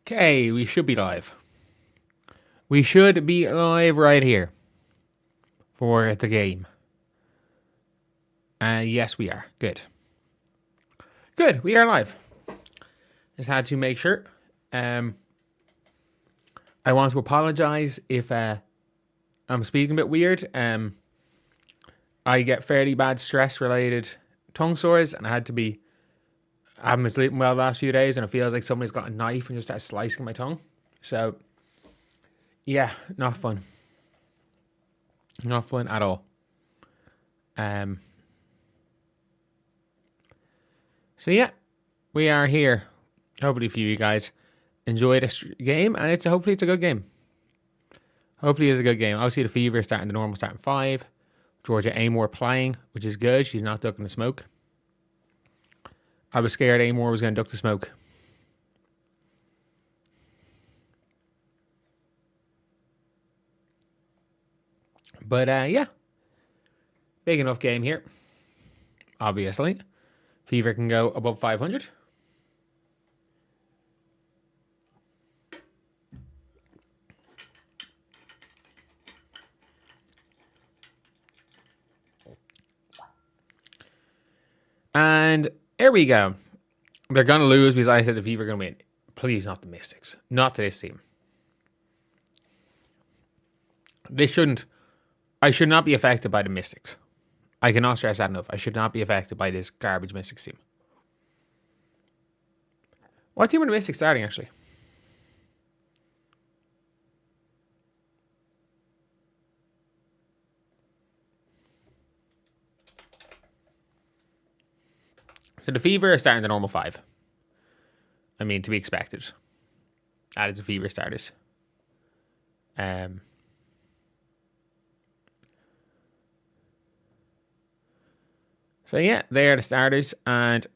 Okay, we should be live. We should be live right here for the game. Yes, we are. Good. Good, we are live. Just had to make sure. I want to apologize if I'm speaking a bit weird. I get fairly bad stress-related tongue sores, and I haven't been sleeping well the last few days, and it feels like somebody's got a knife and just started slicing my tongue. So, yeah, not fun. Not fun at all. So yeah, we are here. Hopefully for you guys enjoy this game, and hopefully it's a good game. Hopefully it's a good game. Obviously the Fever is starting the normal starting 5. Georgia Amore playing, which is good. She's not ducking the smoke. I was scared Amore was going to duck the smoke. But yeah, big enough game here. Obviously, Fever can go above 500. And here we go. They're going to lose because I said the Fever are going to win. Please, not the Mystics. Not to this team. I should not be affected by the Mystics. I cannot stress that enough. I should not be affected by this garbage Mystics team. What team are the Mystics starting, actually? So the Fever are starting the normal 5. I mean, to be expected. That is the Fever starters. So yeah, they are the starters, and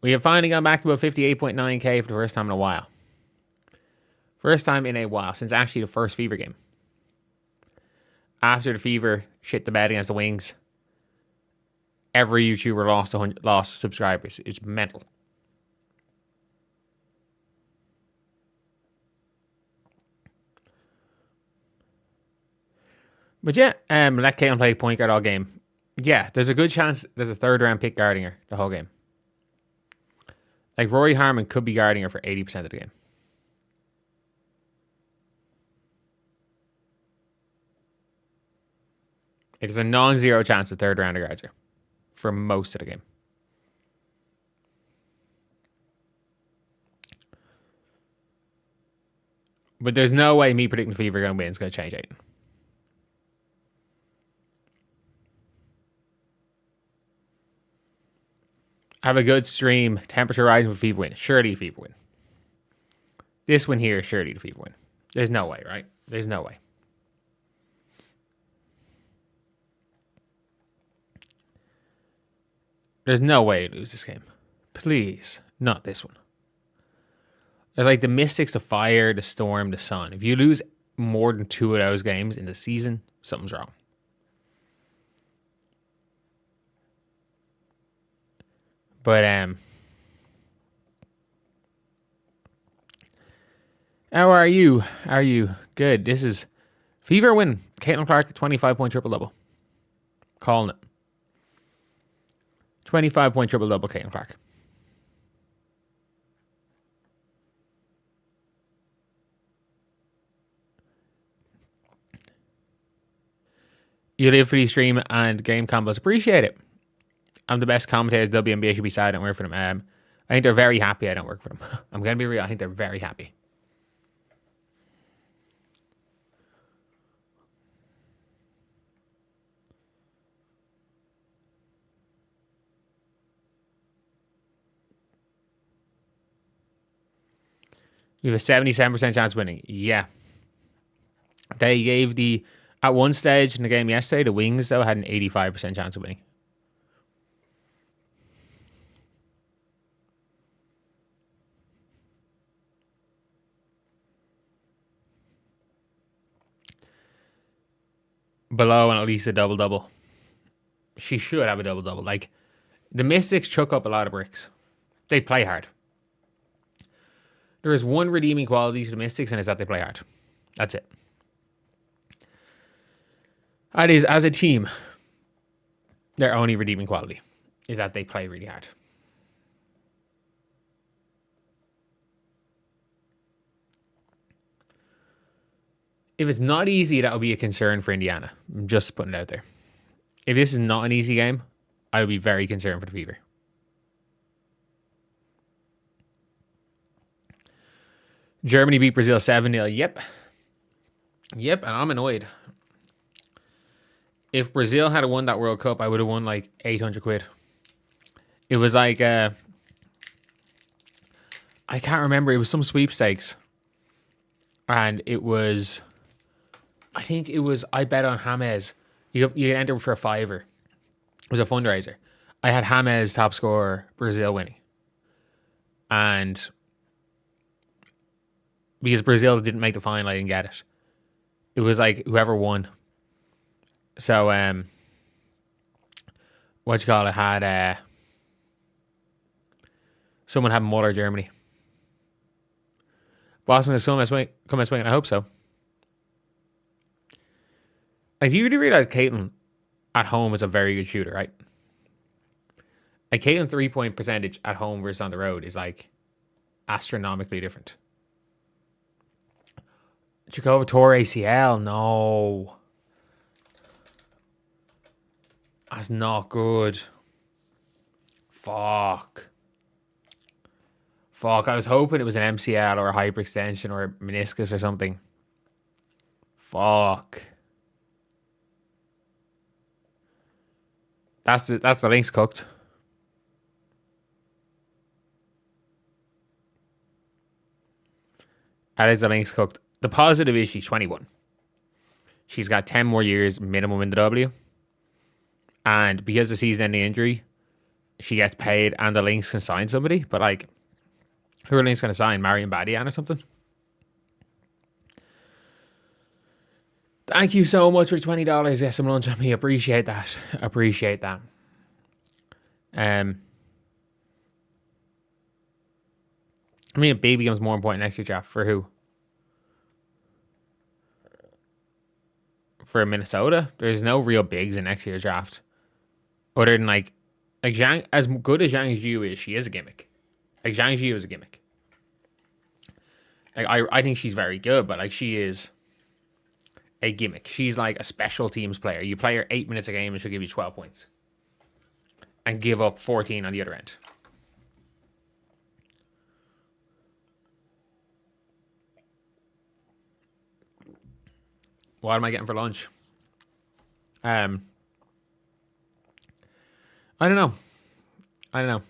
we have finally gone back to about 58.9k for the first time in a while. First time in a while, since actually the first Fever game. After the Fever shit the bed against the Wings, every YouTuber lost subscribers. It's mental. But yeah, let Caitlin play point guard all game. Yeah, there's a good chance there's a third round pick guarding her the whole game. Like Rory Harmon could be guarding her for 80% of the game. It is a non-zero chance the third rounder guards her for most of the game. But there's no way me predicting the Fever going to win is going to change anything. Have a good stream. Temperature rising for Fever win. Surely Fever win. This one here, surely the Fever win. There's no way, right? There's no way. There's no way to lose this game. Please, not this one. There's like the Mystics, the Fire, the Storm, the Sun. If you lose more than 2 of those games in the season, something's wrong. But how are you? How are you? Good. This is Fever win. Caitlin Clark, 25-point triple-double. Calling it. 25-point triple-double, Caitlin Clark. You live for the stream and game combos. Appreciate it. I'm the best commentator WNBA should be sad. I don't work for them. I think they're very happy I don't work for them. I'm going to be real. I think they're very happy. You have a 77% chance of winning. Yeah. They gave at one stage in the game yesterday, the Wings, though, had an 85% chance of winning. Below and at least a double-double. She should have a double-double. Like, the Mystics chuck up a lot of bricks. They play hard. There is one redeeming quality to the Mystics, and it's that they play hard. That's it. That is, as a team, their only redeeming quality is that they play really hard. If it's not easy, that would be a concern for Indiana. I'm just putting it out there. If this is not an easy game, I would be very concerned for the Fever. Germany beat Brazil 7-0. Yep, and I'm annoyed. If Brazil had won that World Cup, I would have won like 800 quid. It was like, I can't remember. It was some sweepstakes. And it was, I think it was, I bet on James. You enter for a $5. It was a fundraiser. I had James top scorer, Brazil winning. And because Brazil didn't make the final, I didn't get it. It was like whoever won. So, had, someone had Muller, Germany. Boston has come a swing, and I hope so. Like, you do realize Caitlin at home is a very good shooter, right? Like, Caitlin 3-point percentage at home versus on the road is like astronomically different. Chikova tore ACL. No. That's not good. Fuck. I was hoping it was an MCL or a hyperextension or a meniscus or something. Fuck. That's the Lynx cooked. That is the Lynx cooked. The positive is she's 21. She's got 10 more years minimum in the W. And because of the season-ending injury, she gets paid and the Lynx can sign somebody. But, like, who are Lynx going to sign? Marion Badian or something? Thank you so much for $20. Get some lunch on me. Appreciate that. I mean, a baby becomes more important next year, draft. For who? For Minnesota? There's no real bigs in next year's draft. Other than, like Zhang, as good as Zhang Zhu is, she is a gimmick. Like, Zhang Zhu is a gimmick. Like, I think she's very good, but, like, she is a gimmick. She's like a special teams player. You play her 8 minutes a game and she'll give you 12 points. And give up 14 on the other end. What am I getting for lunch? I don't know. I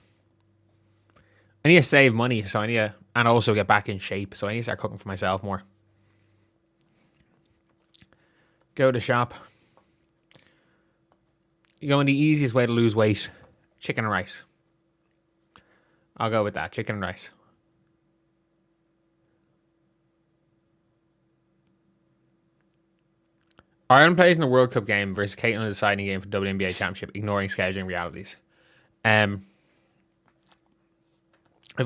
need to save money, so I need to, and also get back in shape, so I need to start cooking for myself more. Go to shop. You go in the easiest way to lose weight. Chicken and rice. I'll go with that. Chicken and rice. Ireland plays in the World Cup game versus Caitlin in the deciding game for the WNBA Championship, ignoring scheduling realities. If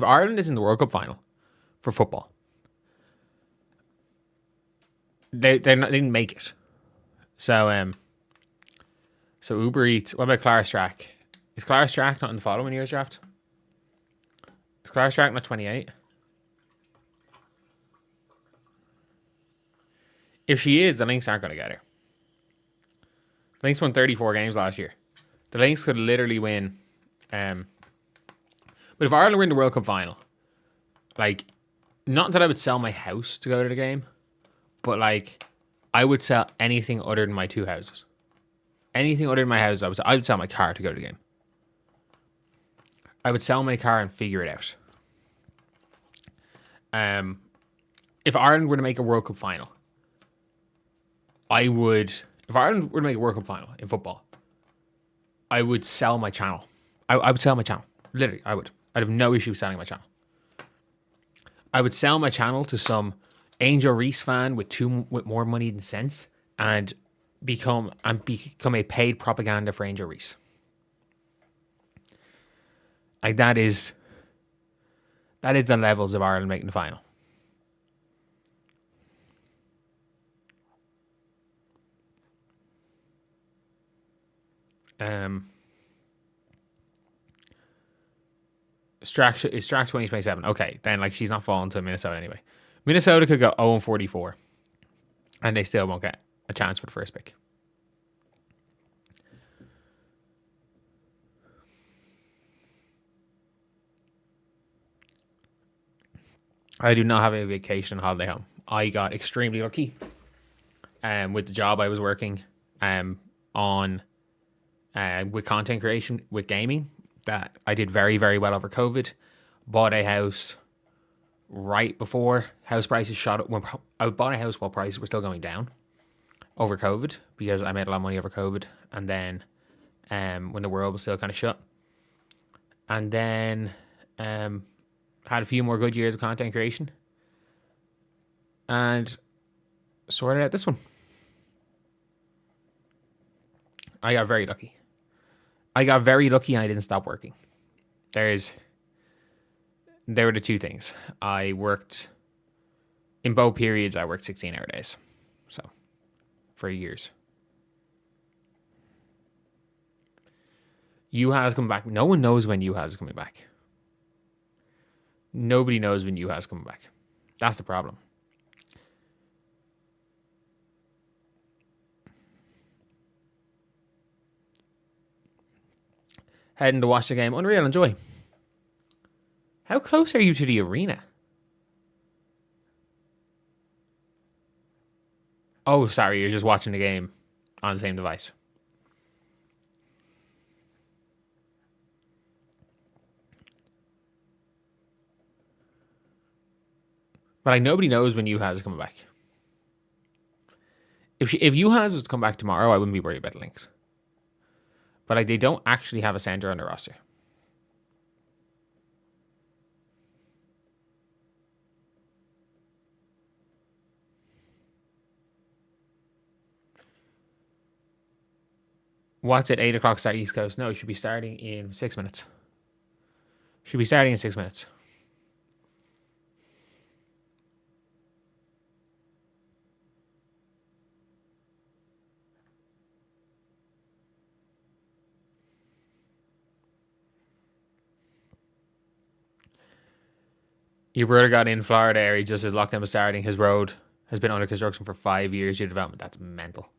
Ireland is in the World Cup final for football, they didn't make it. So Uber Eats. What about Clara Strack? Is Clara Strack not in the following year's draft? Is Clara Strack not 28? If she is, the Lynx aren't going to get her. The Lynx won 34 games last year. The Lynx could literally win. But if Ireland were in the World Cup final, like, not that I would sell my house to go to the game, but, like, I would sell anything other than my two houses. Anything other than my house, I would sell my car to go to the game. I would sell my car and figure it out. If Ireland were to make a World Cup final, if Ireland were to make a World Cup final in football, I would sell my channel. I would sell my channel. Literally, I would. I'd have no issue selling my channel. I would sell my channel to some Angel Reese fan with more money than sense and become a paid propaganda for Angel Reese. Like, that is That is the levels of Ireland making the final. Strack is Strack 2027. Okay, then like she's not falling to Minnesota anyway. Minnesota could go 0-44, and they still won't get a chance for the first pick. I do not have a vacation holiday home. I got extremely lucky with the job I was working on with content creation, with gaming, that I did very, very well over COVID. Bought a house right before house prices shot up. When I bought a house while prices were still going down over COVID, because I made a lot of money over COVID. And then when the world was still kind of shut. And then had a few more good years of content creation. And sorted out this one. I got very lucky. And I didn't stop working. There were the two things. I worked, in both periods, I worked 16-hour days. So, for years. UHA's coming back. No one knows when UHA's coming back. Nobody knows when UHA's coming back. That's the problem. Heading to watch the game. Unreal, enjoy. How close are you to the arena? Oh, sorry, you're just watching the game on the same device. But like nobody knows when UHA's is coming back. If UHA's was to come back tomorrow, I wouldn't be worried about the Lynx. But like they don't actually have a center on the roster. What's at 8 o'clock start East Coast? No, it should be starting in 6 minutes. Should be starting in 6 minutes. Your brother got in Florida area just as lockdown was starting. His road has been under construction for 5 years. Your development, that's mental.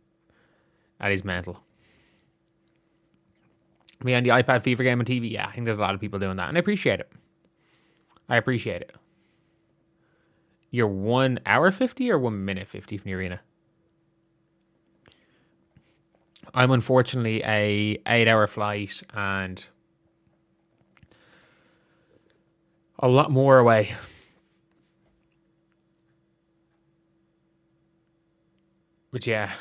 That is mental. Me on the iPad FIFA game on TV, yeah, I think there's a lot of people doing that, and I appreciate it. You're 1 hour 50 or 1 minute 50 from the arena? I'm unfortunately a 8-hour flight and a lot more away. But yeah.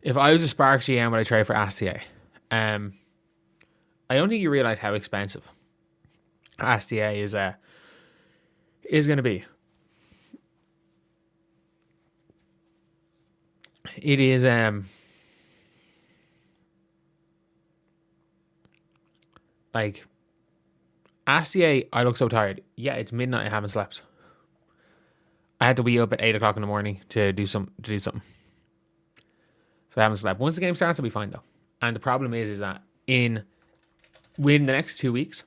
If I was a Sparks GM, would I trade for Astia? I don't think you realize how expensive Astia is going to be. It is like Astia. I look so tired. Yeah, it's midnight. I haven't slept. I had to be up at 8 o'clock in the morning to do something. So I haven't slept. Once the game starts, I'll be fine though. And the problem is that within the next 2 weeks,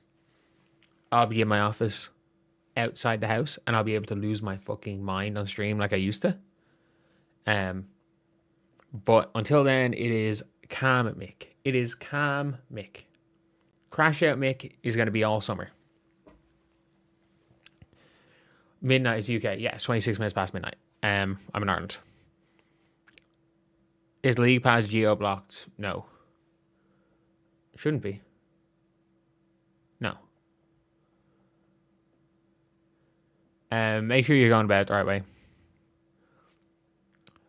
I'll be in my office outside the house, and I'll be able to lose my fucking mind on stream like I used to. But until then, it is calm at Mick. It is calm Mick. Crash out Mick is going to be all summer. Midnight is UK. Yeah, it's 26 minutes past midnight. I'm in Ireland. Is League Pass geo blocked? No. Shouldn't be. No. Make sure you're going to bed the right way.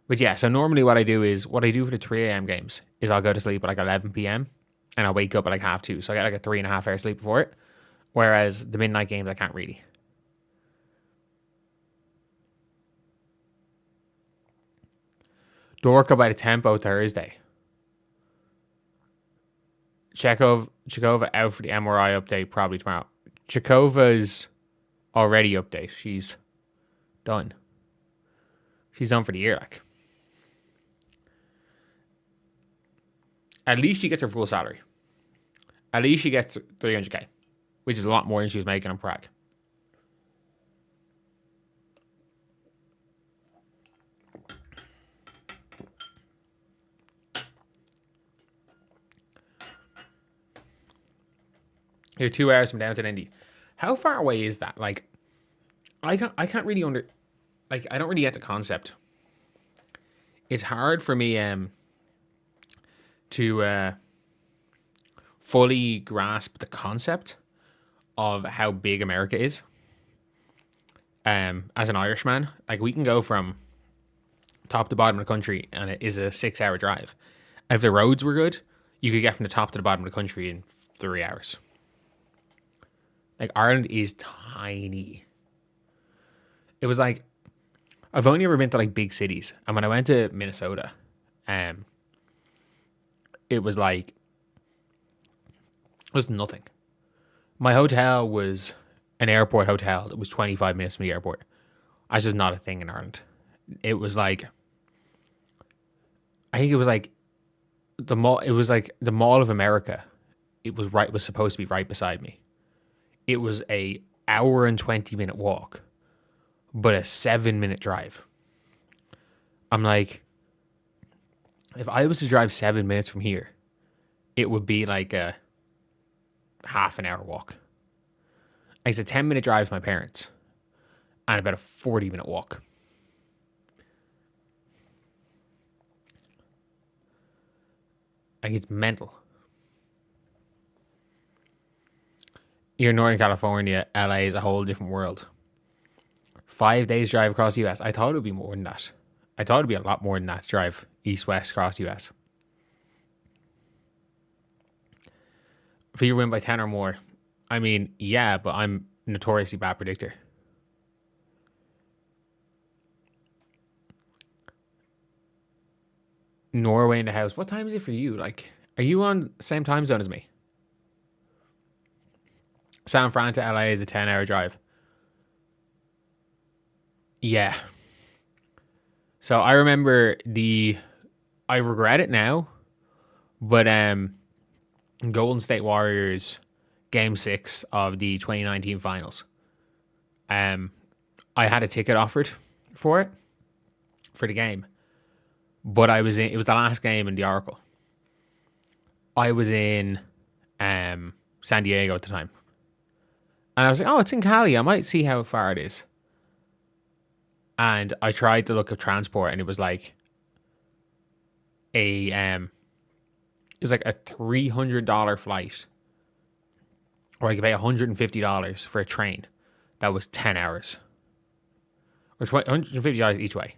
But yeah, so normally what I do for the 3 a.m. games is I'll go to sleep at like 11 p.m. and I'll wake up at like 2:30. So I get like a 3.5 hour sleep before it. Whereas the midnight games, I can't really. Dorka by the Tempo Thursday. Chikova out for the MRI update probably tomorrow. Chikova's already update. She's done. She's done for the year, like. At least she gets her full salary. At least she gets 300k, which is a lot more than she was making on Prague. You're 2 hours from Downton Indy. How far away is that? Like, I can't really I don't really get the concept. It's hard for me to fully grasp the concept of how big America is. As an Irishman, like, we can go from top to bottom of the country, and it is a 6-hour drive. And if the roads were good, you could get from the top to the bottom of the country in 3 hours. Like, Ireland is tiny. It was like, I've only ever been to like big cities, and when I went to Minnesota, it was like, it was nothing. My hotel was an airport hotel that was 25 minutes from the airport. That's just not a thing in Ireland. It was like, I think it was like the mall. It was like the Mall of America. It was supposed to be right beside me. It was a hour and 20-minute walk, but a 7-minute drive. I'm like, if I was to drive 7 minutes from here, it would be like a half an hour walk. It's a 10-minute drive to my parents and about a 40-minute walk. Like, it's mental. You're in Northern California, LA is a whole different world. 5 days drive across the US. I thought it would be more than that. I thought it would be a lot more than that to drive east-west across the US. If you win by 10 or more, I mean, yeah, but I'm a notoriously bad predictor. Norway in the house. What time is it for you? Like, are you on the same time zone as me? San Fran to LA is a 10-hour drive. Yeah. So I remember I regret it now, but Golden State Warriors Game 6 of the 2019 finals. I had a ticket offered for it, for the game, but it was the last game in the Oracle. I was in San Diego at the time. And I was like, oh, it's in Cali. I might see how far it is. And I tried to look at transport, and it was like a $300 flight. Or I could pay $150 for a train that was 10 hours. Or $150 each way.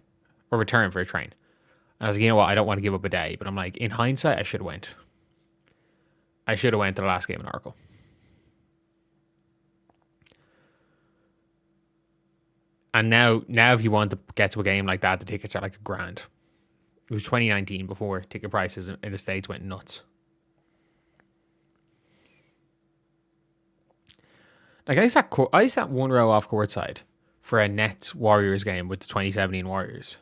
Or return for a train. And I was like, you know what? I don't want to give up a day. But I'm like, in hindsight, I should have went. I should have went to the last game in Oracle. And now if you want to get to a game like that, the tickets are like $1,000. It was 2019 before ticket prices in the States went nuts. Like, I sat one row off courtside for a Nets Warriors game with the 2017 Warriors,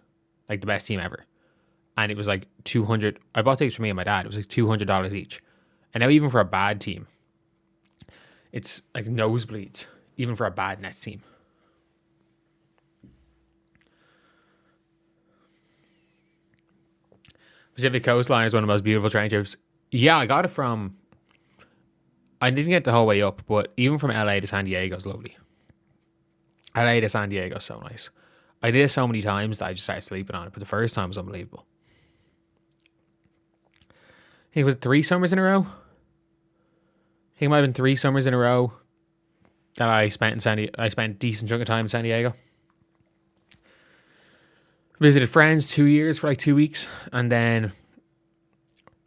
like the best team ever, and it was like $200. I bought tickets for me and my dad. It was like $200 each, and now even for a bad team, it's like nosebleeds. Even for a bad Nets team. Pacific Coastline is one of the most beautiful train trips. Yeah, I got it from... I didn't get the whole way up, but even from LA to San Diego is lovely. LA to San Diego is so nice. I did it so many times that I just started sleeping on it, but the first time was unbelievable. I think it was 3 summers in a row. I think it might have been 3 summers in a row that I spent in San Diego. I spent a decent chunk of time in San Diego. Visited friends 2 years for like 2 weeks, and then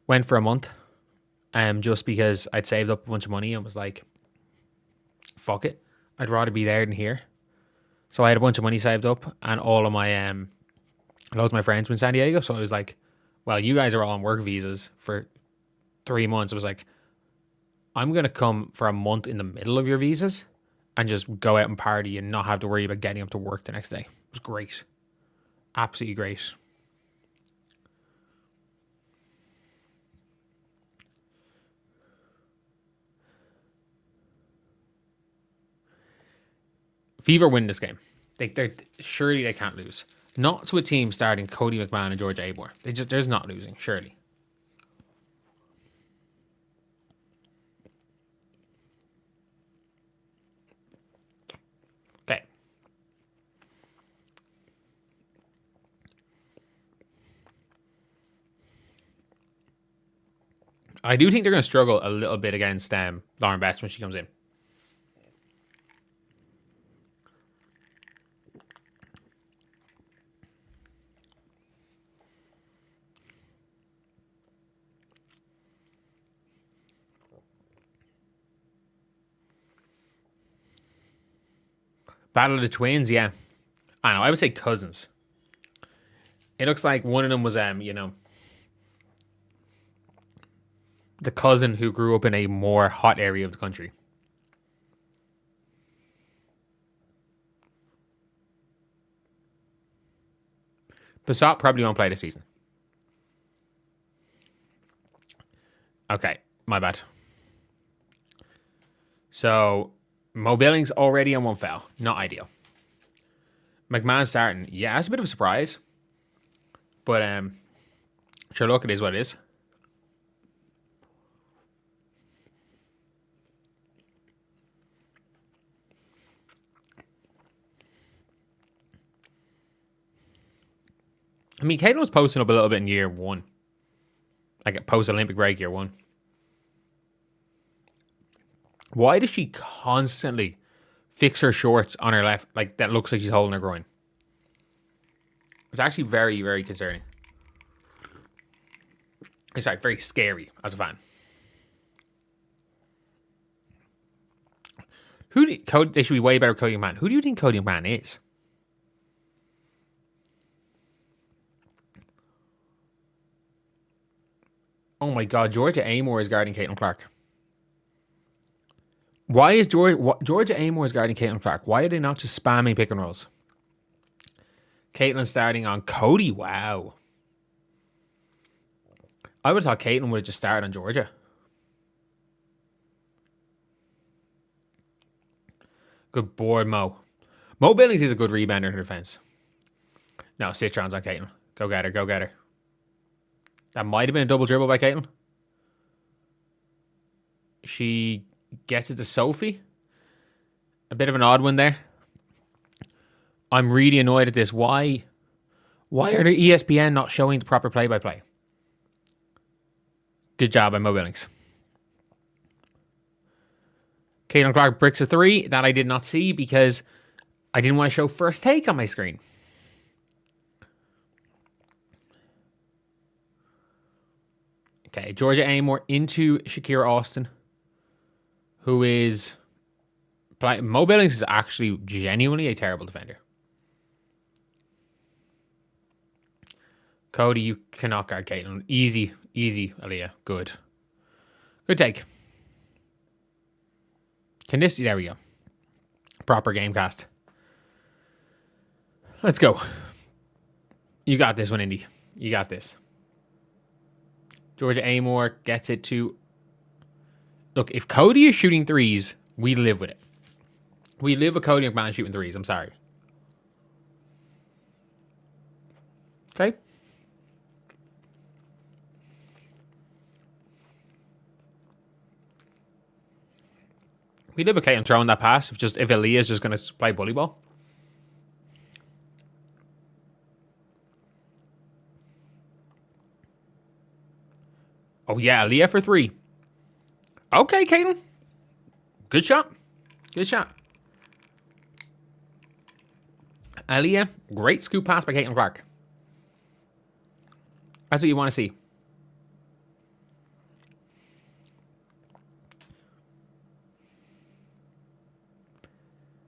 went for a month. Just because I'd saved up a bunch of money and was like, fuck it. I'd rather be there than here. So I had a bunch of money saved up, and all of my loads of my friends were in San Diego. So I was like, well, you guys are all on work visas for 3 months. I was like, I'm going to come for a month in the middle of your visas and just go out and party and not have to worry about getting up to work the next day. It was great. Absolutely great. Fever win this game. Surely they can't lose. Not to a team starting Cody McMahon and Georgia Abor. There's not losing, surely. Okay. I do think they're going to struggle a little bit against Lauren Betts when she comes in. Battle of the Twins, yeah. I don't know, I would say cousins. It looks like one of them was, the cousin who grew up in a more hot area of the country. Passat probably won't play this season. Okay, my bad. So, Mo Billings already on one foul. Not ideal. McMahon starting. Yeah, that's a bit of a surprise. But, sure, look, it is what it is. I mean, Caitlin was posting up a little bit in year one. Like, post-Olympic break year one. Why does she constantly fix her shorts on her left? Like, that looks like she's holding her groin. It's actually very, very concerning. It's like very scary as a fan. They should be way better Cody McMahon. Who do you think Cody McMahon is? Oh my God, Georgia Amore is guarding Caitlin Clark. Why is Georgia Amore is guarding Caitlin Clark? Why are they not just spamming pick and rolls? Caitlin starting on Cody. Wow. I would have thought Caitlin would have just started on Georgia. Good board, Mo. Mo Billings is a good rebounder in her defense. No, Citron's on Caitlin. Go get her, go get her. That might have been a double dribble by Caitlin. She gets it to Sophie. A bit of an odd one there. I'm really annoyed at this. Why are the ESPN not showing the proper play-by-play? Good job by Mo Billings. Caitlin Clark bricks a three. That I did not see because I didn't want to show first take on my screen. Okay, Georgia Amore into Shakira Austin, who is... Mo Billings is actually genuinely a terrible defender. Cody, you cannot guard Caitlin. Easy, Aaliyah. Good. Good take. There we go. Proper game cast. Let's go. You got this one, Indy. You got this. Georgia Amore gets it to... Look, if Cody is shooting threes, we live with it. We live with Cody McMahon shooting threes. I'm sorry. Okay. We live with Caitlin throwing that pass if Aaliyah is just going to play bully ball. Oh, yeah, Aaliyah for three. Okay, Caitlin. Good shot. Good shot. Aaliyah, great scoop pass by Caitlin Clark. That's what you want to see.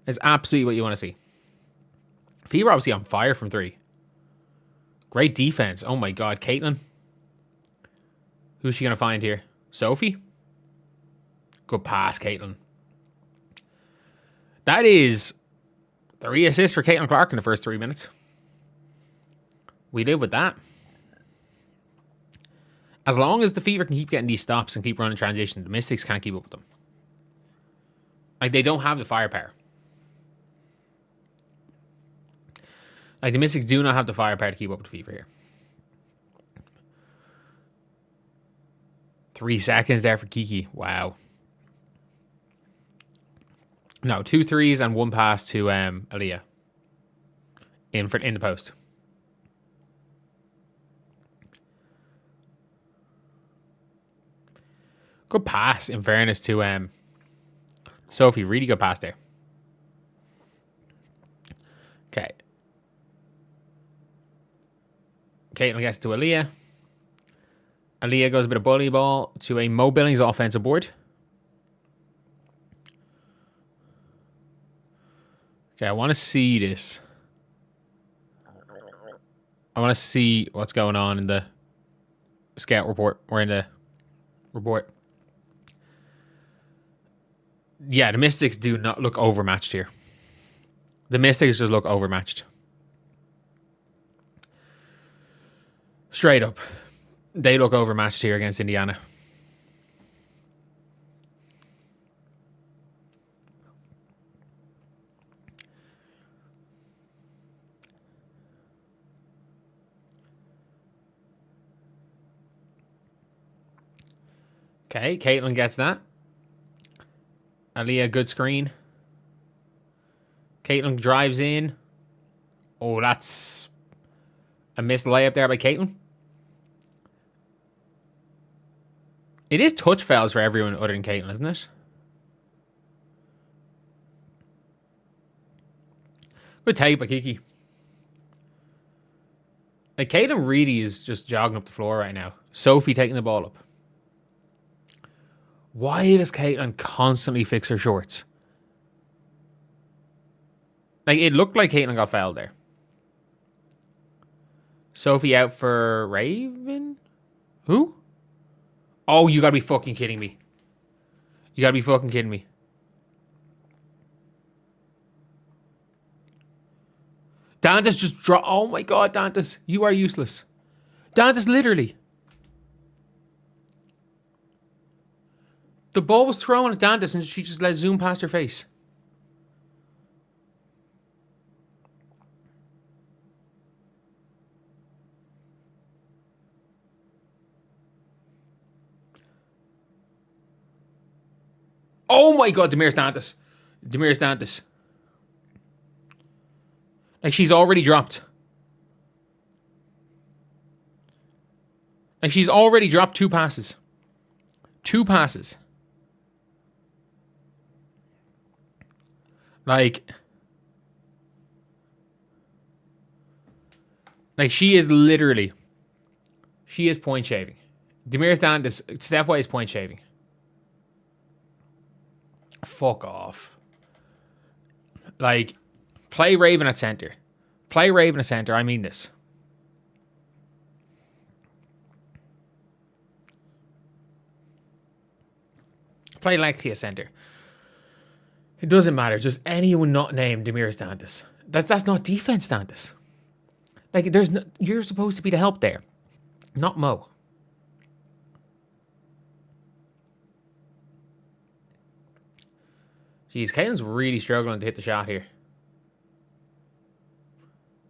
It's absolutely what you want to see. Fever obviously on fire from three. Great defense. Oh my God, Caitlin. Who's she going to find here? Sophie? Good pass, Caitlin. That is 3 assists for Caitlin Clark in the first 3 minutes. We live with that. As long as the Fever can keep getting these stops and keep running transition, the Mystics can't keep up with them. Like, they don't have the firepower. Like, the Mystics do not have the firepower to keep up with the Fever here. 3 seconds there for Kiki. Wow. No, 2 threes and 1 pass to Aaliyah. In the post. Good pass, in fairness to Sophie. Really good pass there. Okay. Caitlin gets to Aaliyah. Aaliyah goes a bit of bully ball to a Mo Billings offensive board. Okay, I want to see this. I want to see what's going on in the scout report, or in the report. Yeah, the Mystics do not look overmatched here. The Mystics just look overmatched. Straight up. They look overmatched here against Indiana. Okay, Caitlin gets that. Aaliyah, good screen. Caitlin drives in. Oh, that's a missed layup there by Caitlin. It is touch fouls for everyone other than Caitlin, isn't it? Good take by Kiki. Like, Caitlin really is just jogging up the floor right now. Sophie taking the ball up. Why does Caitlin constantly fix her shorts? Like, it looked like Caitlin got fouled there. Sophie out for Raven? Who? Oh, you gotta be fucking kidding me. You gotta be fucking kidding me. Dantas just dropped. Oh my God, Dantas. You are useless. Dantas, literally. The ball was thrown at Dantas and she just let zoom past her face. Oh my God, Demiris Dantas. Demiris Dantas. Like, she's already dropped. Like, she's already dropped 2 passes. 2 passes. Like, she is literally, she is point shaving. Demiris Dantas, Steph White is point shaving. Fuck off. Like, play Raven at center. Play Raven at center. I mean this. Play Lexi at center. It doesn't matter. Just anyone not named Demiris Dantas. That's not defense, Dantas. Like, there's no, you're supposed to be the help there, not Mo. Jeez, Caitlin's really struggling to hit the shot here.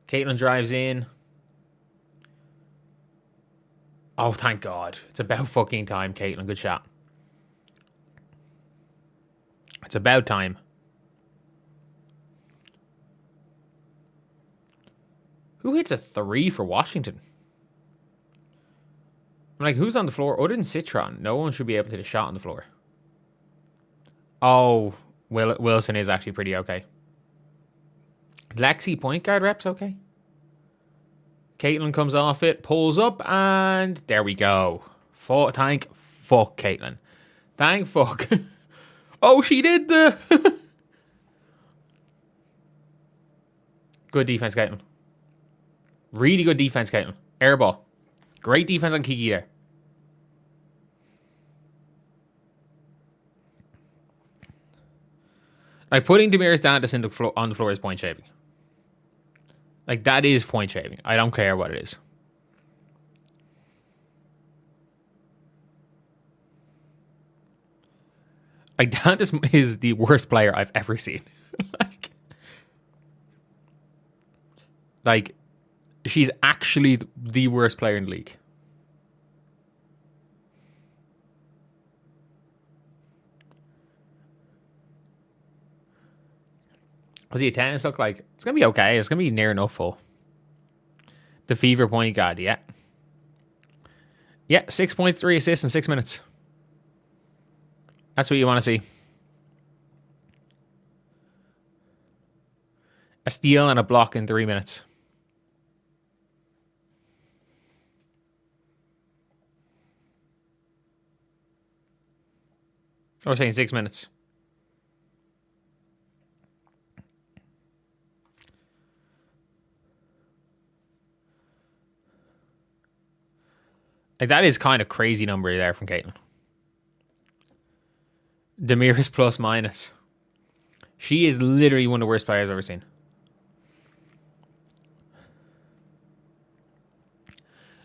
Caitlin drives in. Oh, thank God. It's about fucking time, Caitlin. Good shot. It's about time. Who hits a 3 for Washington? I'm like, who's on the floor? Other than Citron, no one should be able to hit a shot on the floor. Oh, Wilson is actually pretty okay. Lexi point guard reps okay. Caitlin comes off it, pulls up, and there we go. Thank fuck, Caitlin. Thank fuck. Oh, she did the... Good defense, Caitlin. Really good defense, Caitlin. Air ball. Great defense on Kiki there. Like, putting Damiris Dantas on the floor is point shaving. Like, that is point shaving. I don't care what it is. Like, Dantas is the worst player I've ever seen. like, she's actually the worst player in the league. What's the attendance look like? It's going to be okay. It's going to be near enough full. The Fever point guard, yeah. Yeah, 6.3 assists in 6 minutes. That's what you want to see. A steal and a block in 3 minutes. I was saying 6 minutes. Like, that is kind of crazy number there from Caitlin. Damiris plus minus. She is literally one of the worst players I've ever seen.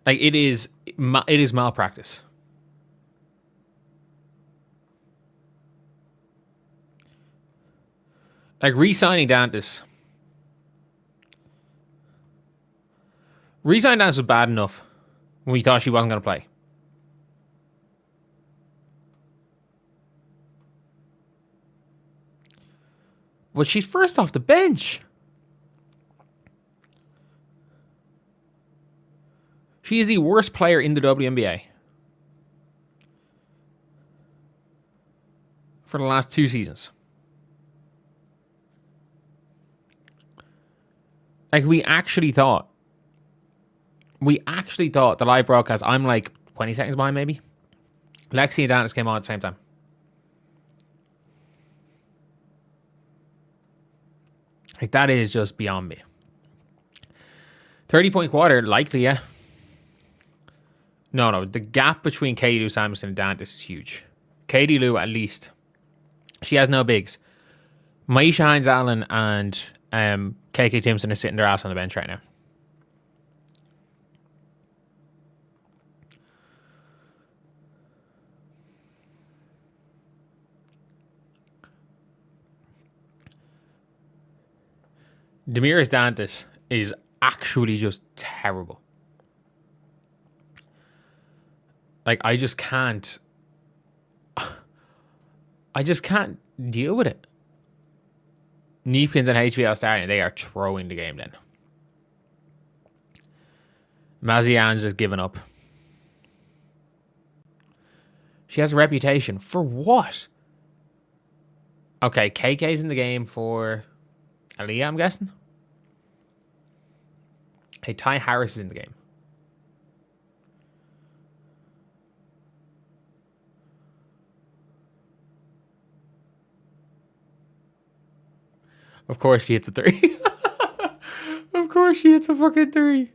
Like, it is malpractice. Like, re-signing Dantas. Re-signing Dantas was bad enough when we thought she wasn't going to play. But she's first off the bench. She is the worst player in the WNBA. For the last 2 seasons. Like, we actually thought the live broadcast, I'm like 20 seconds behind maybe. Lexi and Dantas came on at the same time. Like, that is just beyond me. 30-point quarter, likely, yeah. No, the gap between Katie Lou Samuelson and Dantas is huge. Katie Lou, at least. She has no bigs. Maisha Hines-Allen and KK Timpson are sitting their ass on the bench right now. Damiris Dantas is actually just terrible. Like, I just can't deal with it. Neepkins and HBL starting, they are throwing the game then. Mazian's just given up. She has a reputation. For what? Okay, KK's in the game for Aaliyah, I'm guessing. Hey, Ty Harris is in the game. Of course she hits a 3. Of course she hits a fucking 3.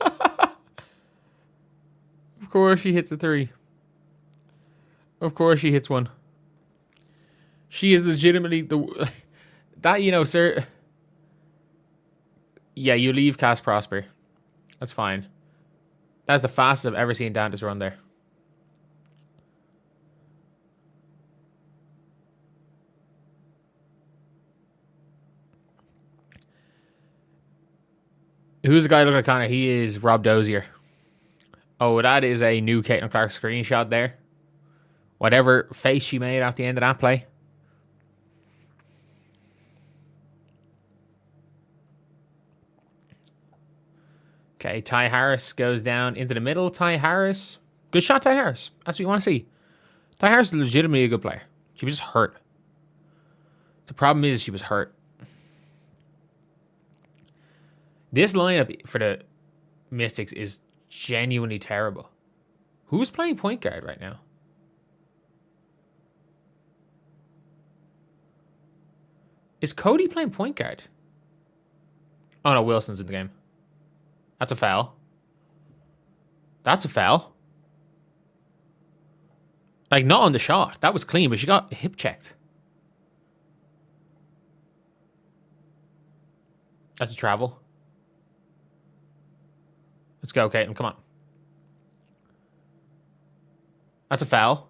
Of course she hits a 3. Of course she hits one. She is legitimately that, you know, sir. Yeah, you leave Cass Prosper. That's fine. That's the fastest I've ever seen Dantas run there. Who's the guy looking at Connor? He is Rob Dozier. Oh, that is a new Caitlin Clark screenshot there. Whatever face she made at the end of that play. Okay, Ty Harris goes down into the middle. Ty Harris. Good shot, Ty Harris. That's what you want to see. Ty Harris is legitimately a good player. She was just hurt. The problem is she was hurt. This lineup for the Mystics is genuinely terrible. Who's playing point guard right now? Is Cody playing point guard? Oh no, Wilson's in the game. That's a foul. That's a foul. Like, not on the shot. That was clean, but she got hip checked. That's a travel. Let's go, Caitlin. Come on. That's a foul.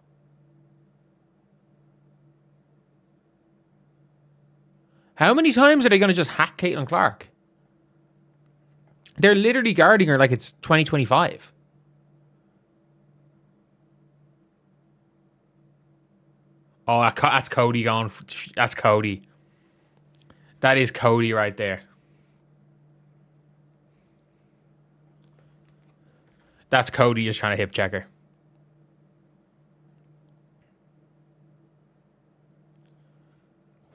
How many times are they going to just hack Caitlin Clark? They're literally guarding her like it's 2025. Oh, that's Cody going. That's Cody. That is Cody right there. That's Cody just trying to hip check her.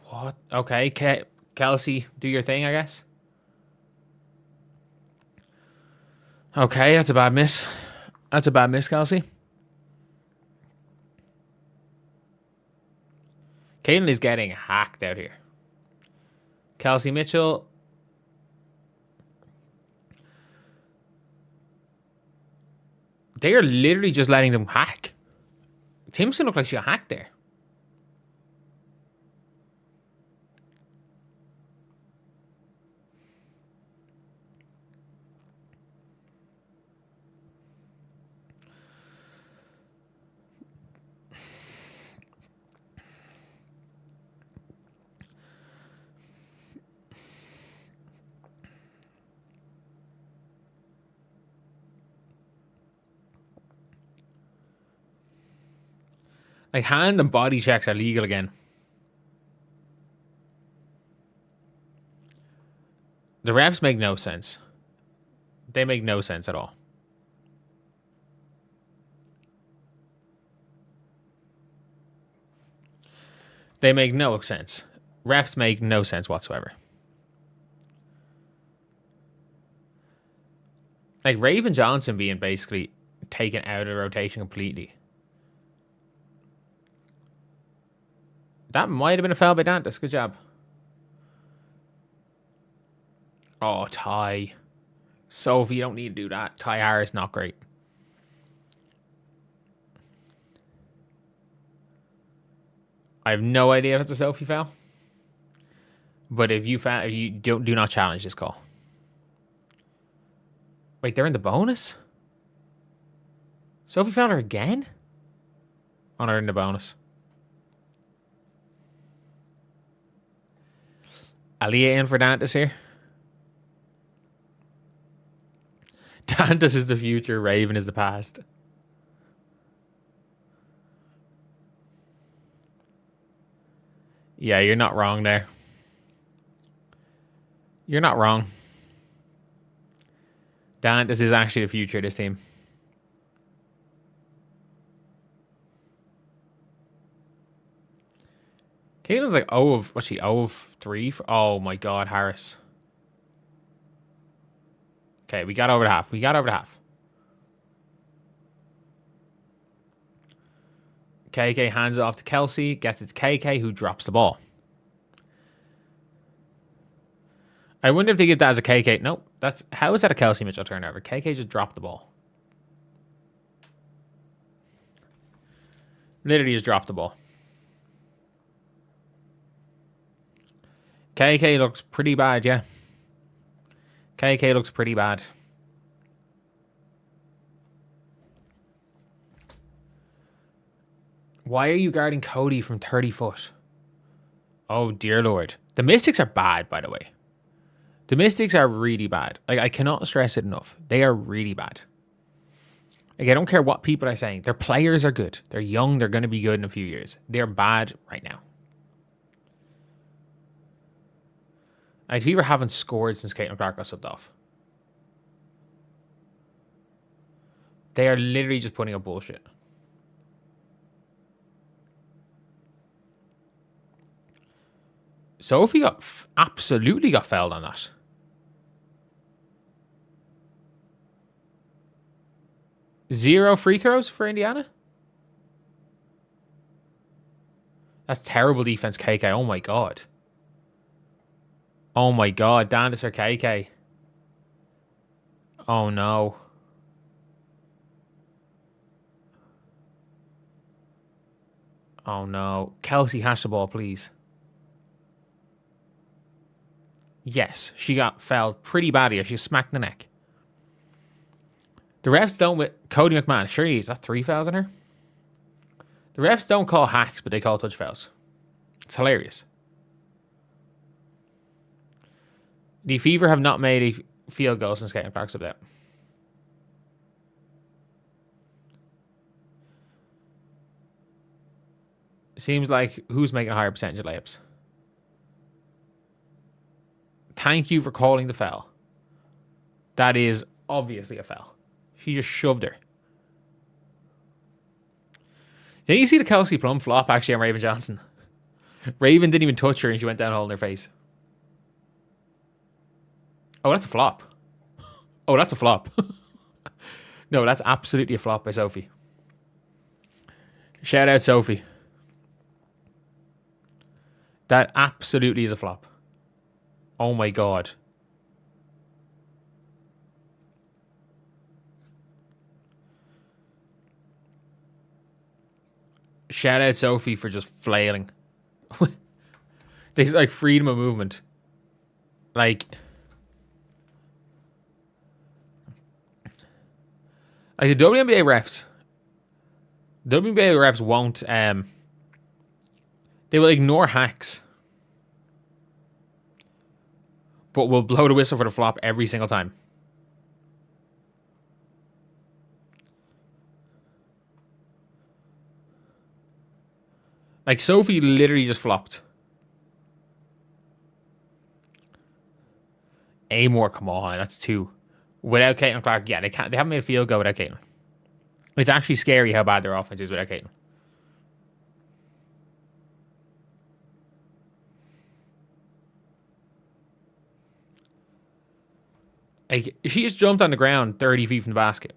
What? Okay, Kelsey, do your thing, I guess. Okay, that's a bad miss. That's a bad miss, Kelsey. Caitlin is getting hacked out here. Kelsey Mitchell. They are literally just letting them hack. Timson looked like she got hacked there. Like, hand and body checks are legal again. The refs make no sense. They make no sense at all. They make no sense. Refs make no sense whatsoever. Like, Raven Johnson being basically taken out of the rotation completely. That might have been a foul by Dantas. Good job. Oh, Ty. Sophie, you don't need to do that. Ty Harris, not great. I have no idea if it's a Sophie foul. But if you do not challenge this call. Wait, they're in the bonus? Sophie fouled her again? Oh, no, they're in the bonus. Aliyah in for Dantas here. Dantas is the future. Raven is the past. Yeah, you're not wrong there. You're not wrong. Dantas is actually the future of this team. Caitlin's like 0 of... What's she? 0 of 3? Oh my god, Harris. Okay, we got over the half. We got over the half. KK hands it off to Kelsey. Gets it to KK, who drops the ball. I wonder if they get that as a KK. Nope. How is that a Kelsey Mitchell turnover? KK just dropped the ball. Literally just dropped the ball. KK looks pretty bad, yeah. KK looks pretty bad. Why are you guarding Cody from 30 foot? Oh, dear Lord. The Mystics are bad, by the way. The Mystics are really bad. Like, I cannot stress it enough. They are really bad. Like, I don't care what people are saying. Their players are good. They're young. They're going to be good in a few years. They're bad right now. Like, Fever haven't scored since Caitlin Clark got subbed off. They are literally just putting up bullshit. Sophie absolutely got fouled on that. Zero free throws for Indiana? That's terrible defense, KK. Oh my god. Oh my god, Dandis or KK. Oh no. Oh no. Kelsey, hash the ball, please. Yes, she got fouled pretty badly. She was smacked in the neck. The refs don't with Cody McMahon. Surely is that 3 fouls on her? The refs don't call hacks, but they call touch fouls. It's hilarious. The Fever have not made a field goal since getting back up there. Seems like who's making a higher percentage of layups? Thank you for calling the foul. That is obviously a foul. She just shoved her. Did you see the Kelsey Plum flop actually on Raven Johnson? Raven didn't even touch her and she went down holding her face. Oh, that's a flop. Oh, that's a flop. No, that's absolutely a flop by Sophie. Shout out Sophie. That absolutely is a flop. Oh my god. Shout out Sophie for just flailing. This is like freedom of movement. Like the WNBA refs. WNBA refs won't they will ignore hacks. But will blow the whistle for the flop every single time. Like Sophie literally just flopped. Amore, come on, that's 2. Without Caitlin Clark, yeah, they haven't made a field goal without Caitlin. It's actually scary how bad their offense is without Caitlin. Like, she just jumped on the ground 30 feet from the basket.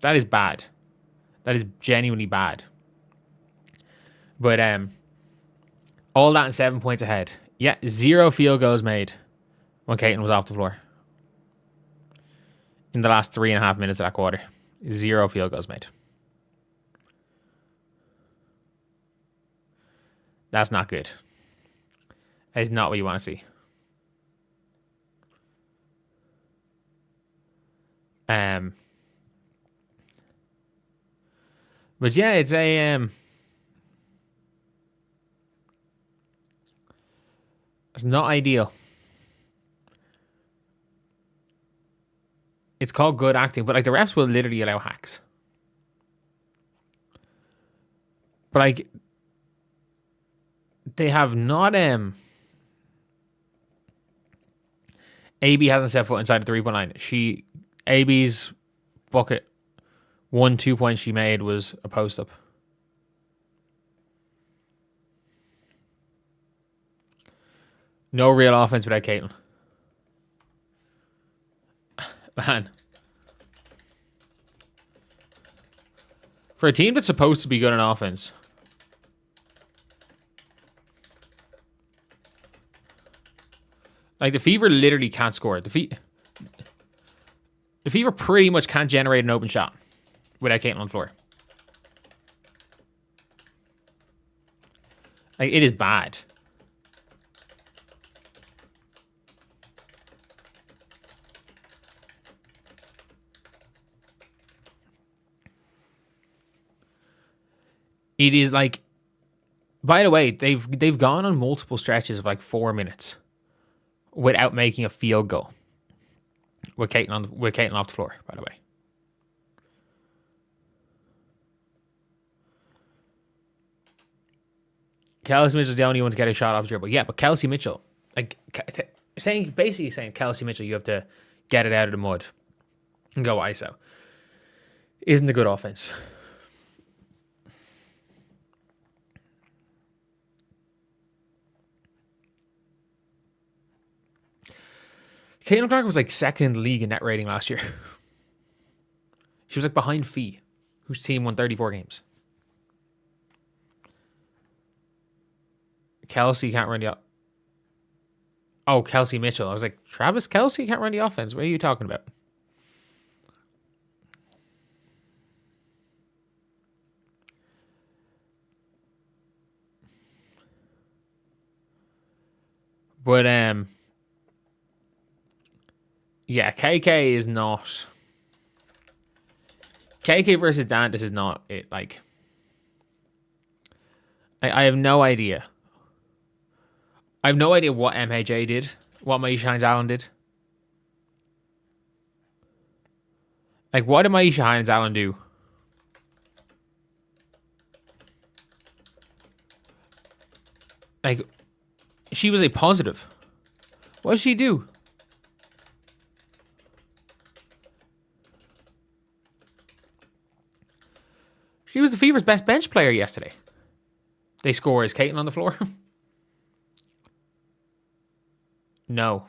That is bad. That is genuinely bad. But all that and 7 points ahead. Yeah, 0 field goals made when Caitlin was off the floor. In the last 3.5 minutes of that quarter. 0 field goals made. That's not good. That is not what you want to see. But yeah, it's a it's not ideal. It's called good acting, but like the refs will literally allow hacks. But like they have not AB hasn't set foot inside the 3-point line. AB's bucket 1-2 points she made was a post up. No real offense without Caitlin. Man. For a team that's supposed to be good on offense. Like, the Fever literally can't score. The Fever pretty much can't generate an open shot without Caitlin on the floor. Like, it is bad. It is like, by the way, they've gone on multiple stretches of like 4 minutes without making a field goal with Caitlin off the floor, by the way. Kelsey Mitchell's the only one to get a shot off dribble. Yeah, but Kelsey Mitchell, like basically saying Kelsey Mitchell, you have to get it out of the mud and go ISO. Isn't a good offense. Caitlin Clark was like second in the league in net rating last year. She was like behind Fee, whose team won 34 games. Kelsey can't run the... Oh, Kelsey Mitchell. I was like, Travis Kelsey can't run the offense. What are you talking about? But yeah, KK is not. KK versus Dan. This is not it. Like, I have no idea. I have no idea what MHA did, what Maisha Hines Allen did. Like, what did Maisha Hines Allen do? Like, she was a positive. What did she do? She was the Fever's best bench player yesterday. They score. Is Caitlin on the floor? No.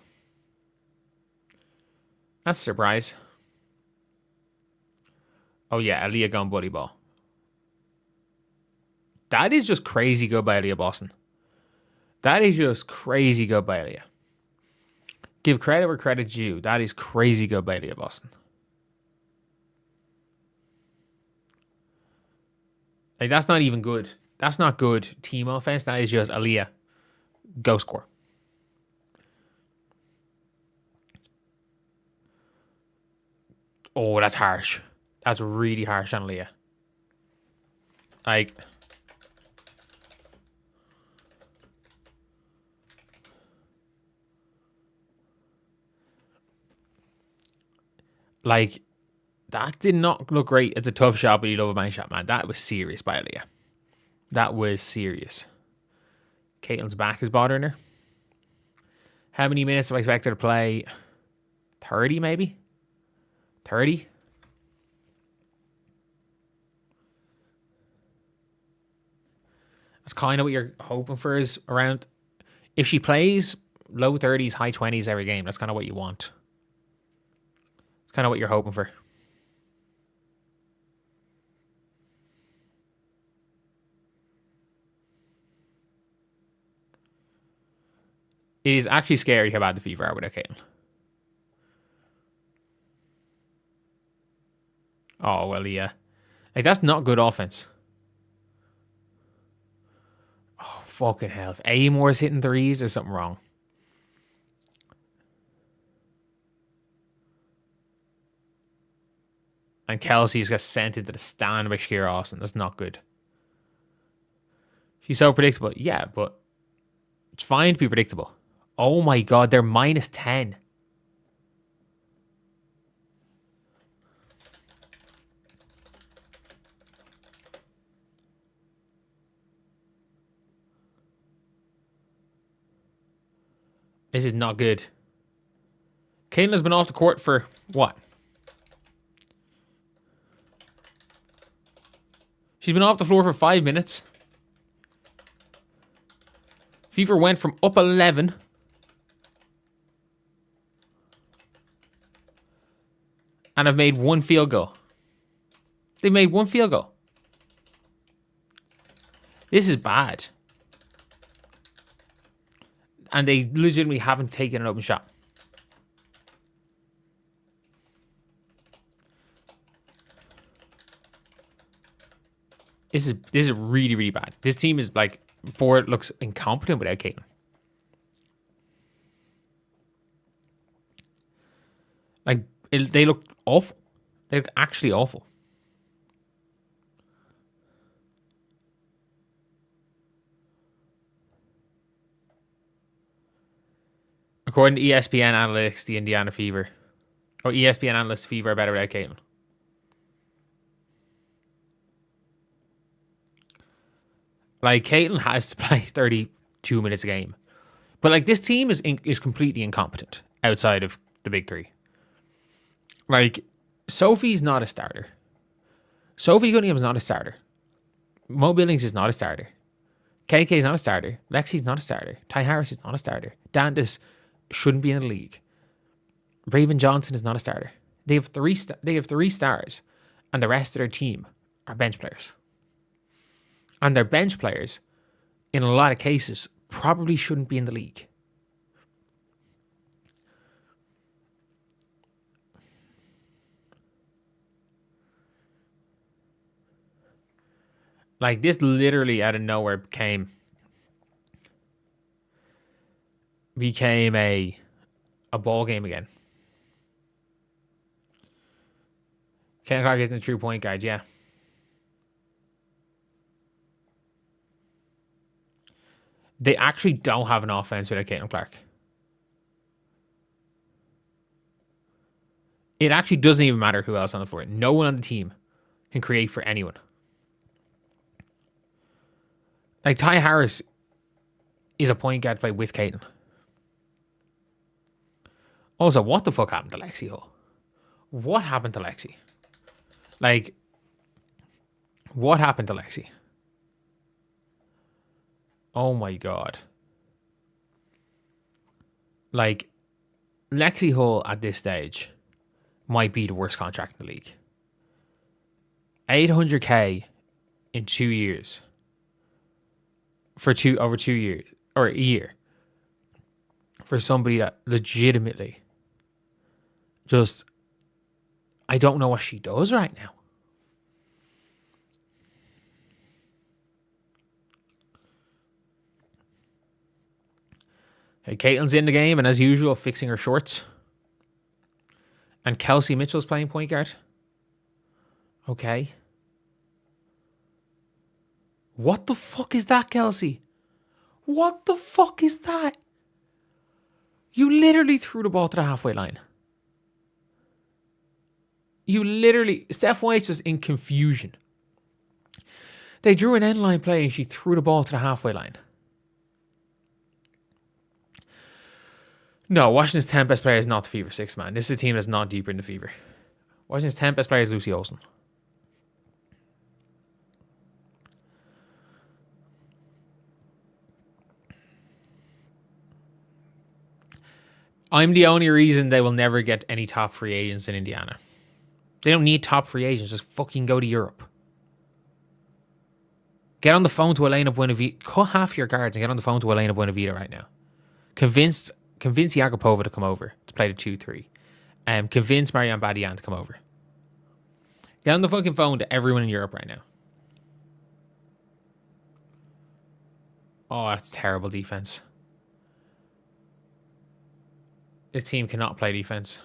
That's a surprise. Oh yeah, Aaliyah gone buddy ball. That is just crazy good by Aaliyah Boston. That is just crazy good by Aaliyah. Give credit where credit's due. That is crazy good by Aaliyah Boston. Like, that's not even good. That's not good team offense. That is just Aaliyah. Go score. Oh, that's harsh. That's really harsh on Aaliyah. Like, that did not look great. It's a tough shot, but you love a man shot, man. That was serious by Aaliyah. That was serious. Caitlin's back is bothering her. How many minutes do I expect her to play? 30, maybe? 30? That's kind of what you're hoping for, is around... If she plays low 30s, high 20s every game, that's kind of what you want. It's kind of what you're hoping for. It is actually scary how bad the Fever are without Caitlin. Oh, well, yeah. Like, that's not good offense. Oh, fucking hell. If Amore's hitting threes, there's something wrong. And Kelsey's got sent into the stand by Shakira Austin. That's not good. She's so predictable. Yeah, but it's fine to be predictable. Oh my god, they're minus 10. This is not good. Caitlin has been off the court for what? She's been off the floor for 5 minutes. Fever went from up 11 and have made one field goal. They made one field goal. This is bad. And they legitimately haven't taken an open shot. This is really, really bad. This team is like, board looks incompetent without Caitlin. Like, they look awful. They look actually awful. According to ESPN Analytics, the Indiana Fever, or ESPN Analysts, Fever are better without Caitlin. Like, Caitlin has to play 32 minutes a game. But, like, this team is completely incompetent outside of the big three. Like, Sophie's not a starter. Sophie Cunningham's not a starter. Mo Billings is not a starter. KK's not a starter. Lexi's not a starter. Ty Harris is not a starter. Dandis shouldn't be in the league. Raven Johnson is not a starter. They have three stars, and the rest of their team are bench players. And their bench players, in a lot of cases, probably shouldn't be in the league. Like, this literally out of nowhere became a ball game again. Caitlin Clark isn't a true point guard, yeah. They actually don't have an offense without Caitlin Clark. It actually doesn't even matter who else on the floor. No one on the team can create for anyone. Like, Ty Harris is a point guard to play with Caitlin. Also, what the fuck happened to Lexi Hull? What happened to Lexi? Like, what happened to Lexi? Oh my god. Like, Lexi Hull at this stage might be the worst contract in the league. 800k in 2 years. For over 2 years. Or a year. For somebody that legitimately just, I don't know what she does right now. Hey, Caitlin's in the game, and as usual, fixing her shorts. And Kelsey Mitchell's playing point guard. Okay. What the fuck is that, Kelsey? What the fuck is that? You literally threw the ball to the halfway line. You literally... Steph White's was in confusion. They drew an end line play and she threw the ball to the halfway line. No, Washington's 10th best player is not the Fever 6, man. This is a team that's not deeper in the Fever. Washington's 10th best player is Lucy Olsen. I'm the only reason they will never get any top free agents in Indiana. They don't need top free agents. Just fucking go to Europe. Get on the phone to Elena Buenavida. Cut half your guards and get on the phone to Elena Buenavida right now. Convince Yakupova to come over to play the 2-3. Convince Marianne Badian to come over. Get on the fucking phone to everyone in Europe right now. Oh, that's terrible defense. This team cannot play defense.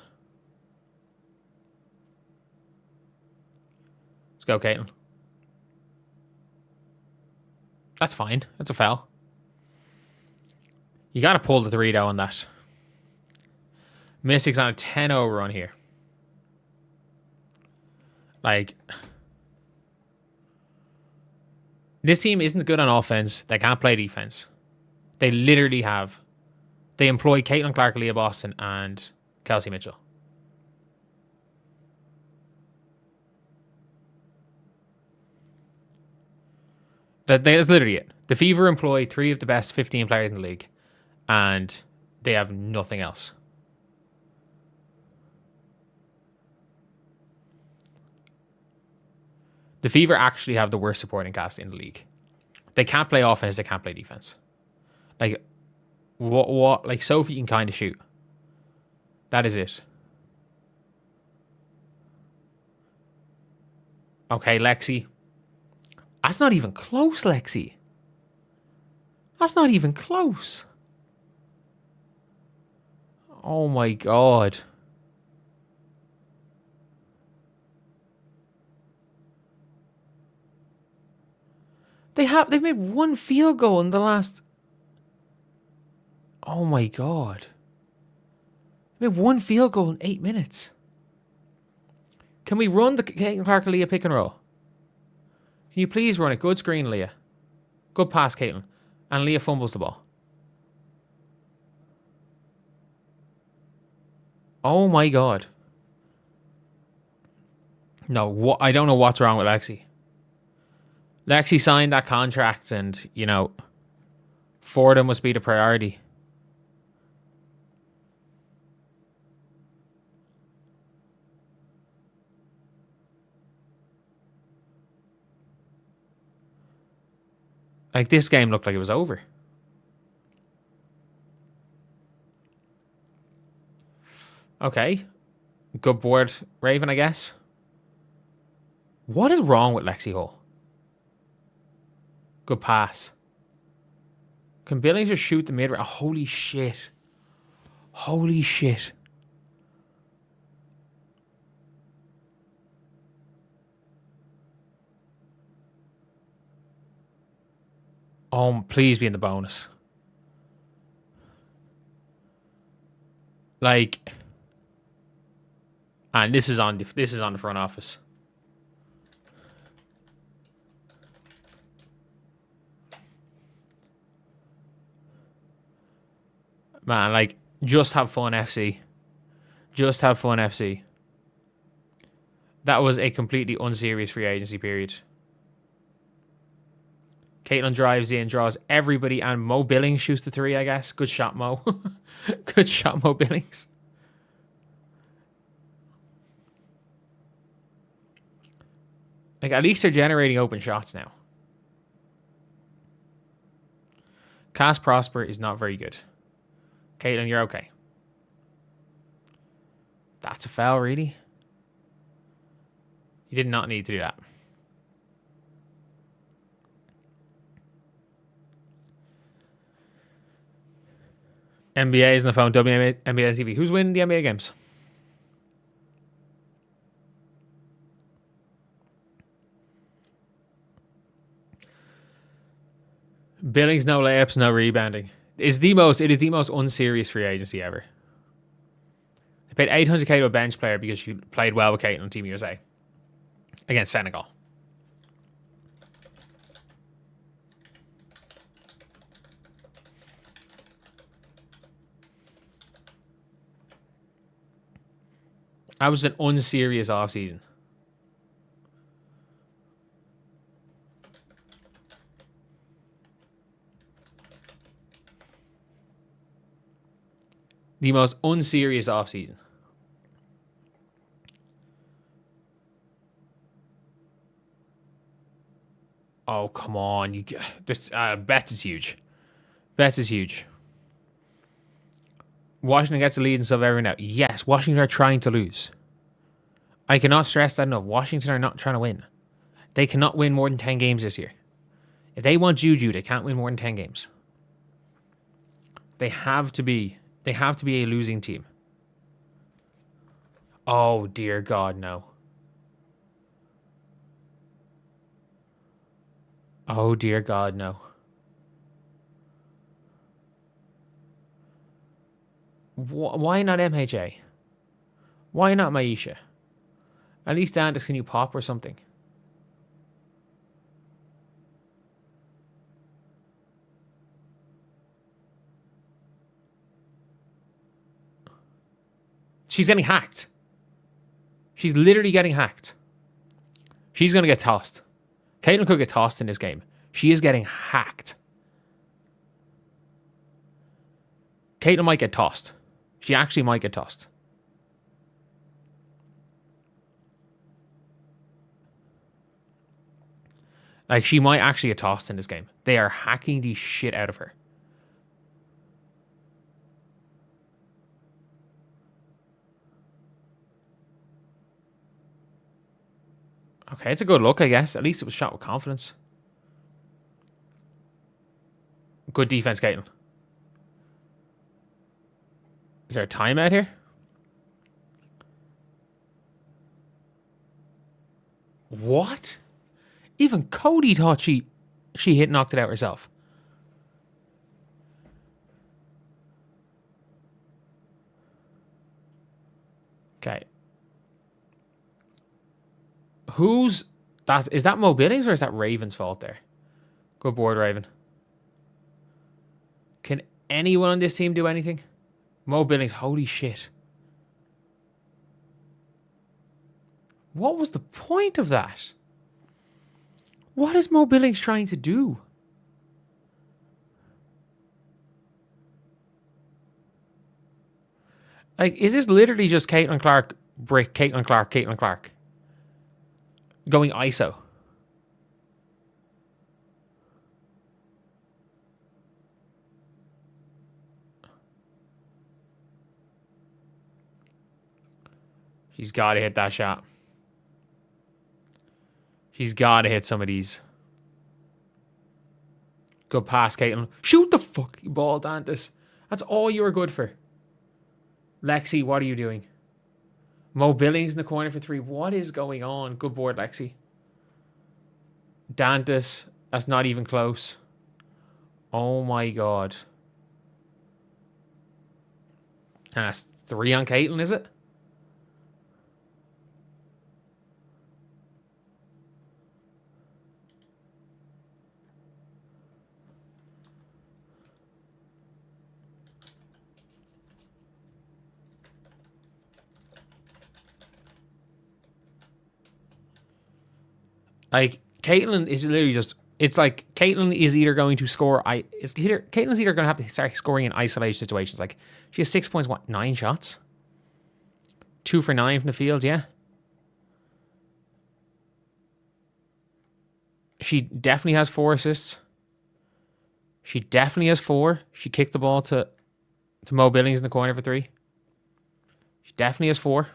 Let's go, Caitlin. That's fine. That's a foul. You got to pull the 3 though on that. Mystics on a 10-0 run here. Like, this team isn't good on offense. They can't play defense. They literally have... They employ Caitlin Clark, Leah Boston, and Kelsey Mitchell. That's literally it. The Fever employ 3 of the best 15 players in the league, and they have nothing else. The Fever actually have the worst supporting cast in the league. They can't play offense, they can't play defense. Like, what? Like, Sophie can kind of shoot. That is it. Okay, Lexi. That's not even close, Lexi. That's not even close. Oh my god. They've made 1 field goal in the last... Oh my god. They made 1 field goal in 8 minutes. Can we run the Caitlin Clark and Leah pick and roll? Can you please run it? Good screen, Leah. Good pass, Caitlin. And Leah fumbles the ball. Oh my god. No, I don't know what's wrong with Lexi. Lexi signed that contract and, you know, Fordham must be the priority. Like, this game looked like it was over. Okay. Good board, Raven, I guess. What is wrong with Lexi Hull? Good pass. Can Billings just shoot the mid? Oh, holy shit. Holy shit. Oh, please be in the bonus. Like, and this is on the front office. Man, like, just have fun, FC. Just have fun, FC. That was a completely unserious free agency period. Caitlin drives in, draws everybody, and Mo Billings shoots the three, I guess. Good shot, Mo. Good shot, Mo Billings. Like, at least they're generating open shots now. Cass Prosper is not very good. Caitlin, you're okay. That's a foul, really? You did not need to do that. NBA is on the phone. WNBA TV. Who's winning the NBA games? Billings, no layups, no rebounding. It is the most unserious free agency ever. They paid $800K to a bench player because she played well with Caitlin on Team USA against Senegal. That was an unserious offseason. The most unserious offseason. Oh, come on. Betts is huge. Betts is huge. Washington gets a lead and stuff every now. Yes, Washington are trying to lose. I cannot stress that enough. Washington are not trying to win. They cannot win more than 10 games this year. If they want Juju, they can't win more than 10 games. They have to be a losing team. Oh, dear God, no. Oh, dear God, no. Why not MHA? Why not Maisha? At least Andis, can you pop or something? She's getting hacked. She's literally getting hacked. She's going to get tossed. Caitlin could get tossed in this game. She is getting hacked. Caitlin might get tossed. She actually might get tossed. Like, she might actually get tossed in this game. They are hacking the shit out of her. Okay, it's a good look, I guess. At least it was shot with confidence. Good defense, Caitlin. Is there a timeout here? What? Even Cody thought she knocked it out herself. Okay. Is that Mo Billings or is that Raven's fault there? Good board, Raven. Can anyone on this team do anything? Mo Billings, holy shit. What was the point of that? What is Mo Billings trying to do? Like, is this literally just Caitlin Clark, Brick, Caitlin Clark? Going ISO. She's got to hit that shot. She's got to hit some of these. Good pass, Caitlin. Shoot the fucking ball, Dantas. That's all you were good for. Lexi, what are you doing? Mo Billings in the corner for 3. What is going on? Good board, Lexi. Dantas. That's not even close. Oh my god. And that's 3 on Caitlin, is it? Like, Caitlin is literally just... It's like, Caitlin is either going to score... Caitlin's either going to have to start scoring in isolation situations. Like, she has 6 points, what, 9 shots? 2 for 9 from the field, yeah. She definitely has 4 assists. She definitely has 4. She kicked the ball to Mo Billings in the corner for 3. She definitely has 4.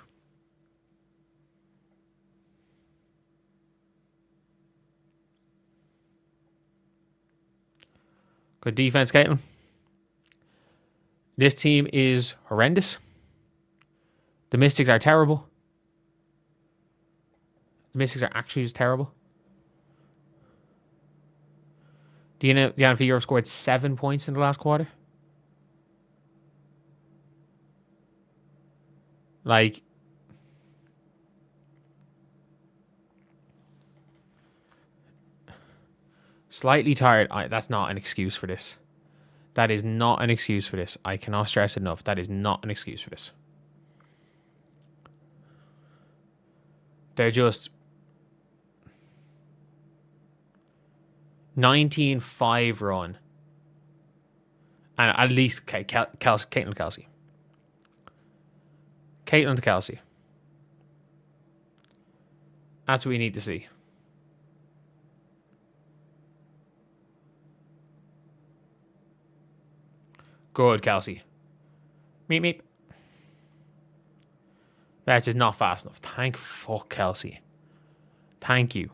Good defense, Caitlin. This team is horrendous. The Mystics are terrible. The Mystics are actually just terrible. Deanna Figueroa scored 7 points in the last quarter. Like, slightly tired. That's not an excuse for this. That is not an excuse for this. I cannot stress it enough. That is not an excuse for this. They're just 19-5 run. And at least Caitlin to Kelsey. Caitlin to Kelsey. That's what we need to see. Good, Kelsey. Meep, meep. That's just not fast enough. Thank fuck, Kelsey. Thank you.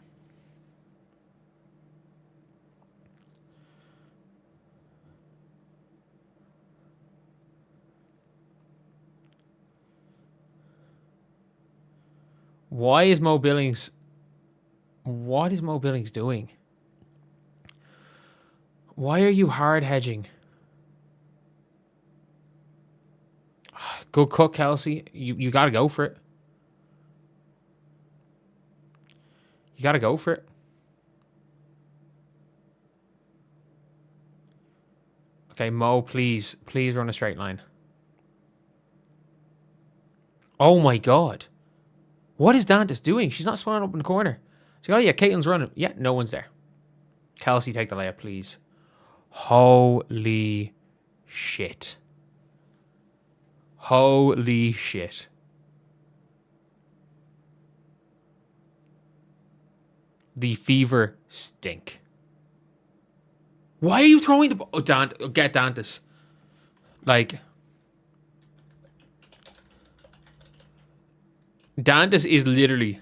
Why is Mo Billings... What is Mo Billings doing? Why are you hard hedging? Good cook, Kelsey. You got to go for it. You got to go for it. Okay, Mo, please. Please run a straight line. Oh my god. What is Dantas doing? She's not spawning up in the corner. She's like, oh yeah, Caitlin's running. Yeah, no one's there. Kelsey, take the layup, please. Holy shit. Holy shit. The Fever stink. Why are you throwing the ball? Oh, get Dantas. Like, Dantas is literally...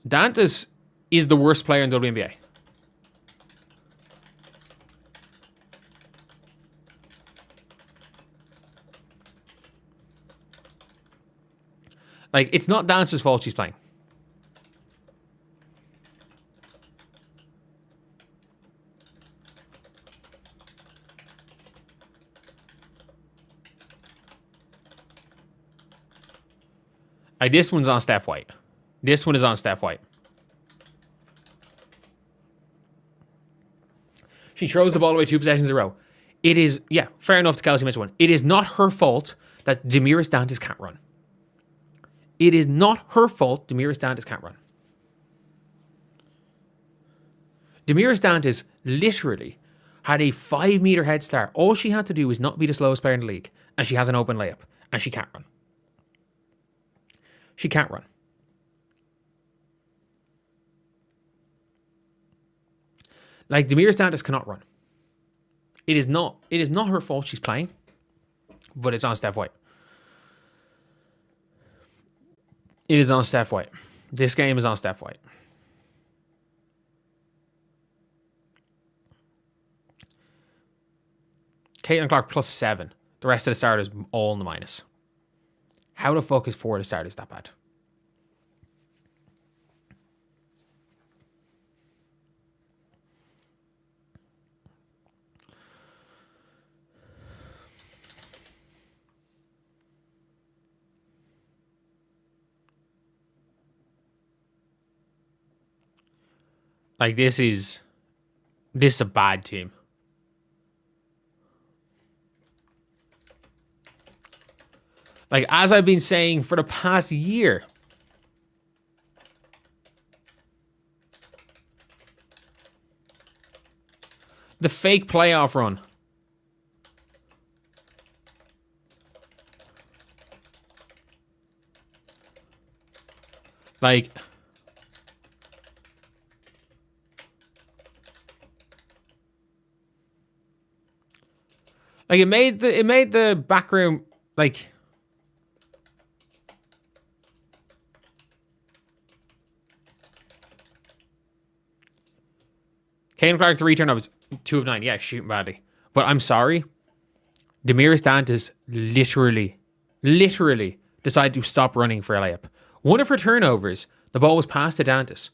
Dantas is the worst player in the WNBA. Like, it's not Dantas' fault she's playing. Like, this one's on Steph White. This one is on Steph White. She throws the ball away 2 possessions in a row. It is, yeah, fair enough to Kelsey Mitchell one. It is not her fault that Damiris Dantas can't run. It is not her fault Damiris Dantas can't run. Damiris Dantas literally had a 5-meter head start. All she had to do was not be the slowest player in the league. And she has an open layup. And she can't run. She can't run. Like, Damiris Dantas cannot run. It is not her fault she's playing. But it's on Steph White. It is on Steph White. This game is on Steph White. Caitlin Clark +7. The rest of the starters all in the minus. How the fuck is 4 of the starters that bad? Like, this is a bad team. Like, as I've been saying for the past year, the fake playoff run. Like, it made the back room, like, Caitlin Clark, 3 turnovers, 2 of 9. Yeah, shooting badly. But I'm sorry. Damiris Dantas literally decided to stop running for a layup. One of her turnovers, the ball was passed to Dantas.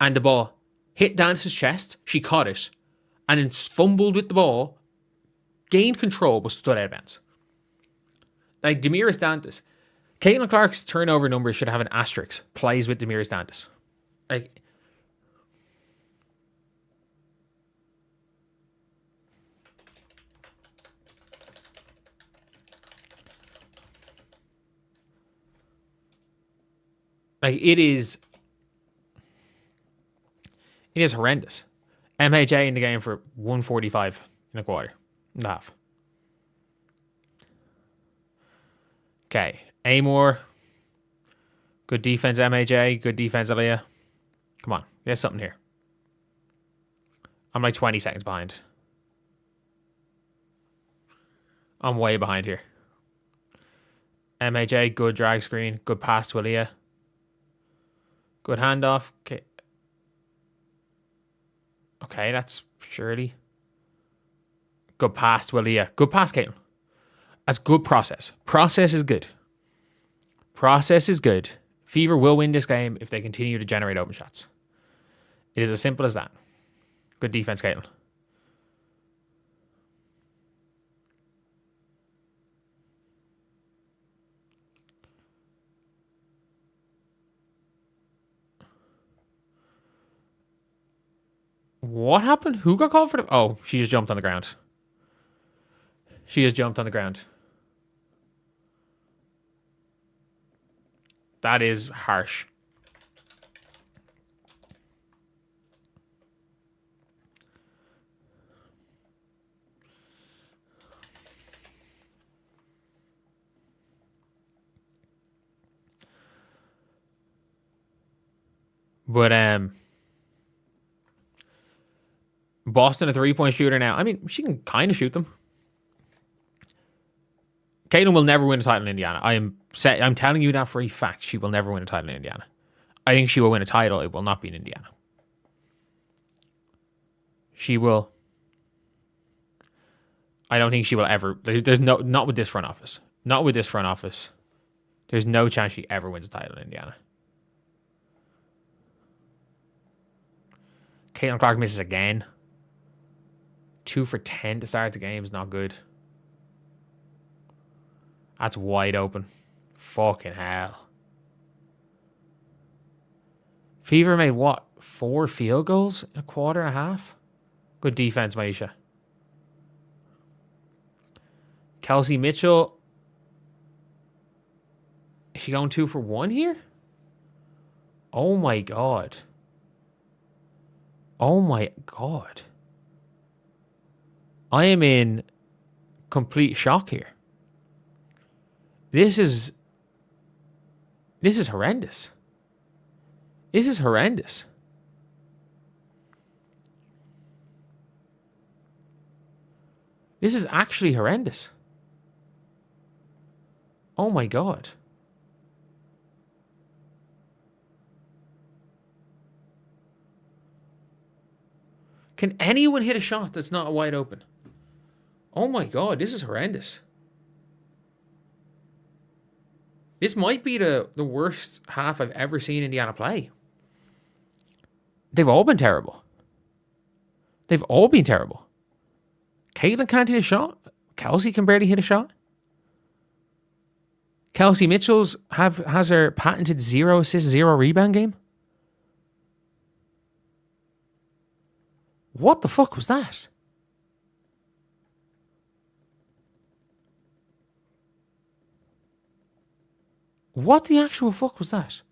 And the ball hit Dantas' chest. She caught it. And then fumbled with the ball. Gained control, but stood out of bounds. Like, Damiris Dantas. Caitlin Clark's turnover numbers should have an asterisk. Plays with Damiris Dantas. Like, it is horrendous. MHA in the game for 145 in a quarter and a half. Okay, Amor. Good defense, MHA. Good defense, Aaliyah. Come on, there's something here. I'm like 20 seconds behind. I'm way behind here. MHA, good drag screen. Good pass to Aaliyah. Good handoff. Okay. Okay, that's Shirley. Good pass to Aaliyah. Good pass, Caitlin. That's good process. Process is good. Process is good. Fever will win this game if they continue to generate open shots. It is as simple as that. Good defense, Caitlin. What happened? Who got called for the... Oh, she just jumped on the ground. She just jumped on the ground. That is harsh. But, Boston, a 3-point shooter now. I mean, she can kind of shoot them. Caitlin will never win a title in Indiana. I'm telling you that for a fact. She will never win a title in Indiana. I think she will win a title. It will not be in Indiana. She will. I don't think she will ever. There's no, not with this front office. Not with this front office. There's no chance she ever wins a title in Indiana. Caitlin Clark misses again. 2 for 10 to start the game is not good. That's wide open. Fucking hell. Fever made what? 4 field goals in a quarter and a half? Good defense, Maisha. Kelsey Mitchell. Is she going 2 for 1 here? Oh my god. Oh my god. I am in complete shock here. This is horrendous. This is horrendous. This is actually horrendous. Oh my god. Can anyone hit a shot that's not wide open? Oh my God, this is horrendous. This might be the worst half I've ever seen Indiana play. They've all been terrible. They've all been terrible. Caitlin can't hit a shot. Kelsey can barely hit a shot. Kelsey Mitchell's has her patented 0 assist, 0 rebound game. What the fuck was that? What the actual fuck was that?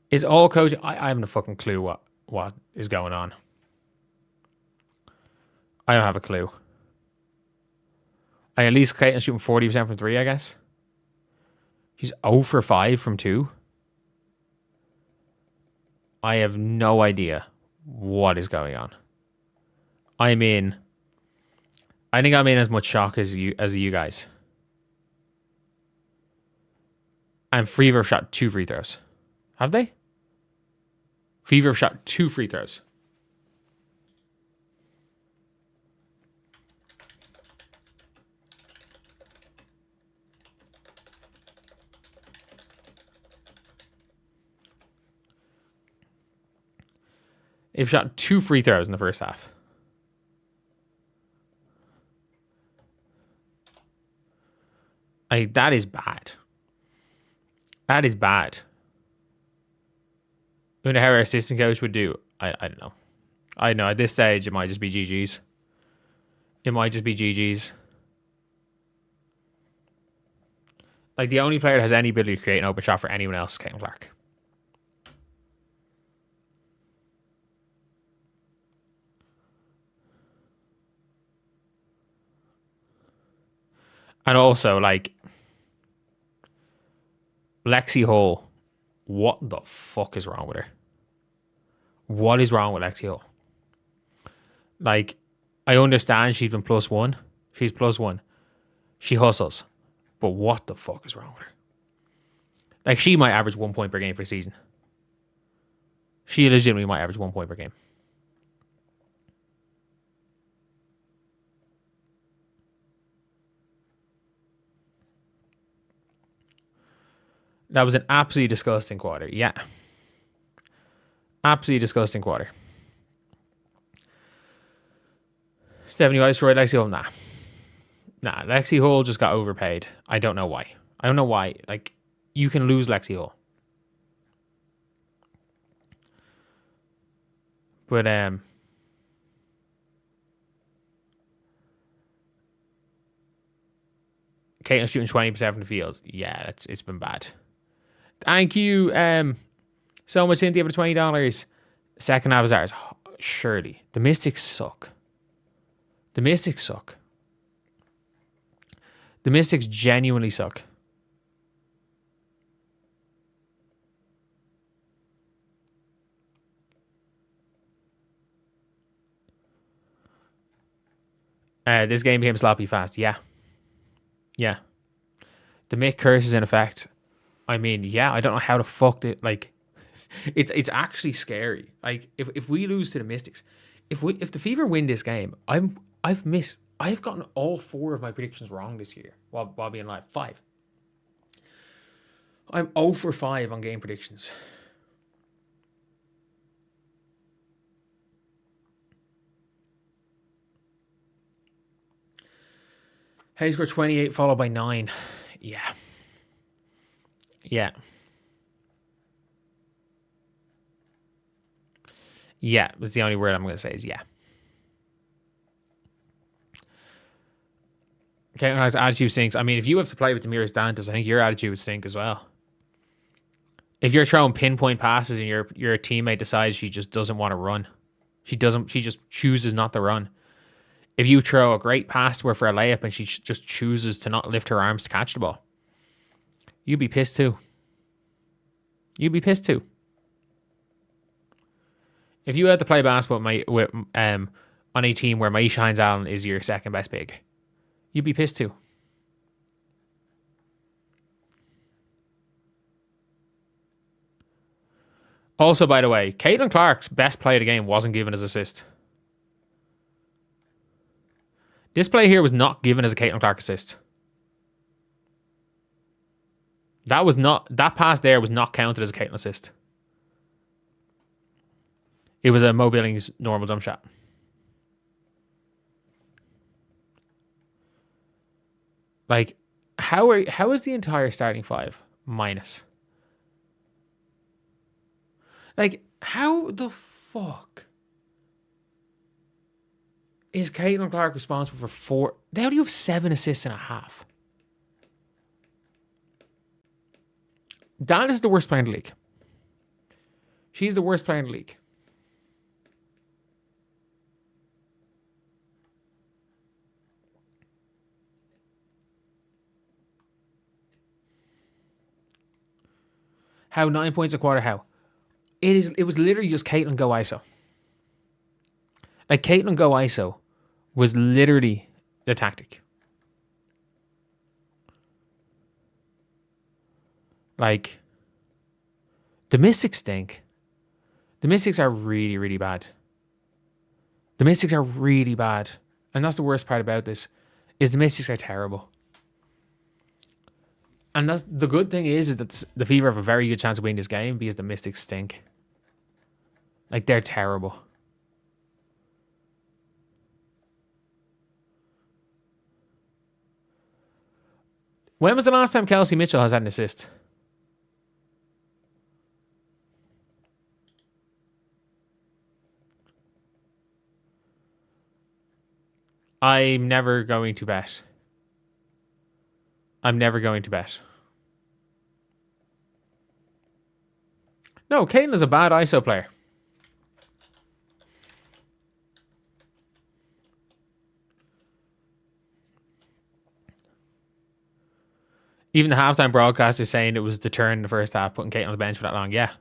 It's all coaching. I haven't a fucking clue what is going on. I don't have a clue. At least Clayton's shooting 40% from 3, I guess. She's 0 for 5 from 2. I have no idea what is going on. I think I'm in as much shock as you guys. And Fever have shot 2 free throws. Have they? Fever have shot 2 free throws. They've shot 2 free throws in the first half. That is bad. That is bad. I wonder how our assistant coach would do. I don't know. I know at this stage it might just be GG's. It might just be GG's. Like the only player that has any ability to create an open shot for anyone else is Caitlin Clark. And also, like, Lexi Hall, what the fuck is wrong with her? What is wrong with Lexi Hall? Like, I understand she's been +1. She's +1. She hustles. But what the fuck is wrong with her? Like, she might average 1 point per game for a season. She legitimately might average 1 point per game. That was an absolutely disgusting quarter. Yeah. Absolutely disgusting quarter. Stephanie Viceroy, Lexi Hall, nah. Nah, Lexi Hall just got overpaid. I don't know why. Like, you can lose Lexi Hall. But, Caitlin's shooting 20% from the field. Yeah, it's been bad. Thank you so much, Cynthia, for the $20. Second half is ours. Surely. The Mystics suck. The Mystics suck. The Mystics genuinely suck. This game became sloppy fast. Yeah. Yeah. The Mick curse is in effect. I mean, yeah, I don't know how the fuck like it's actually scary. Like if we lose to the Mystics, if the Fever win this game, I've gotten all 4 of my predictions wrong this year while being live. 5. I'm 0 for 5 on game predictions. Hayes scored 28 followed by 9. Yeah. Yeah. Yeah, that's the only word I'm going to say is yeah. Okay, nice attitude stinks. I mean, if you have to play with Demiris Dantas, I think your attitude would stink as well. If you're throwing pinpoint passes and your teammate decides she just doesn't want to run, she just chooses not to run. If you throw a great pass to her for a layup and she just chooses to not lift her arms to catch the ball, you'd be pissed too. You'd be pissed too. If you had to play basketball on a team where Maisha Hines-Allen is your second best big, you'd be pissed too. Also, by the way, Caitlin Clark's best play of the game wasn't given as assist. This play here was not given as a Caitlin Clark assist. That pass there was not counted as a Caitlin assist. It was a Mo Billings normal jump shot. Like, how is the entire starting five minus? Like, how the fuck is Caitlin Clark responsible for 4? How do you have 7 assists and a half? That is the worst player in the league. She's the worst player in the league. How 9 points a quarter? How? It was literally just Caitlin go ISO. Like, Caitlin go ISO was literally the tactic. Like, the Mystics stink. The Mystics are really, really bad. The Mystics are really bad. And that's the worst part about this, is the Mystics are terrible. And that's the good thing is that the Fever have a very good chance of winning this game because the Mystics stink. Like, they're terrible. When was the last time Kelsey Mitchell has had an assist? I'm never going to bet. I'm never going to bet. No, Caitlin is a bad ISO player. Even the halftime broadcaster saying it was the turn in the first half, putting Caitlin on the bench for that long. Yeah.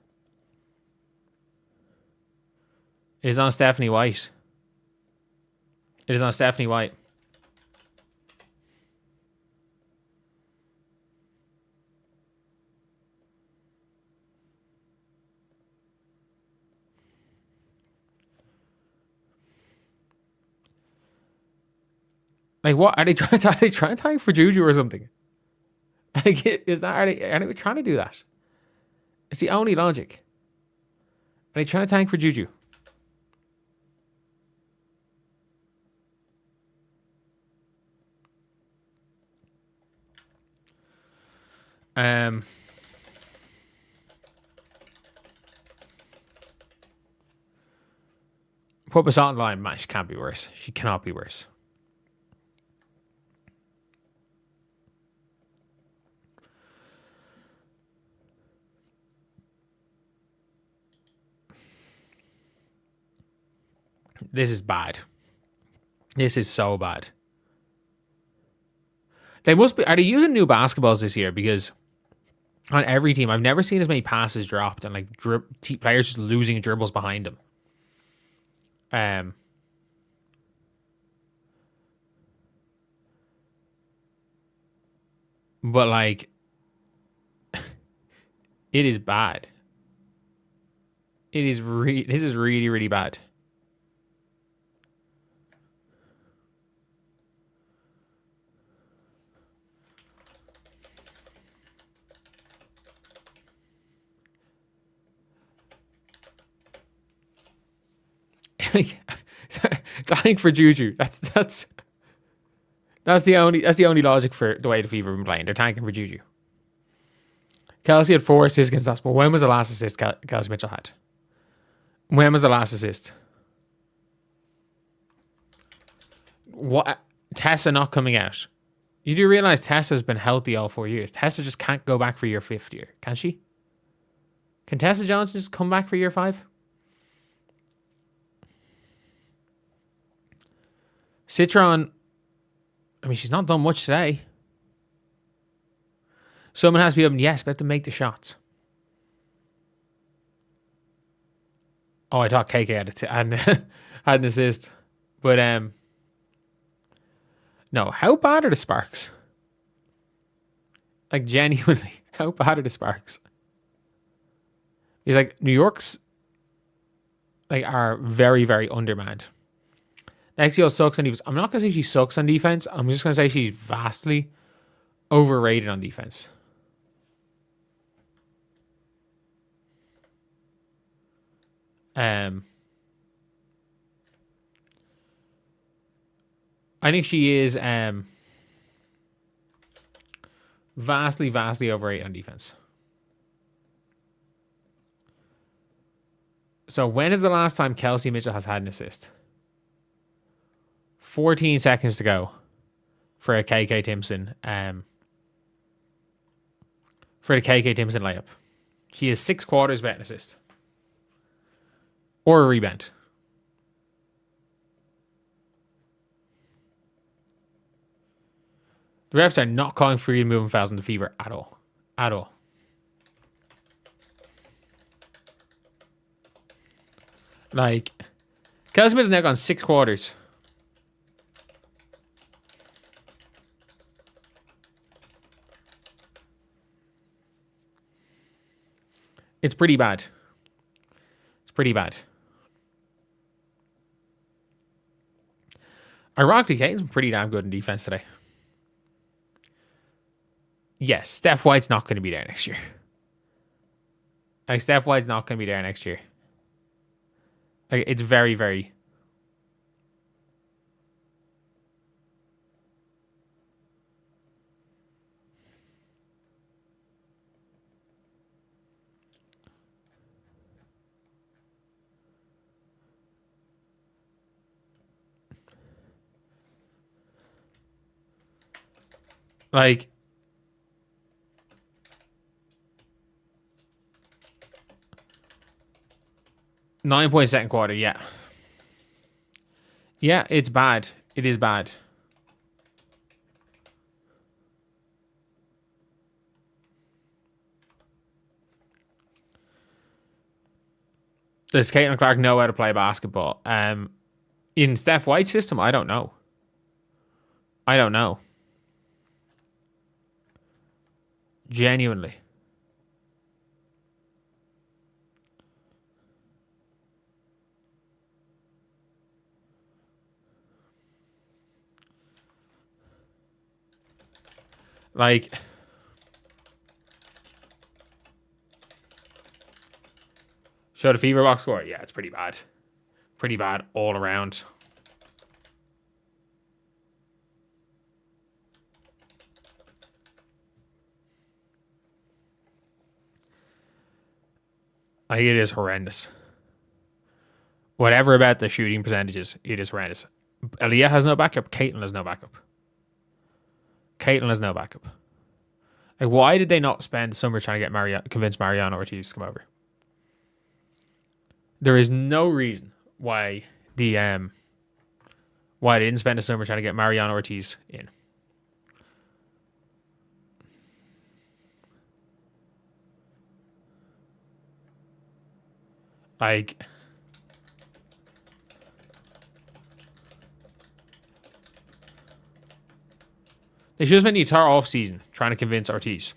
It is on Stephanie White. It is on Stephanie White. Like, what are they trying to? Are they trying to tank for Juju or something? Like, is that are they trying to do that? It's the only logic. Are they trying to tank for Juju? Put Basalt on the line, man. She can't be worse. She cannot be worse. This is bad. This is so bad. They must be. Are they using new basketballs this year? Because on every team, I've never seen as many passes dropped and like players just losing dribbles behind them. But like, it is bad. It is this is really, really bad. Dying for Juju. That's the only logic for the way the Fever have been playing. They're tanking for Juju. Kelsey had 4 assists against us, but when was the last assist Kelsey Mitchell had? When was the last assist? What? Tessa not coming out. You do realize Tessa's been healthy all 4 years. Tessa just can't go back for year 5th year, can she? Can Tessa Johnson just come back for year 5? Citron, I mean, she's not done much today. Someone has to be open. Yes, but have to make the shots. Oh, I thought KK had an assist. But no, how bad are the Sparks? Like, genuinely, how bad are the Sparks? He's like, New York's like are very, very undermanned. Nexio sucks on defense. I'm not gonna say she sucks on defense. I'm just gonna say she's vastly overrated on defense. I think she is vastly, vastly overrated on defense. So when is the last time Kelsey Mitchell has had an assist? 14 seconds to go for a KK Timpson. For the KK Timpson layup. She is 6 quarters without an assist. Or a rebound. The refs are not calling free moving fouls in the Fever at all. At all. Like, Kelsey Mitchell's now gone 6 quarters. It's pretty bad. It's pretty bad. Ironically, Caden's pretty damn good in defense today. Yes, Steph White's not going to be there next year. Like, Steph White's not going to be there next year. Like, it's very, very... Like... 9 point second quarter, yeah. Yeah, it's bad. It is bad. Does Caitlin Clark know how to play basketball? In Steph White's system, I don't know. I don't know. Genuinely. Like, show the Fever box score. Yeah, it's pretty bad. Pretty bad all around. Like, it is horrendous. Whatever about the shooting percentages, it is horrendous. Aaliyah has no backup. Caitlin has no backup. Caitlin has no backup. Like, why did they not spend summer trying to get convince Mariana Ortiz to come over? There is no reason why they didn't spend the summer trying to get Mariana Ortiz in. Like, they should have spent the entire off season trying to convince Ortiz.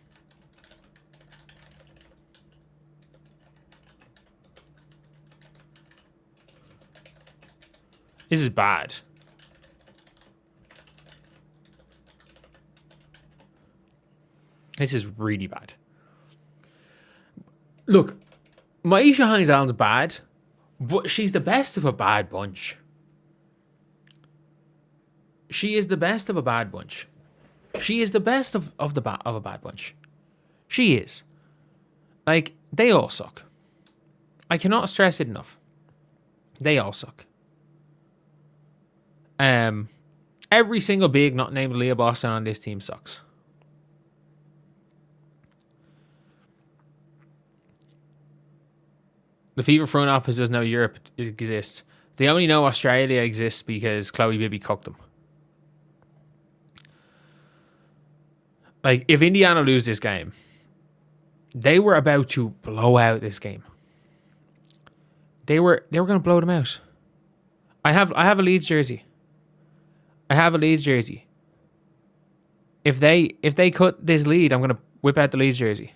This is bad. This is really bad. Look, Maisha Hines-Allen's bad, but she's the best of a bad bunch. She is the best of a bad bunch. She is the best of a bad bunch. She is. Like, they all suck. I cannot stress it enough. They all suck. Every single big not named Leah Boston on this team sucks. The Fever front office doesn't know Europe exists. They only know Australia exists because Chloe Bibby cooked them. Like, if Indiana lose this game, they were about to blow out this game. They were going to blow them out. I have a Leeds jersey. If they cut this lead, I'm going to whip out the Leeds jersey.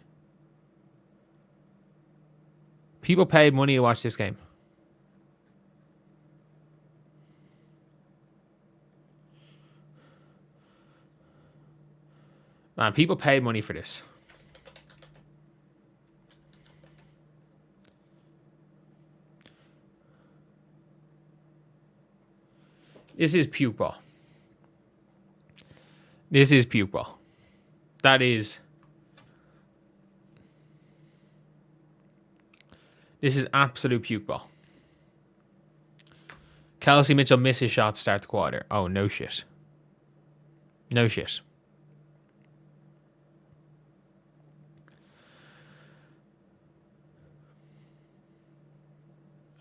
People paid money to watch this game. Man, people paid money for this. This is puke ball. This is puke ball. That is... This is absolute puke ball. Kelsey Mitchell misses shot to start the quarter. Oh, no shit. No shit.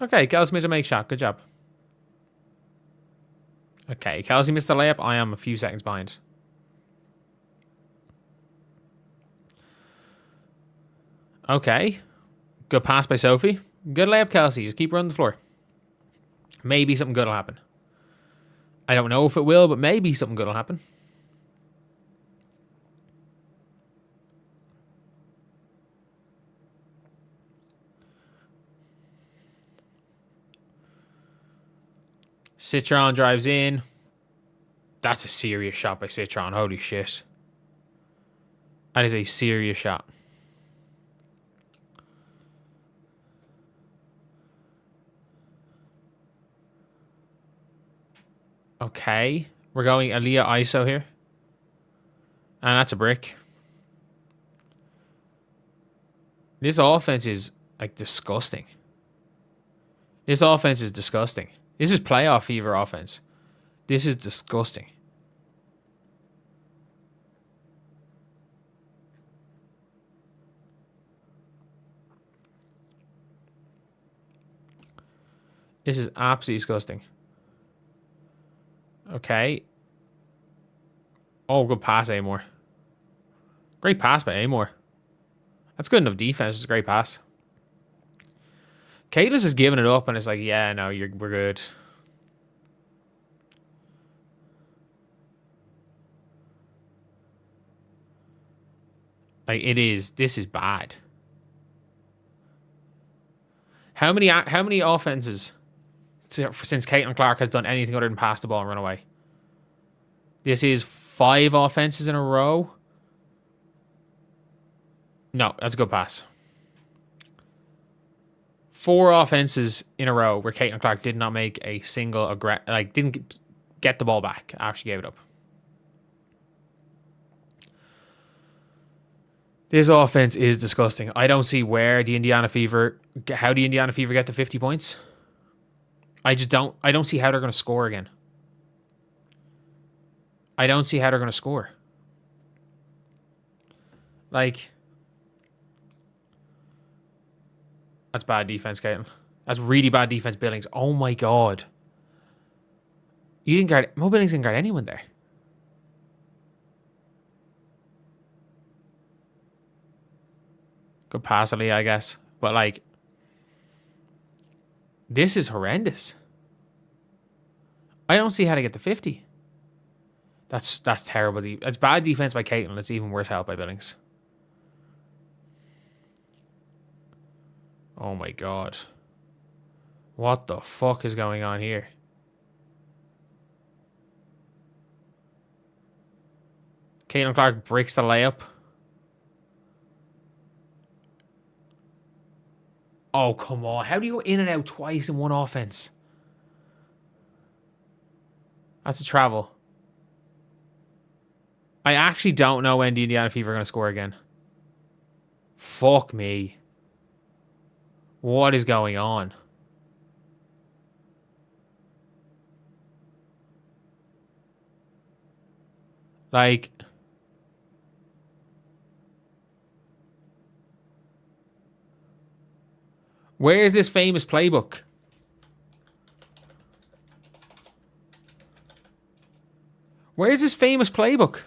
Okay, Kelsey Mitchell makes shot. Good job. Okay, Kelsey missed the layup. I am a few seconds behind. Okay. Good pass by Sophie. Good layup, Kelsey. Just keep running the floor. Maybe something good will happen. I don't know if it will, but maybe something good will happen. Citron drives in. That's a serious shot by Citron. Holy shit. That is a serious shot. Okay. We're going Aaliyah ISO here. And that's a brick. This offense is, like, disgusting. This offense is disgusting. This is playoff fever offense. This is disgusting. This is absolutely disgusting. Okay. Oh, good pass, Amor. Great pass by Amor. That's good enough defense. It's a great pass. Kayla's just giving it up, and it's like, yeah, no, we're good. Like, this is bad. How many offenses since Caitlin Clark has done anything other than pass the ball and run away? This is 5 offenses in a row. No, that's a good pass. 4 offenses in a row where Caitlin Clark did not make a single didn't get the ball back after she gave it up. This offense is disgusting. I don't see how the Indiana Fever get to 50 points. I don't see how they're going to score again. I don't see how they're going to score. Like, that's bad defense, Caitlin. That's really bad defense, Billings. Oh my god. Mo Billings didn't guard anyone there. Good pass, Ali, I guess. But, like, this is horrendous. I don't see how to get to 50. That's terrible. That's bad defense by Caitlin. It's even worse help by Billings. Oh my god. What the fuck is going on here? Caitlin Clark breaks the layup. Oh, come on. How do you go in and out twice in one offense? That's a travel. I actually don't know when the Indiana Fever are going to score again. Fuck me. What is going on? Like, where is this famous playbook? Where is this famous playbook?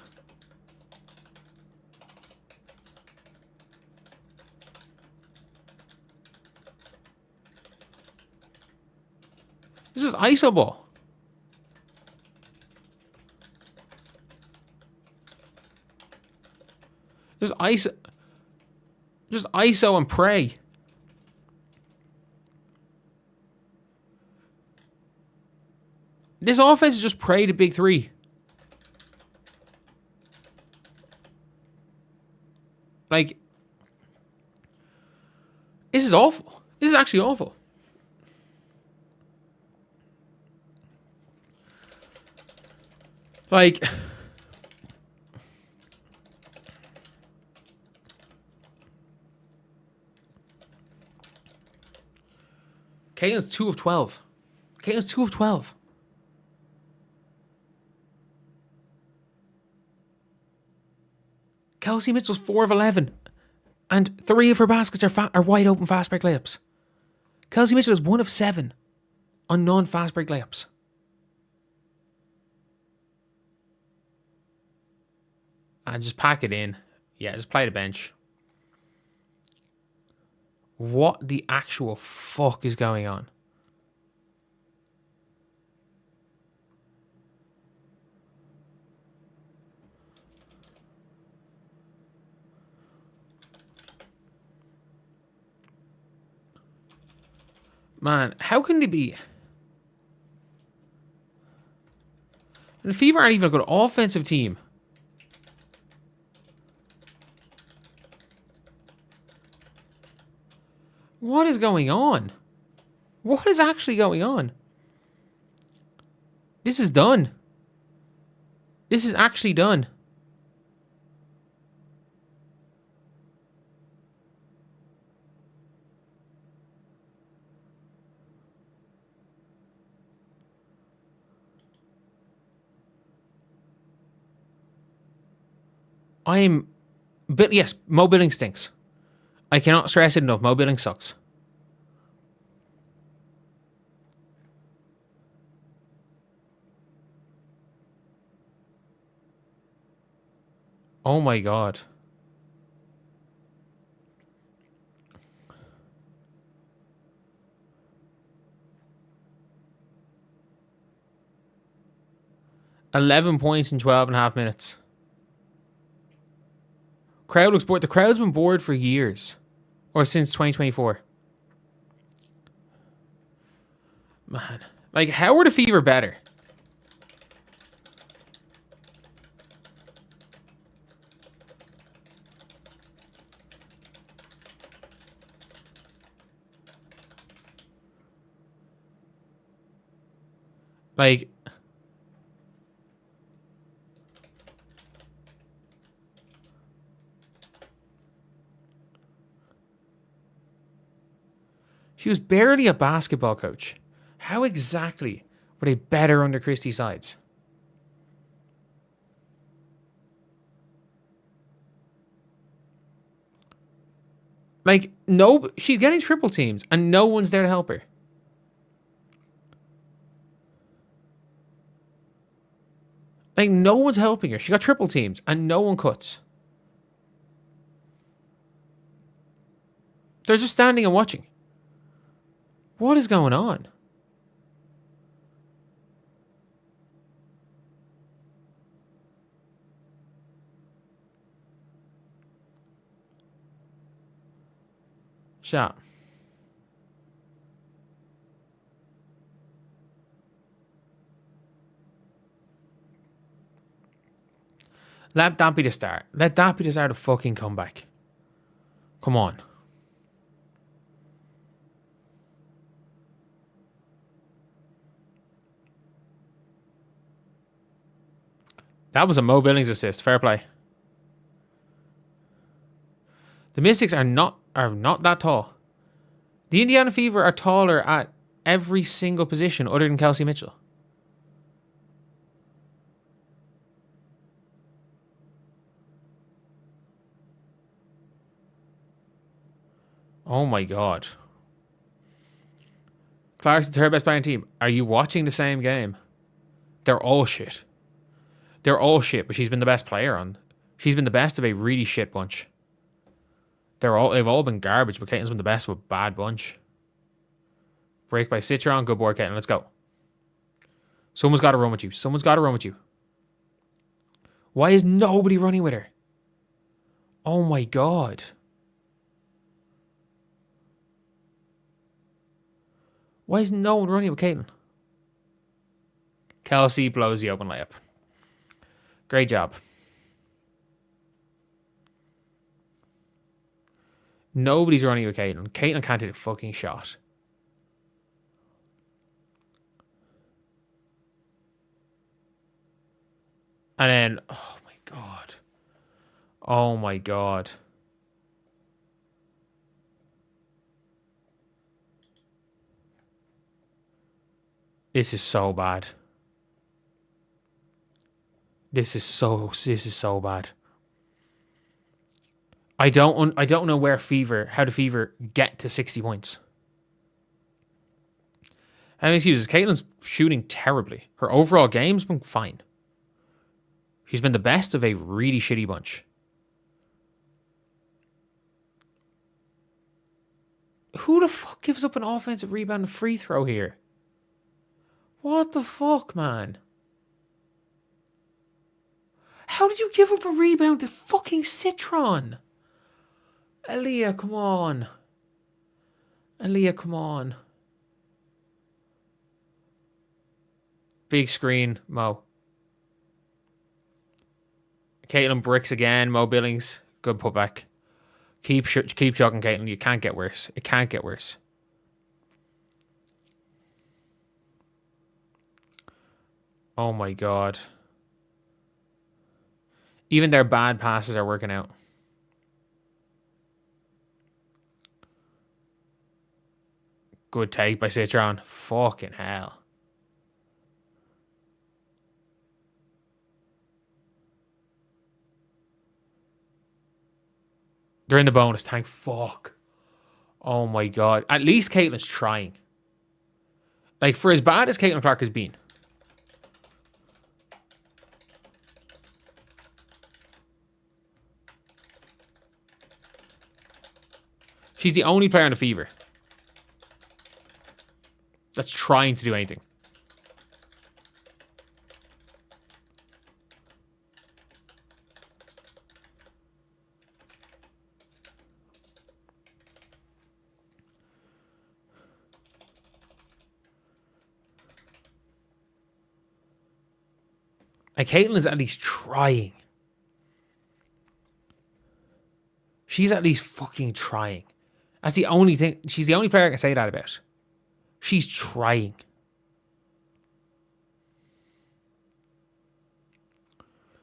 This is ISO ball. Just ISO and pray. This offense is just pray to big three. Like, this is awful. This is actually awful. Like, Caitlin's 2 of 12. Caitlin's 2 of 12. Kelsey Mitchell's 4 of 11. And 3 of her baskets are wide open fast break layups. Kelsey Mitchell is 1 of 7 on non-fast break layups. And just pack it in. Yeah, just play the bench. What the actual fuck is going on? Man, how can they be? And the Fever aren't even a good offensive team. What is going on? What is actually going on? This is done. This is actually done. Yes, Mo Billings stinks. I cannot stress it enough. Mo Billings sucks. Oh my god. $11 points in 12.5 minutes. Crowd looks bored. The crowd's been bored for years. Or since 2024. Man. Like, how are the Fever better? Like... She was barely a basketball coach. How exactly were they better under Christie's sides? Like, no, she's getting triple teams and no one's there to help her. Like, no one's helping her. She got triple teams and no one cuts. They're just standing and watching. What is going on? Shot. Let that be the start. Let that be the start of fucking comeback. Come on. That was a Mo Billings assist. Fair play. The Mystics are not that tall. The Indiana Fever are taller at every single position other than Kelsey Mitchell. Oh my god. Clark's the third best player on the team. Are you watching the same game? They're all shit. They're all shit, but she's been the best player on. She's been the best of a really shit bunch. They've all been garbage, but Caitlin's been the best of a bad bunch. Break by Citron. Good board, Caitlin. Let's go. Someone's got to run with you. Someone's got to run with you. Why is nobody running with her? Oh my God. Why is no one running with Caitlin? Kelsey blows the open layup. Great job. Nobody's running with Caitlin. Caitlin can't hit a fucking shot. And then, oh my God. Oh my God. This is so bad. This is so bad. I don't know how the Fever get to 60 points. How many excuses? Caitlin's shooting terribly. Her overall game's been fine. She's been the best of a really shitty bunch. Who the fuck gives up an offensive rebound and free throw here? What the fuck, man? How did you give up a rebound to fucking Citron? Aaliyah, come on. Aaliyah, come on. Big screen, Mo. Caitlin bricks again. Mo Billings, good putback. Keep chucking, Caitlin. You can't get worse. It can't get worse. Oh my God. Even their bad passes are working out. Good take by Citron. Fucking hell. They're in the bonus. Thank fuck. Oh my God. At least Caitlin's trying. Like, for as bad as Caitlin Clark has been. She's the only player on the Fever that's trying to do anything. And Caitlin is at least trying. She's at least fucking trying. That's the only thing. She's the only player I can say that about. She's trying.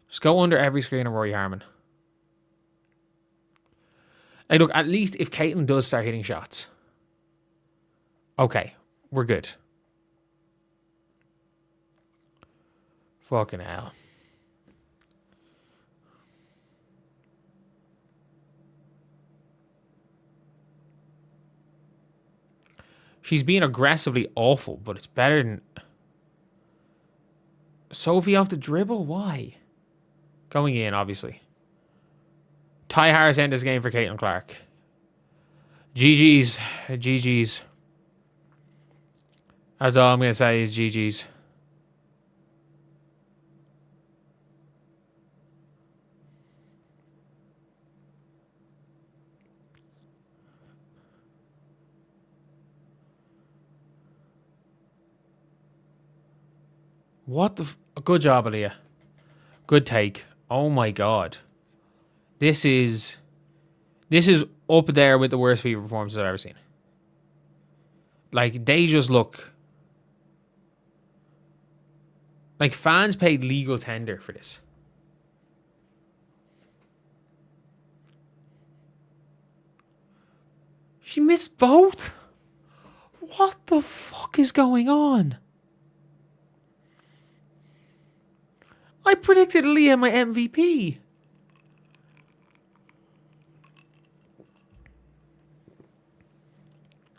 Just go under every screen of Rory Harmon. Like, look, at least if Caitlin does start hitting shots. Okay, we're good. Fucking hell. She's being aggressively awful, but it's better than... Sophie off the dribble? Why? Going in, obviously. Ty Harris ended this game for Caitlin Clark. GG's. GG's. That's all I'm going to say is GG's. What the... Good job, Aaliyah. Good take. Oh my God. This is up there with the worst Fever performances I've ever seen. Like, they just look... Like, fans paid legal tender for this. She missed both? What the fuck is going on? I predicted Aaliyah my MVP.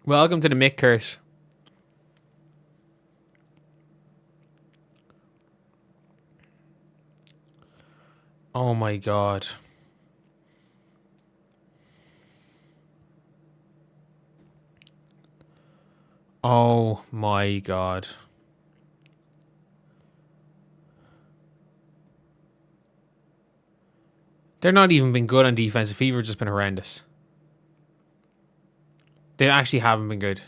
Welcome to the Mick curse. Oh my God. Oh my God. They're not even been good on defense. The Fever have just been horrendous. They actually haven't been good.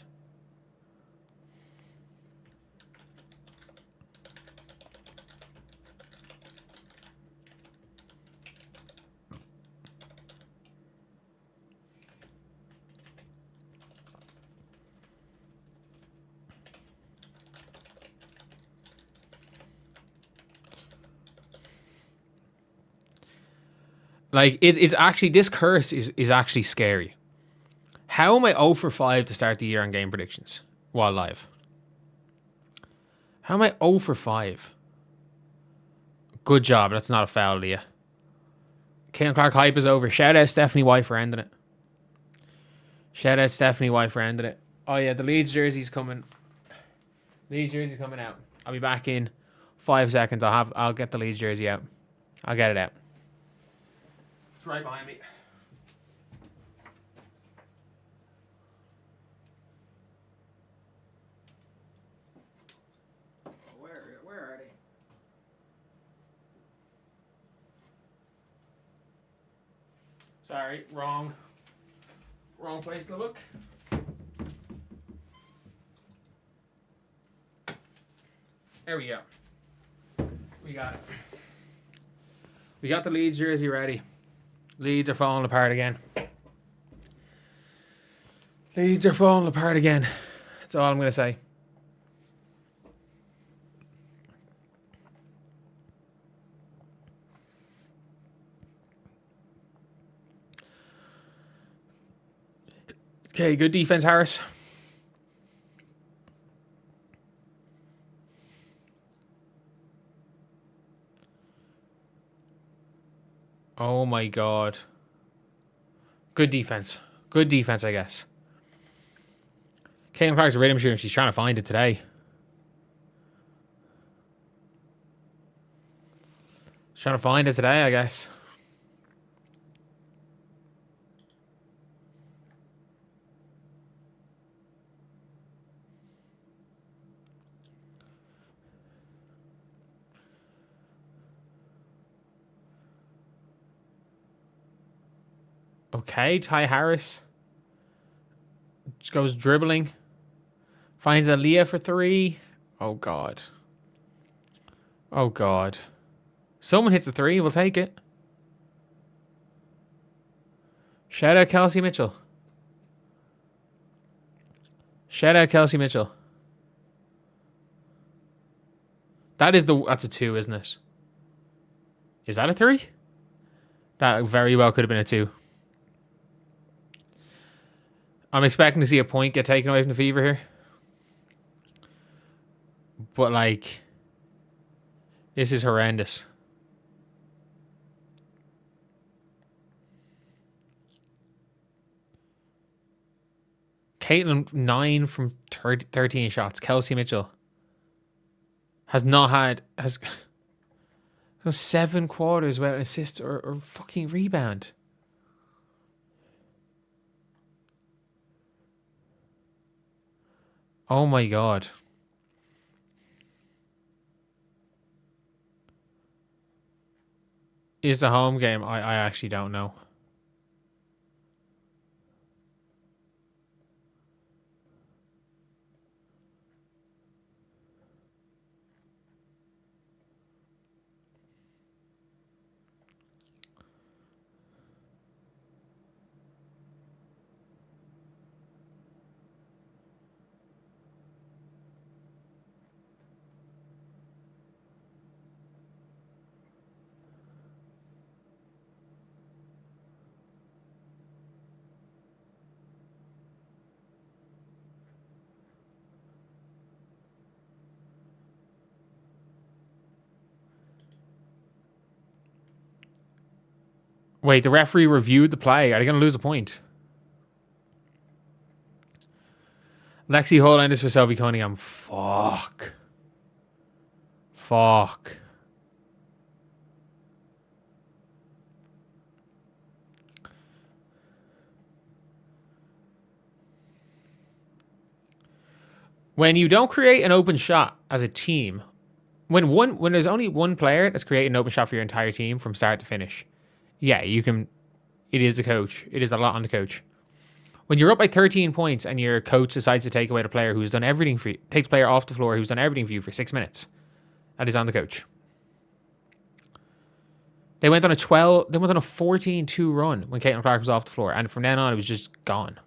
Like, it's actually, this curse is actually scary. How am I 0 for 5 to start the year on game predictions while live? How am I 0 for 5? Good job. That's not a foul, Leah. Caitlin Clark hype is over. Shout out Stephanie White for ending it. Shout out Stephanie White for ending it. Oh, yeah, the Leeds jersey's coming. Leeds jersey's coming out. I'll be back in 5 seconds. I'll get the Leeds jersey out. I'll get it out. It's right behind me. Where are they? Sorry, wrong place to look. There we go. We got it. We got the Leeds jersey ready. Leeds are falling apart again. Leeds are falling apart again. That's all I'm going to say. Okay, good defense, Harris. Oh my God. Good defense. Good defense, I guess. Caitlin Clark's a rhythm shooter. She's trying to find it today. She's trying to find it today, I guess. Okay, Ty Harris just goes dribbling. Finds Aaliyah for 3. Oh, God. Oh, God. Someone hits a 3. We'll take it. Shout out Kelsey Mitchell. Shout out Kelsey Mitchell. That's a 2, isn't it? Is that a 3? That very well could have been a 2. I'm expecting to see a point get taken away from the Fever here. But, like, this is horrendous. Caitlin, 9 from 13 shots. Kelsey Mitchell has 7 quarters without an assist or fucking rebound. Oh my God. Is the home game? I actually don't know. Wait, the referee reviewed the play. Are they going to lose a point? Lexi Holland is for Sophie Cunningham. Fuck. When you don't create an open shot as a team, when there's only one player that's created an open shot for your entire team from start to finish, Yeah, you can. It is the coach. It is a lot on the coach. When you're up by 13 points and your coach decides to take away the player who's done everything for you, takes the player off the floor who's done everything for you for 6 minutes, that is on the coach. They went on a 14-2 run when Caitlin Clark was off the floor, and from then on it was just gone.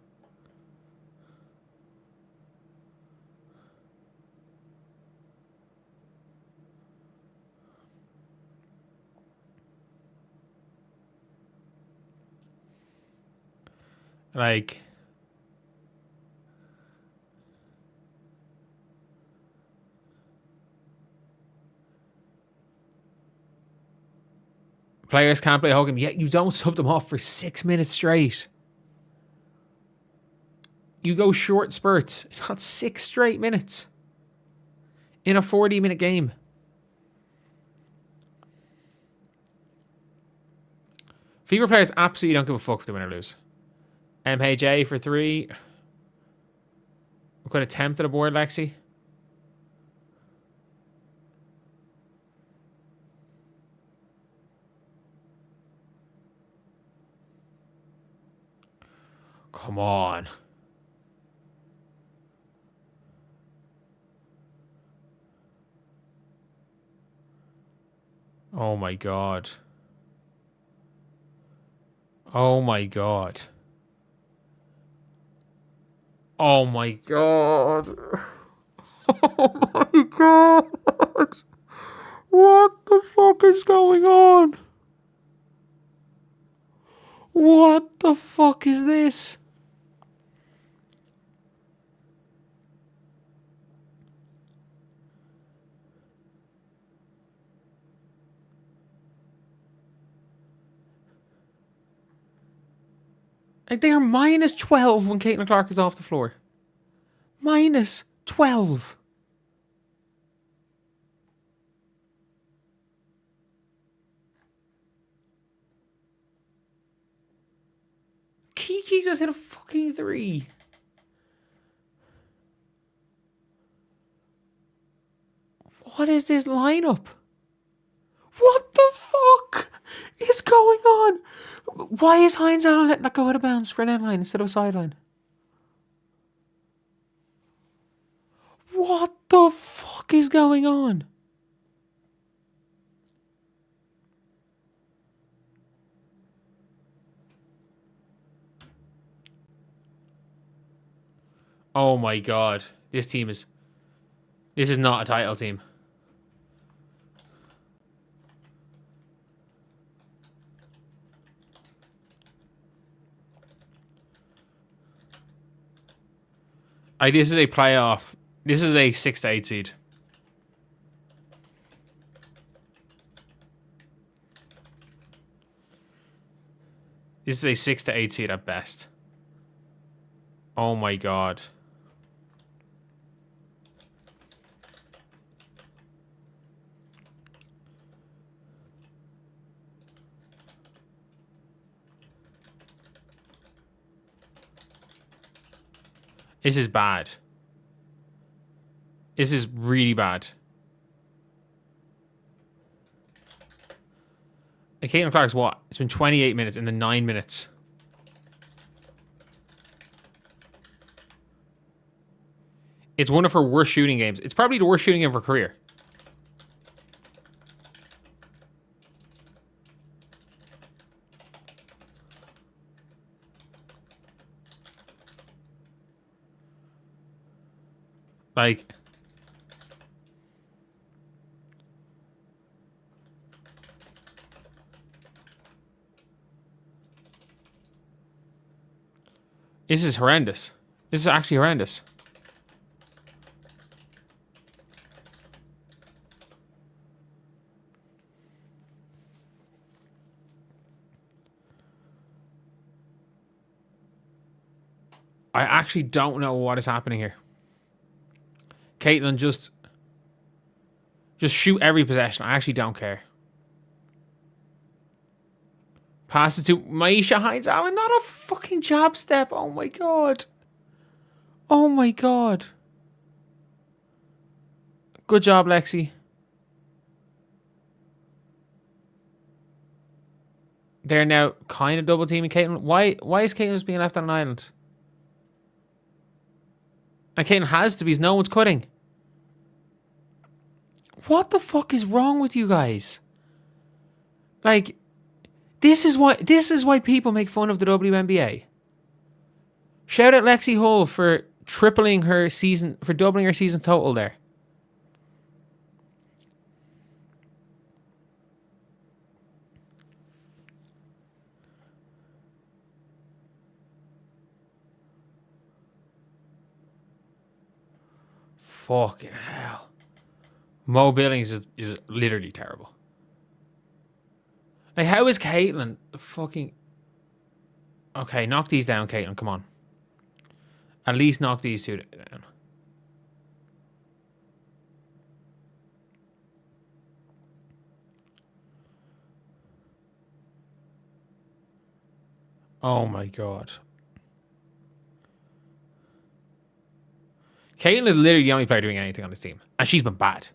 Like, players can't play hooking, yet you don't sub them off for 6 minutes straight. You go short spurts, not 6 straight minutes in a 40-minute game. Fever players absolutely don't give a fuck if they win or lose. MHA for 3. We've got a attempt at a board, Lexi. Come on. Oh my god. Oh my god. Oh my god. Oh my god. What the fuck is going on? What the fuck is this? Like, they are minus 12 when Caitlin Clark is off the floor. Minus 12. Kiki just hit a fucking 3. What is this lineup? What the fuck is going on? Why is Hines Allen letting that go out of bounds for an end line instead of a sideline? What the fuck is going on? Oh my god. This is not a title team. This is a playoff. This is a 6 to 8 seed. This is a 6 to 8 seed at best. Oh my god. This is bad. This is really bad. And Caitlin Clark's what? It's been 28 minutes in the 9 minutes. It's one of her worst shooting games. It's probably the worst shooting game of her career. Like, this is horrendous. This is actually horrendous. I actually don't know what is happening here. Caitlin, just shoot every possession. I actually don't care. Pass it to Maisha Hines Allen. Not a fucking jab step. Oh my god. Oh my god. Good job, Lexi. They're now kind of double teaming Caitlin. Why is Caitlin just being left on an island? And Caitlin has to be, no one's cutting. What the fuck is wrong with you guys? Like, this is why people make fun of the WNBA. Shout out Lexi Hull for doubling her season total there. Fucking hell. Mo Billings is literally terrible. Like, how is Caitlin fucking... Okay, knock these down, Caitlin, come on. At least knock these two down. Oh my god. Caitlin is literally the only player doing anything on this team. And she's been bad.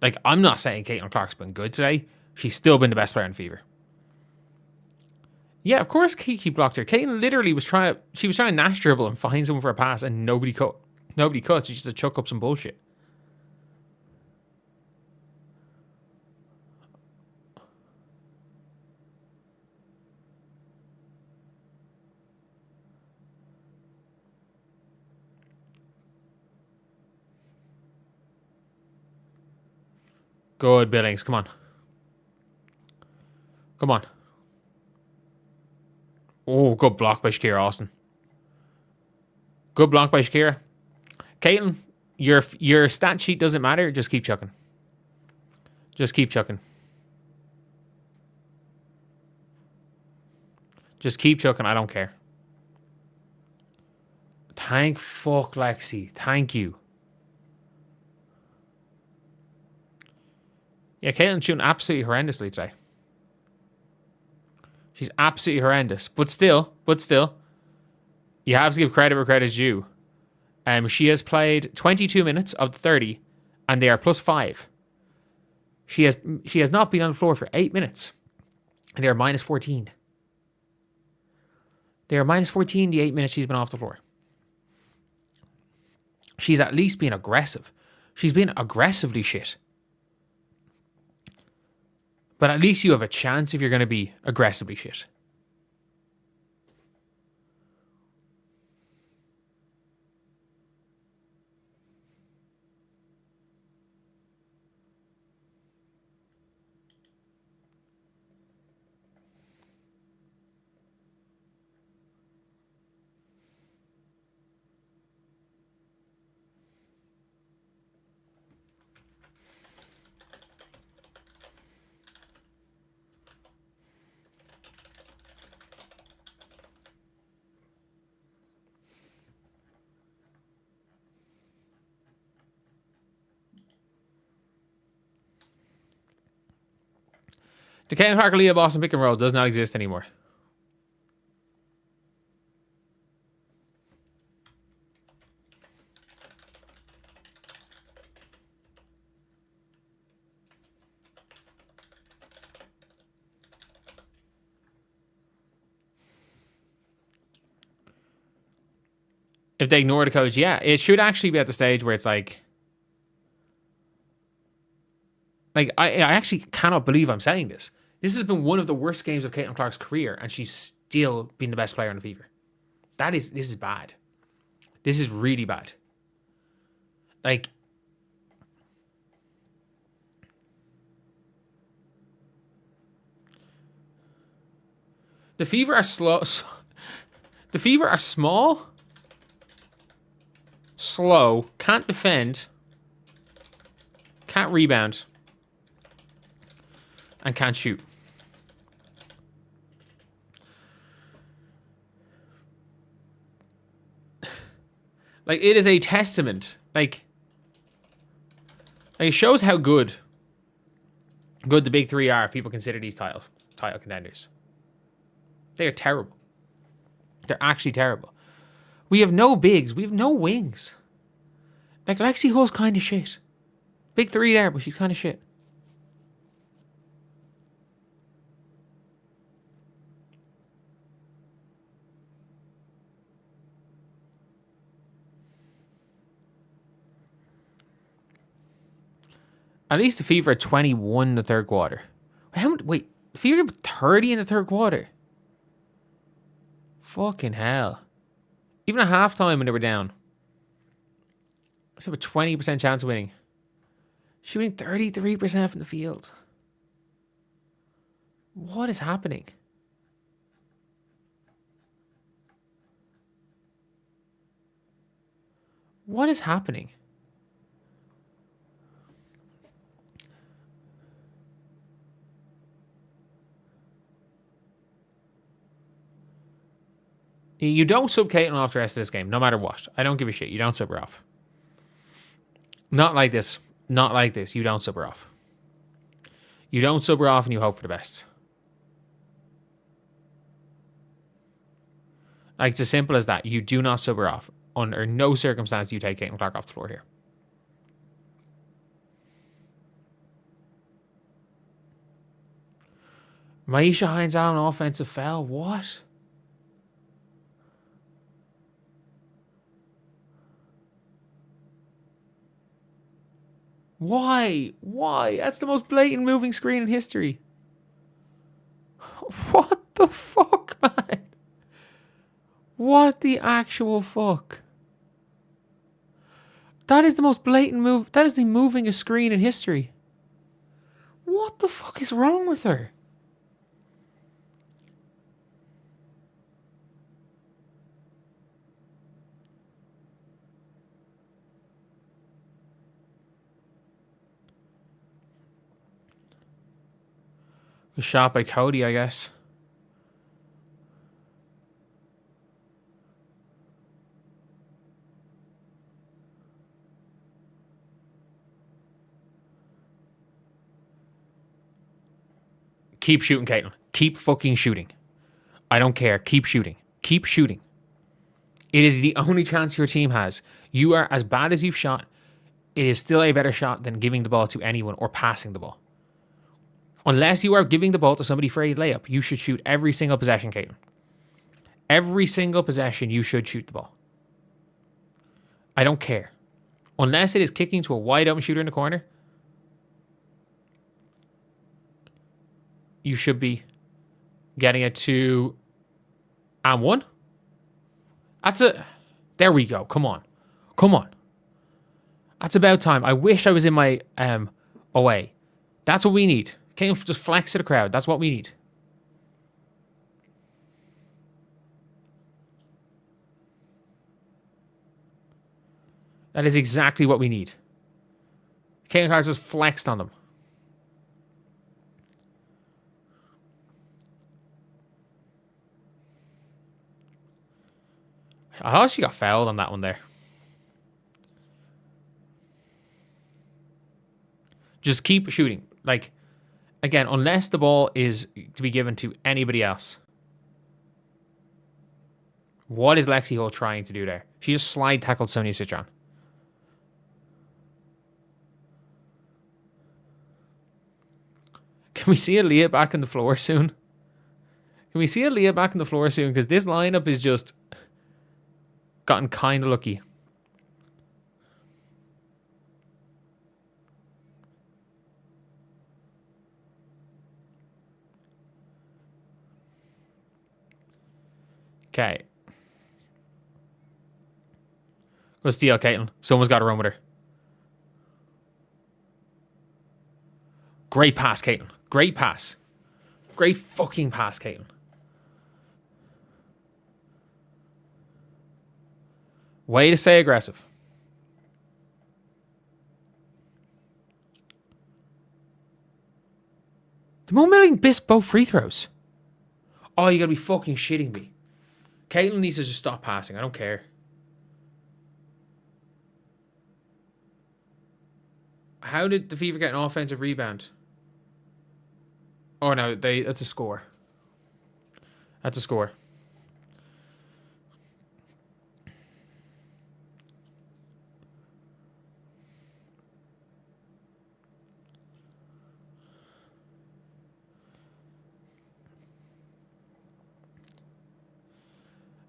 Like, I'm not saying Caitlin Clark's been good today. She's still been the best player in Fever. Yeah, of course Kiki blocked her. Caitlin literally was trying to Nash dribble and find someone for a pass and nobody cut. Nobody cuts. She just to chuck up some bullshit. Good, Billings. Come on. Come on. Oh, good block by Shakira Austin. Good block by Shakira. Caitlin, your stat sheet doesn't matter. Just keep chucking. Just keep chucking. Just keep chucking. I don't care. Thank fuck, Lexi. Thank you. Yeah, Caitlin's shooting absolutely horrendously today. She's absolutely horrendous. But still, you have to give credit where credit's due. She has played 22 minutes of the 30, and they are +5. She has not been on the floor for 8 minutes, and they are -14. They are -14 the 8 minutes she's been off the floor. She's at least been aggressive. She's been aggressively shit. But at least you have a chance if you're going to be aggressively shit. The Ken Clark Leah Boston pick and roll does not exist anymore. If they ignore the coach, yeah, it should actually be at the stage where it's like I actually cannot believe I'm saying this. This has been one of the worst games of Caitlin Clark's career, and she's still been the best player on the Fever. This is bad. This is really bad. Like, the Fever are slow. The Fever are small, slow, can't defend, can't rebound, and can't shoot. Like, it is a testament. Like it shows how good the big three are if people consider these title contenders. They are terrible. They're actually terrible. We have no bigs. We have no wings. Like, Lexi Hull's kind of shit. Big three there, but she's kind of shit. At least the Fever at 21 in the third quarter. Wait, the Fever got 30 in the third quarter. Fucking hell. Even at halftime when they were down. I have a 20% chance of winning. Shooting 33% from the field. What is happening? What is happening? You don't sub Caitlin off the rest of this game, no matter what. I don't give a shit. You don't sub her off. Not like this. Not like this. You don't sub her off. You don't sub her off and you hope for the best. Like, it's as simple as that. You do not sub her off. Under no circumstance do you take Caitlin Clark off the floor here. Maisha Hines out on offensive foul. What? Why? Why? That's the most blatant moving screen in history. What the fuck, man? What the actual fuck? That is the most blatant move. That is the moving a screen in history. What the fuck is wrong with her? A shot by Cody, I guess. Keep shooting, Caitlin. Keep fucking shooting. I don't care. Keep shooting. Keep shooting. It is the only chance your team has. You are as bad as you've shot. It is still a better shot than giving the ball to anyone or passing the ball. Unless you are giving the ball to somebody for a layup, you should shoot every single possession, Caitlin. Every single possession, you should shoot the ball. I don't care. Unless it is kicking to a wide open shooter in the corner, you should be getting it to and one. That's a... There we go. Come on. Come on. That's about time. I wish I was in my away. That's what we need. Can't just flex to the crowd. That's what we need. That is exactly what we need. Caitlin Clark just flexed on them. I thought she got fouled on that one there. Just keep shooting. Like, again, unless the ball is to be given to anybody else. What is Lexi Hull trying to do there? She just slide tackled Sonia Citron. Can we see Aaliyah back on the floor soon? Can we see Aaliyah back on the floor soon? Because this lineup is just gotten kind of lucky. Okay. Go steal, Caitlin. Someone's got to run with her. Great pass, Caitlin. Great pass. Great fucking pass, Caitlin. Way to stay aggressive. The Mo Milling missed both free throws. Oh, you gotta be fucking shitting me. Caitlin needs to just stop passing. I don't care. How did the Fever get an offensive rebound? Oh no, that's a score. That's a score.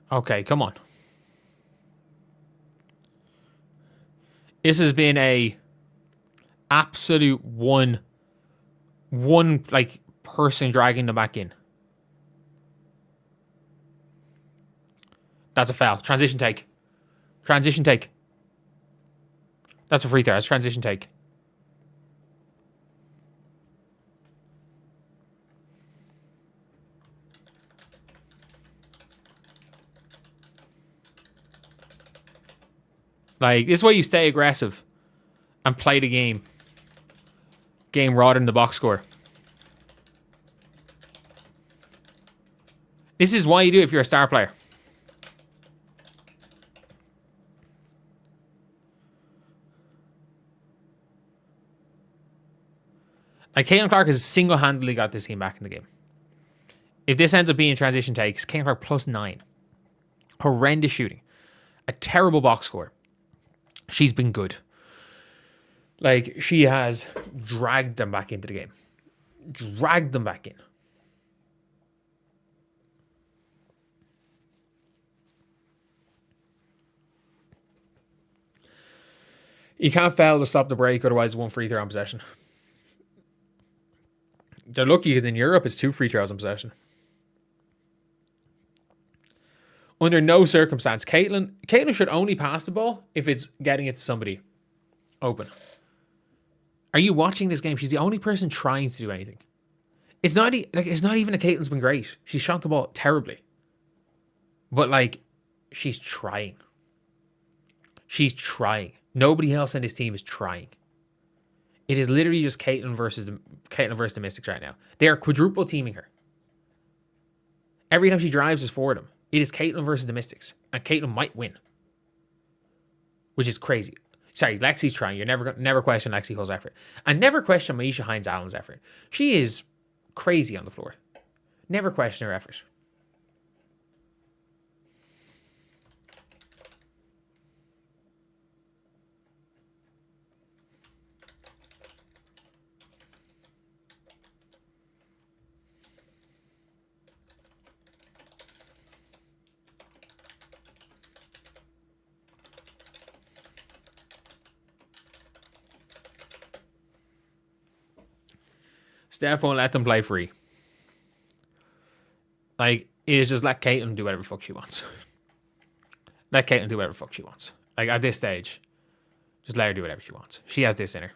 Okay, come on. This has been a Absolute one like person dragging them back in. That's a foul. Transition take. Transition take. That's a free throw. That's transition take. Like, this is why you stay aggressive and play the game. Game rather than the box score. This is why you do it if you're a star player. Like, Caitlin Clark has single-handedly got this team back in the game. If this ends up being transition takes, Caitlin Clark +9. Horrendous shooting. A terrible box score. She's been good. Like, she has dragged them back into the game. Dragged them back in. You can't foul to stop the break, otherwise one free throw on possession. They're lucky because in Europe it's 2 free throws on possession. Under no circumstance, Caitlin should only pass the ball if it's getting it to somebody open. Are you watching this game? She's the only person trying to do anything. It's not even that Caitlin's been great. She's shot the ball terribly. But like, she's trying. She's trying. Nobody else on this team is trying. It is literally just Caitlin versus the Mystics right now. They are quadruple teaming her. Every time she drives is for them. It is Caitlin versus the Mystics. And Caitlin might win. Which is crazy. Sorry, Lexi's trying. You're never question Lexi Hull's effort. And never question Maisha Hines-Allen's effort. She is crazy on the floor. Never question her effort. Steph won't let them play free. Like, it is just let Caitlin do whatever the fuck she wants. Let Caitlin do whatever the fuck she wants. Like, at this stage, just let her do whatever she wants. She has this in her.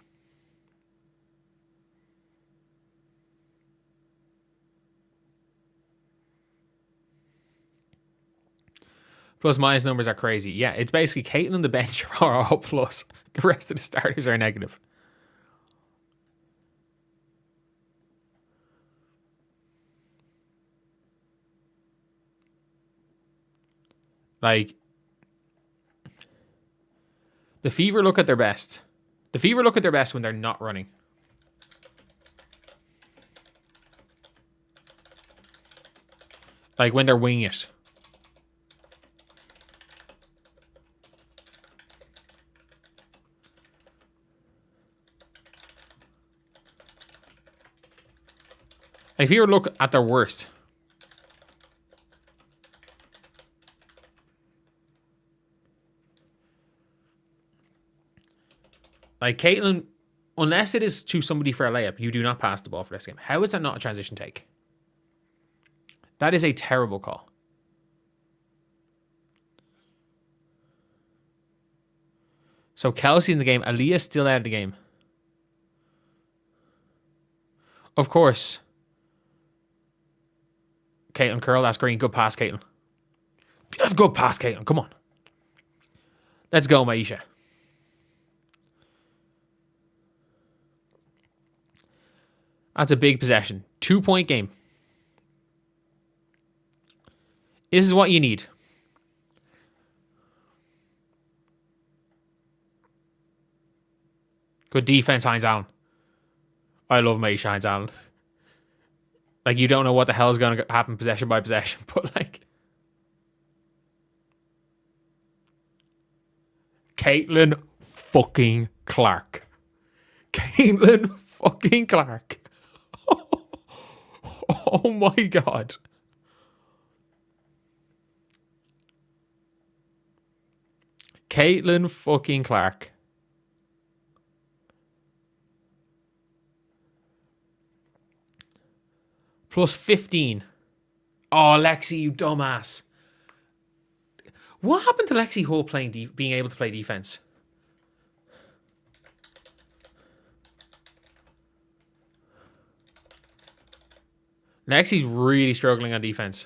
Plus minus numbers are crazy. Yeah, it's basically Caitlin and the bench are all plus. The rest of the starters are negative. Like, the Fever look at their best. The Fever look at their best when they're not running. Like, when they're winging it. Like, Fever look at their worst. Like, Caitlin, unless it is to somebody for a layup, you do not pass the ball for this game. How is that not a transition take? That is a terrible call. So Kelsey in the game. Aaliyah's still out of the game. Of course. Caitlin curl. That's green. Good pass, Caitlin. That's a good pass, Caitlin. Come on. Let's go, Maisha. That's a big possession. 2-point game. This is what you need. Good defense, Hines-Allen. I love Maisha Hines-Allen. Like, you don't know what the hell is going to happen possession by possession, but like... Caitlin fucking Clark. Caitlin fucking Clark. Oh my God. Caitlin fucking Clark. Plus 15. Oh, Lexi, you dumbass. What happened to Lexi Hull being able to play defense? Lexi's really struggling on defense.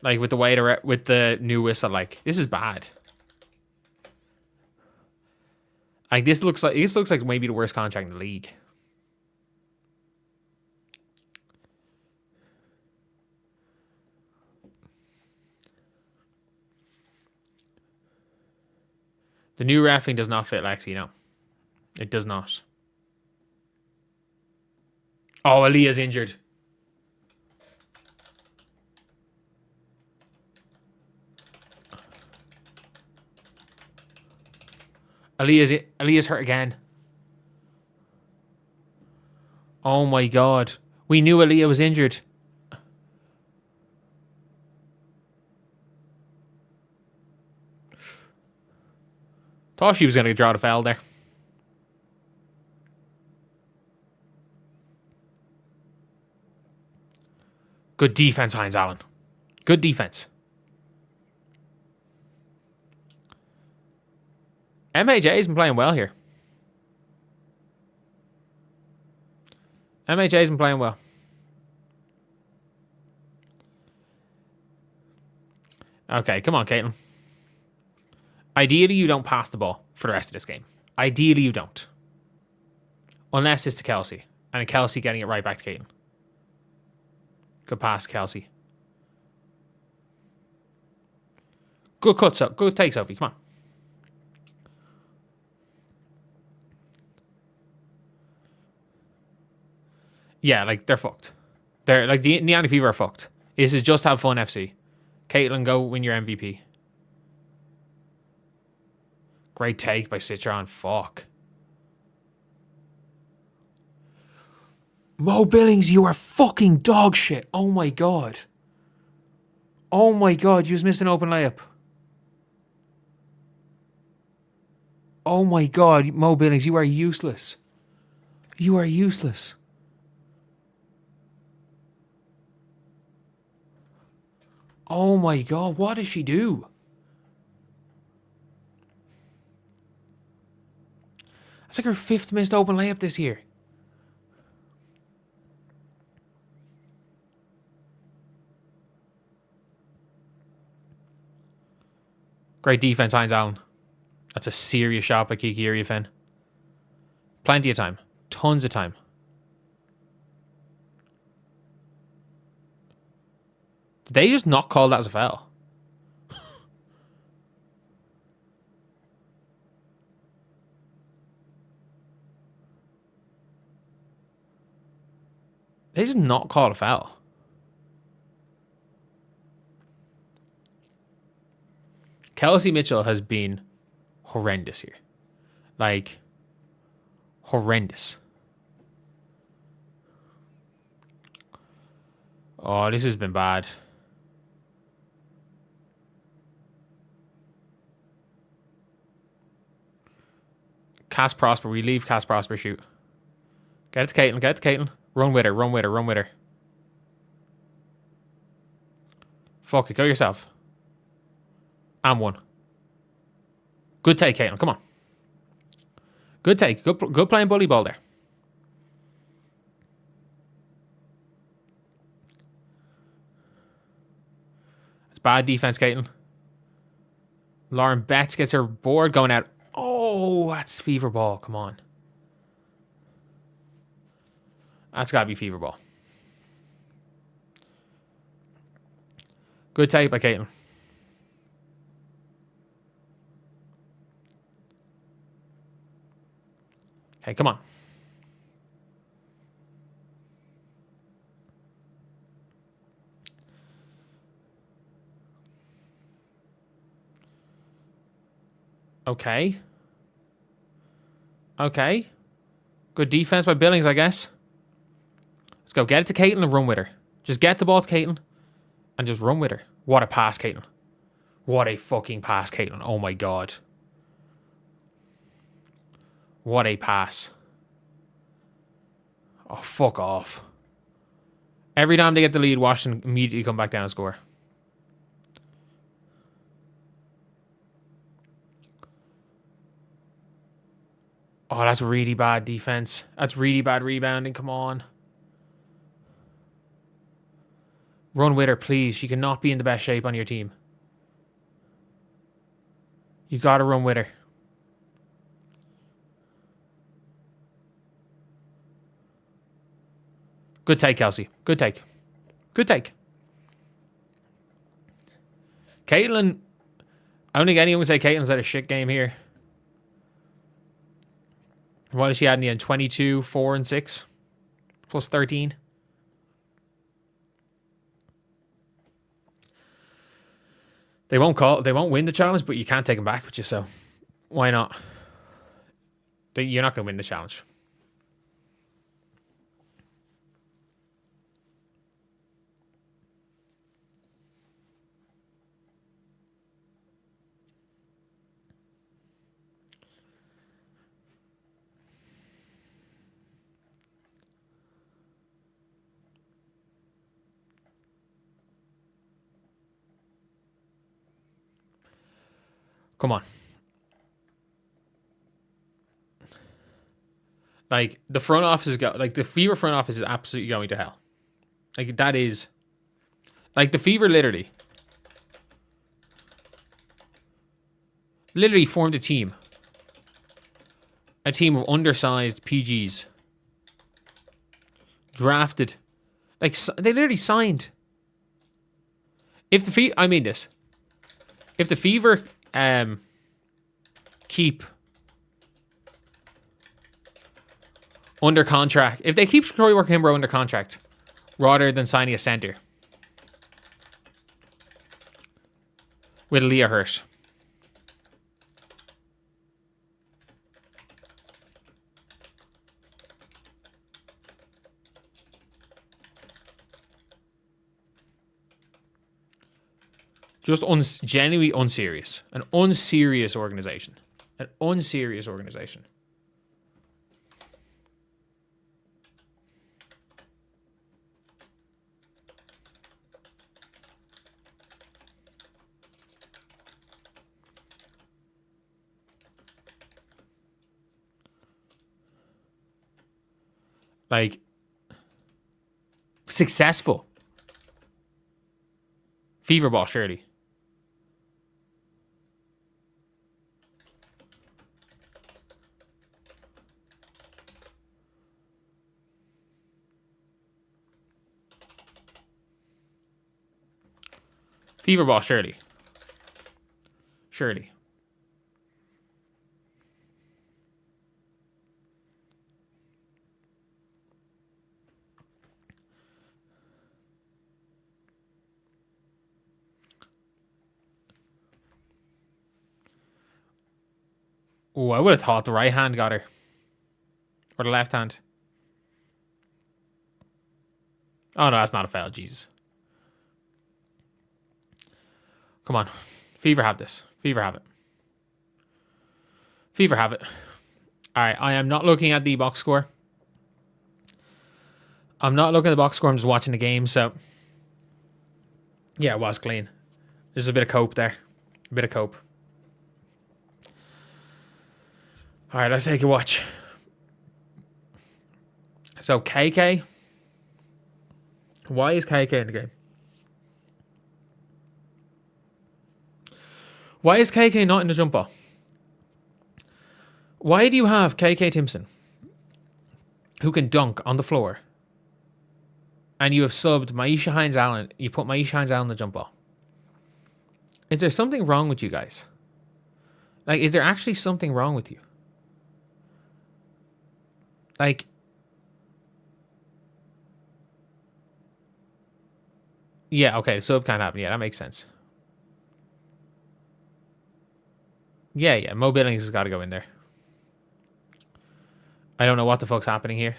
Like with the way with the new whistle, like this is bad. Like this looks like maybe the worst contract in the league. The new reffing does not fit Lexi, no. It does not. Oh, Aaliyah's injured. Aaliyah's hurt again. Oh my god. We knew Aaliyah was injured. Thought she was going to draw the foul there. Good defense, Hines Allen. Good defense. MHA's been playing well here. MHA's been playing well. Okay, come on, Caitlin. Ideally, you don't pass the ball for the rest of this game. Ideally, you don't. Unless it's to Kelsey. And Kelsey getting it right back to Caitlin. Good pass, Kelsey. Good cut, so good take, Sophie. Come on. Yeah, like, they're fucked. They're, like, the Indiana Fever are fucked. This is just have fun FC. Caitlin, go win your MVP. Great take by Citron. Fuck. Mo Billings, you are fucking dog shit. Oh my god. Oh my god, you just missed an open layup. Oh my god, Mo Billings, you are useless. You are useless. Oh my god, what does she do? That's like her 5th missed open layup this year. Great defense, Hines Allen. That's a serious shot by Kiki Iriafen. Plenty of time. Tons of time. Did they just not call that as a foul? They just not call a foul. Kelsey Mitchell has been horrendous here. Like, horrendous. Oh, this has been bad. Cass Prosper. We leave Cass Prosper shoot. Get it to Caitlin. Get it to Caitlin. Run with her. Run with her. Run with her. Fuck it. Go yourself. And one. Good take, Caitlin. Come on. Good take. Good playing bully ball there. It's bad defense, Caitlin. Lauren Betts gets her board going out. Oh, that's fever ball. Come on. That's got to be fever ball. Good take by Caitlin. Okay, come on. Okay. Okay. Good defense by Billings, I guess. Let's go. Get it to Caitlin and run with her. Just get the ball to Caitlin and just run with her. What a pass, Caitlin. What a fucking pass, Caitlin. Oh my god. What a pass. Oh, fuck off. Every time they get the lead, Washington immediately come back down and score. Oh, that's really bad defense. That's really bad rebounding. Come on. Run with her, please. She cannot be in the best shape on your team. You got to run with her. Good take, Kelsey. Good take. Good take. Caitlin. I don't think anyone would say Caitlin's had a shit game here. What did she had in the end? 22, 4, and 6. Plus 13. They won't win the challenge, but you can't take them back with you, so why not? You're not going to win the challenge. Come on. Like, the front office the Fever front office is absolutely going to hell. Like, that is... Like, the Fever literally formed a team. A team of undersized PGs. Drafted. Like, they literally signed. If the Fever... I mean this. If the Fever... keep under contract. If they keep Troy Workhimber under contract rather than signing a center with Leah Hurt. Just genuinely unserious. An unserious organization. An unserious organization. Like, successful. Fever ball, surely. Fever ball, surely. Surely. Oh, I would have thought the right hand got her. Or the left hand. Oh, no, that's not a foul. Jesus. Come on. Fever have this. Fever have it. Fever have it. Alright, I am not looking at the box score. I'm not looking at the box score. I'm just watching the game, so... Yeah, it was clean. There's a bit of cope there. A bit of cope. Alright, let's take a watch. So, KK. Why is KK in the game? Why is KK not in the jump ball? Why do you have KK Timpson, who can dunk on the floor, and you have subbed Maisha Hines-Allen? You put Maisha Hines-Allen in the jump ball. Is there something wrong with you guys? Like, is there actually something wrong with you? Like, yeah, okay, sub can't happen. Yeah, that makes sense. Yeah, Mo Billings has got to go in there. I don't know what the fuck's happening here.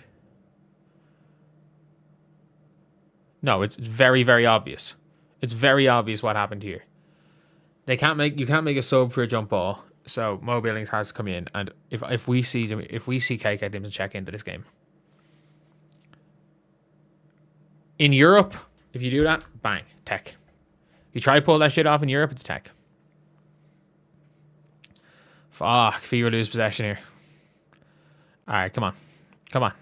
No, it's very, very obvious. It's very obvious what happened here. You can't make a sub for a jump ball So Mo Billings has to come in, and if we see KK Dimson check into this game in Europe, if you do that, bang, tech. You try to pull that shit off in Europe, it's tech. Fuck, Fever lose possession here. All right, come on, come on.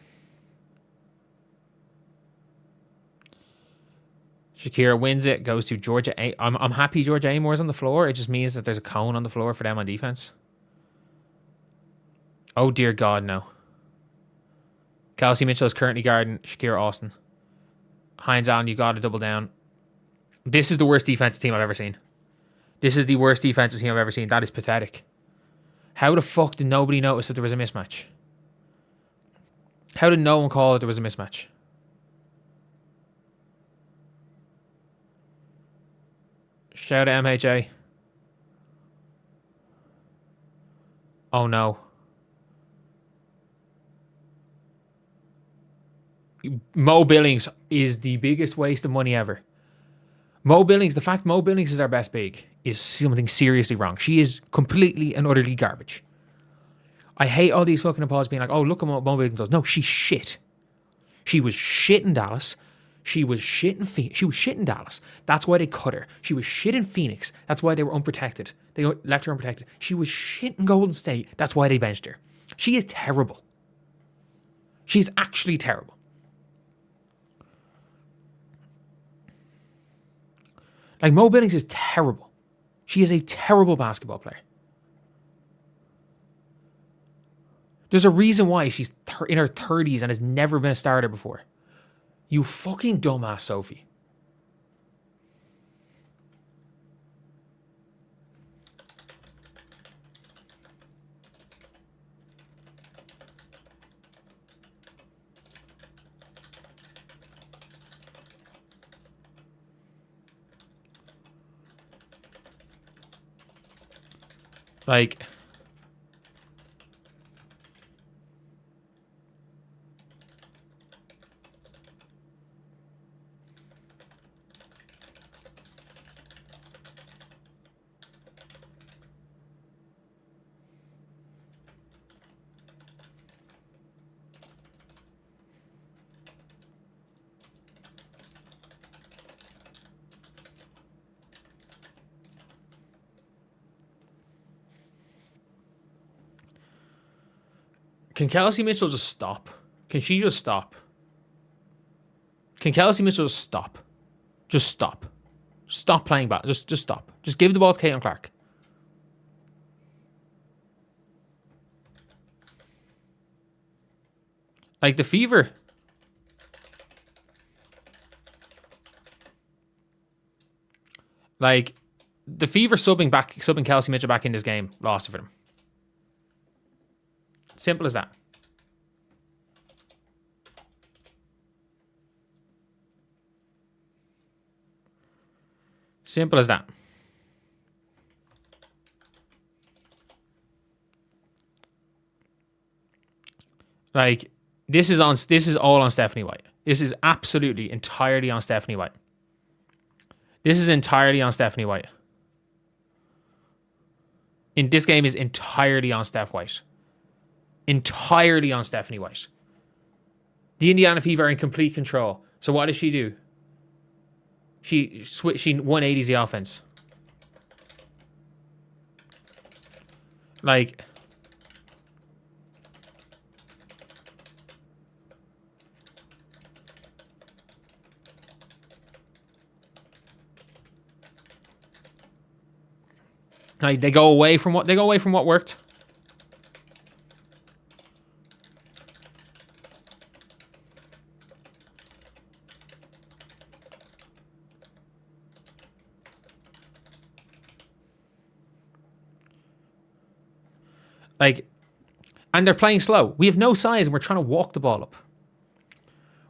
Shakira wins it, goes to Georgia. I'm happy Georgia Amore's on the floor. It just means that there's a cone on the floor for them on defense. Oh, dear God, no. Kelsey Mitchell is currently guarding Shakira Austin. Hines Allen, you got to double down. This is the worst defensive team I've ever seen. This is the worst defensive team I've ever seen. That is pathetic. How the fuck did nobody notice that there was a mismatch? How did no one call that there was a mismatch? Shout out MHA. Oh no. Mo Billings is the biggest waste of money ever. Mo Billings, the fact Mo Billings is our best big is something seriously wrong. She is completely and utterly garbage. I hate all these fucking apologies being like, oh, look at what Mo Billings does. No, she's shit. She was shit in Dallas. She was shit in Phoenix. She was shit in Dallas. That's why they cut her. She was shit in Phoenix. That's why they were unprotected. They left her unprotected. She was shit in Golden State. That's why they benched her. She is terrible. She's actually terrible. Like, Mo Billings is terrible. She is a terrible basketball player. There's a reason why she's in her 30s and has never been a starter before. You fucking dumbass, Sophie. Like, can Kelsey Mitchell just stop? Can she just stop? Can Kelsey Mitchell just stop? Just stop. Stop playing back. Just stop. Just give the ball to Caitlin Clark. Like, the Fever. Like, the Fever subbing Kelsey Mitchell back in this game lost it for them. Simple as that. Simple as that. Like, this is all on Stephanie White. This is absolutely entirely on Stephanie White. This is entirely on Stephanie White. In this game is entirely on Steph White. Entirely on Stephanie White. The Indiana Fever are in complete control. So what does she do? She 180s the offense. Like, they go away from what worked. Like, and they're playing slow. We have no size and we're trying to walk the ball up.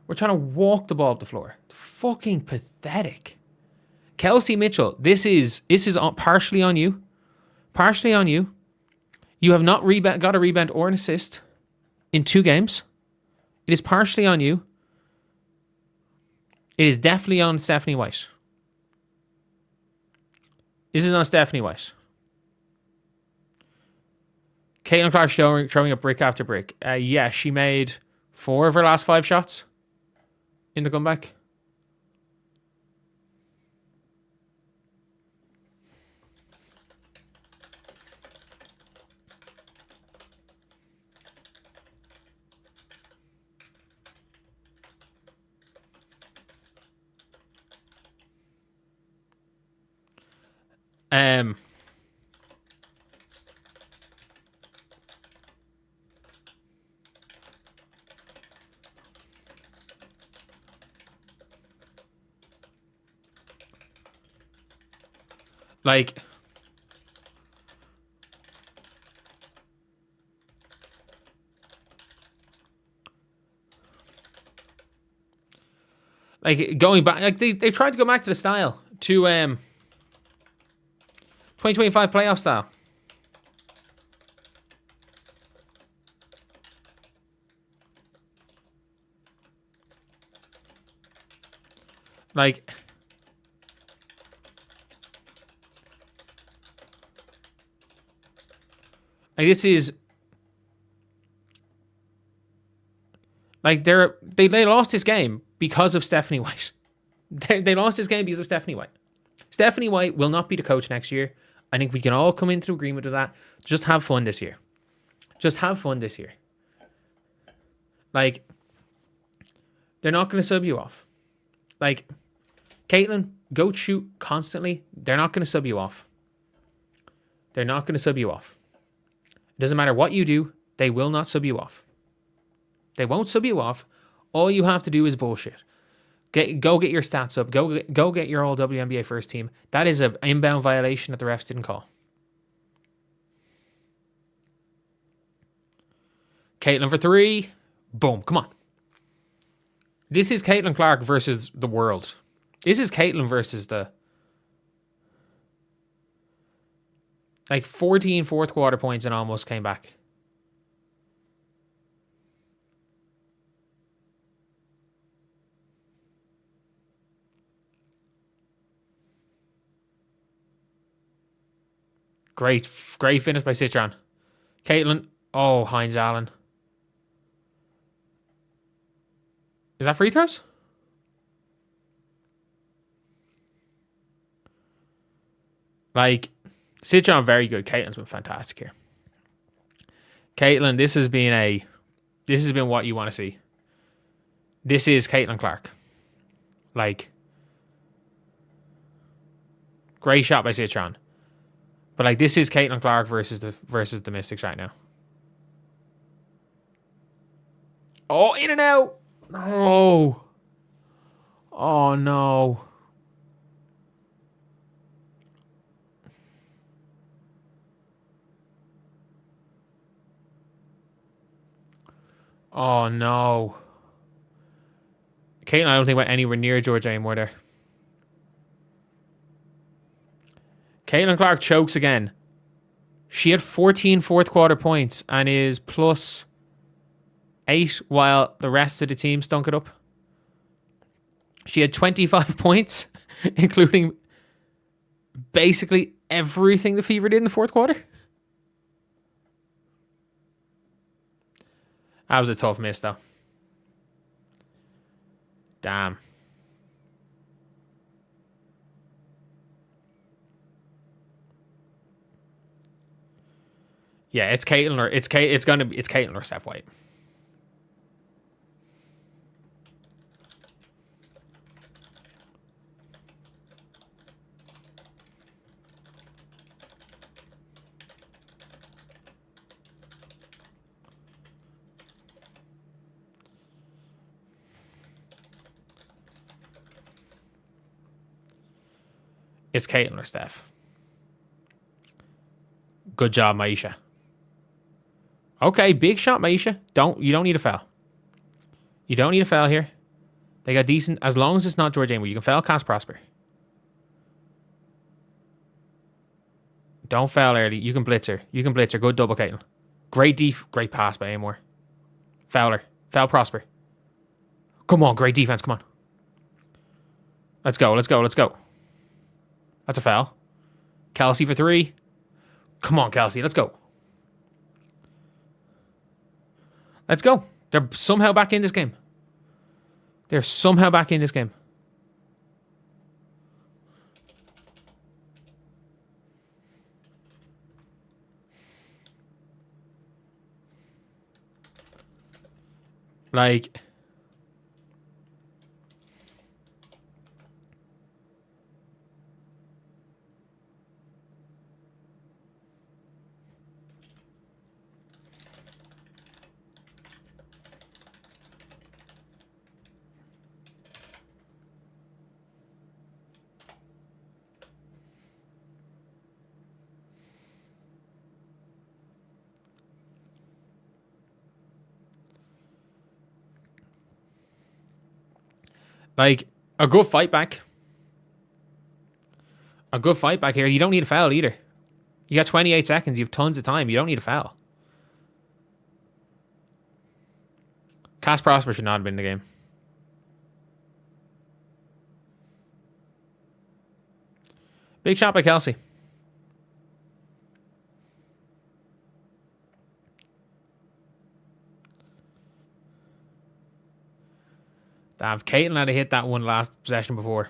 We're trying to walk the ball up the floor. It's fucking pathetic. Kelsey Mitchell, this is partially on you. Partially on you. You have not got a rebound or an assist in 2 games. It is partially on you. It is definitely on Stephanie White. This is on Stephanie White. Caitlin Clark throwing up brick after brick. Yeah, she made 4 of her last 5 shots in the comeback. Like, going back, like they tried to go back to the style, to 2025 playoff style. Like, this is like they lost this game because of Stephanie White. They lost this game because of Stephanie White. Stephanie White will not be the coach next year. I think we can all come into agreement with that. Just have fun this year. Just have fun this year. Like, they're not going to sub you off. Like, Caitlin, go shoot constantly. They're not going to sub you off. They're not going to sub you off. It doesn't matter what you do. They will not sub you off. They won't sub you off. All you have to do is bullshit. Go get your stats up. Go get your all WNBA first team. That is an inbound violation that the refs didn't call. Caitlin for 3. Boom. Come on. This is Caitlin Clark versus the world. This is Caitlin versus the 14 fourth quarter points and almost came back. Great finish by Citron. Caitlin. Oh, Hines Allen. Is that free throws? Like, Citron very good. Caitlin's been fantastic here. Caitlin, this has been what you want to see. This is Caitlin Clark. Like, great shot by Citron. But like, this is Caitlin Clark versus the Mystics right now. Oh, in and out. Oh. Oh no. Oh no. Caitlin, I don't think went anywhere near Georgia anymore there. Caitlin Clark chokes again. She had 14 fourth quarter points and is plus 8 while the rest of the team stunk it up. She had 25 points, including basically everything the Fever did in the fourth quarter. That was a tough miss, though. Damn. Yeah, it's Caitlin or it's Caitlin or Steph White. It's Caitlin or Steph. Good job, Maisha. Okay, big shot, Maisha. You don't need a foul. You don't need a foul here. They got decent, as long as it's not George Amory. You can foul Cass Prosper. Don't foul early. You can blitz her. Good double, Caitlin. Great pass by Amore. Foul her. Foul Prosper. Come on, great defense. Come on. Let's go. That's a foul. Kelsey for 3. Come on, Kelsey. Let's go. Let's go. They're somehow back in this game. They're somehow back in this game. Like... Like, a good fight back. A good fight back here. You don't need a foul either. You got 28 seconds. You have tons of time. You don't need a foul. Cass Prosper should not have been in the game. Big shot by Kelsey. Damn, Caitlin had to hit that one last possession before.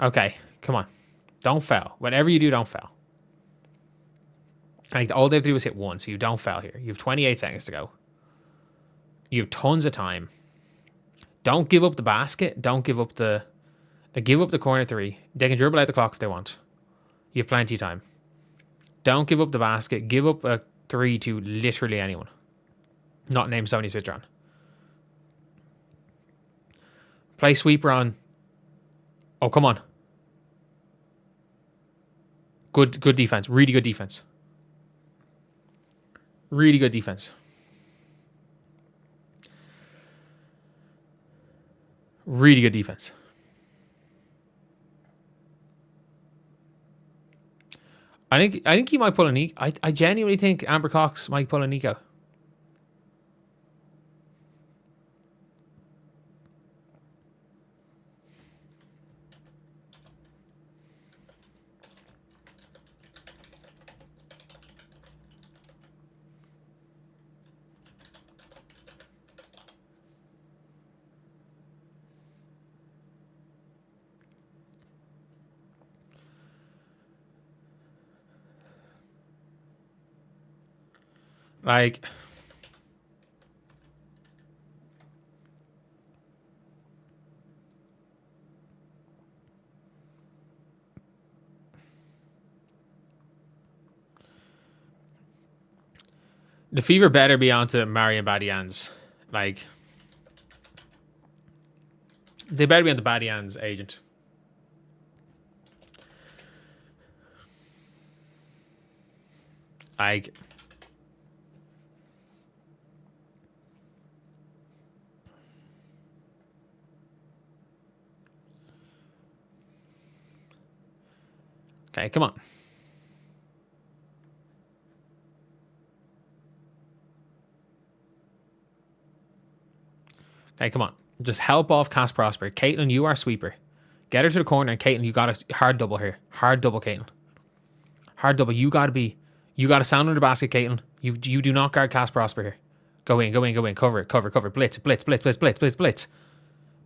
Okay, come on. Don't foul. Whatever you do, don't foul. I think all they have to do is hit one, so you don't foul here. You have 28 seconds to go. You have tons of time. Don't give up the basket. Don't give up the... give up the corner three. They can dribble out the clock if they want. You have plenty of time. Don't give up the basket. Give up a three to literally anyone. Not named Sony Citron. Play sweeper on... Oh, come on. Good defense. Really good defense. Really good defense. Really good defense. I think he might pull a Nico. I genuinely think Amber Cox might pull a Nico. Like, the Fever better be onto Marion Badian's. Like, they better be on the Badian's agent. Like, okay, come on. Okay, come on. Just help off Cass Prosper. Caitlin, you are sweeper. Get her to the corner, and Caitlin, you got a hard double here. Hard double, Caitlin. Hard double. You got to sound under the basket, Caitlin. You do not guard Cass Prosper here. Go in. Cover it. Blitz. Blitz.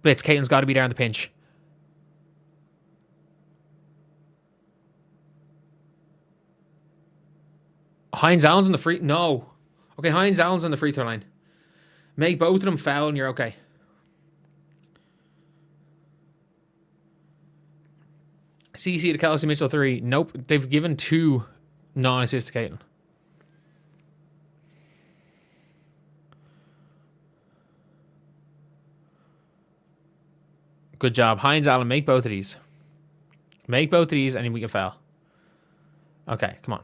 Caitlin's got to be there on the pinch. Hines Allen's on the free... No. Okay, Hines Allen's on the free throw line. Make both of them foul and you're okay. CC to Kelsey Mitchell 3. Nope. They've given 2 non-assists to Caitlin. Good job. Hines Allen, make both of these. Make both of these and then we can foul. Okay, come on.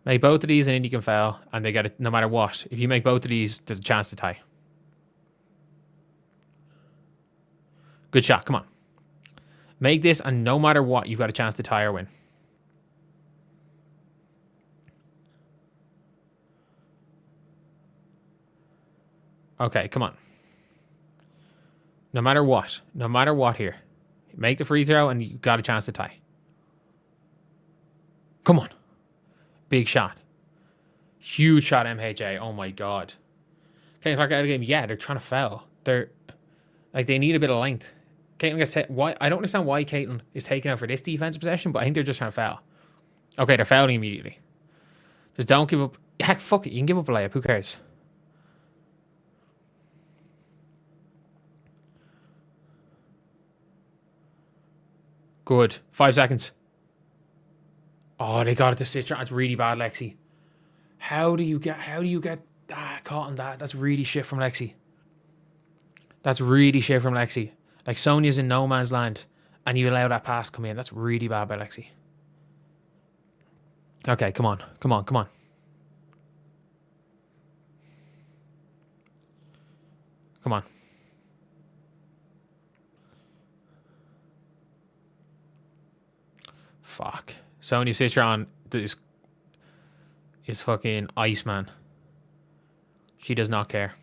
Make both of these and then you can foul. And they get it no matter what. If you make both of these, there's a chance to tie. Good shot. Come on. Make this and no matter what, you've got a chance to tie or win. Okay, come on. No matter what here. Make the free throw and you got a chance to tie. Come on. Big shot. Huge shot, MHA. Oh my god. Okay, if I get out of the game, yeah, they're trying to foul. They're like, they need a bit of length. Caitlin gets why I don't understand why Caitlin is taking out for this defensive possession, but I think they're just trying to foul. Okay, they're fouling immediately. Just don't give up. Heck, fuck it. You can give up a layup. Who cares? Good. 5 seconds. Oh, they got it to Citron. It's really bad, Lexi. How do you get caught on that? That's really shit from Lexi. That's really shit from Lexi. Like, Sonia's in no man's land and you allow that pass to come in. That's really bad by Lexi. Okay, come on. Come on, come on. Come on. Fuck. Sonia Citron is fucking Iceman. She does not care.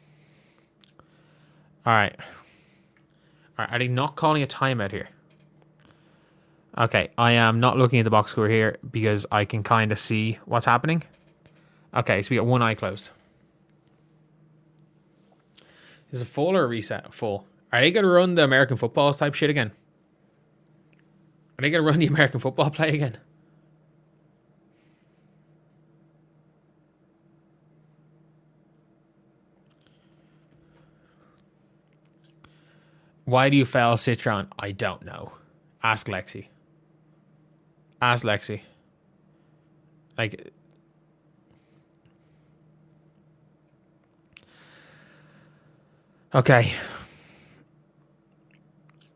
Alright. Alright, are they not calling a timeout here? Okay, I am not looking at the box score here because I can kind of see what's happening. Okay, so we got one eye closed. Is it full or a reset? Full. Are they going to run the American football type shit again? Are they going to run the American football play again? Why do you foul Citron? I don't know. Ask Lexi. Ask Lexi. Like... Okay.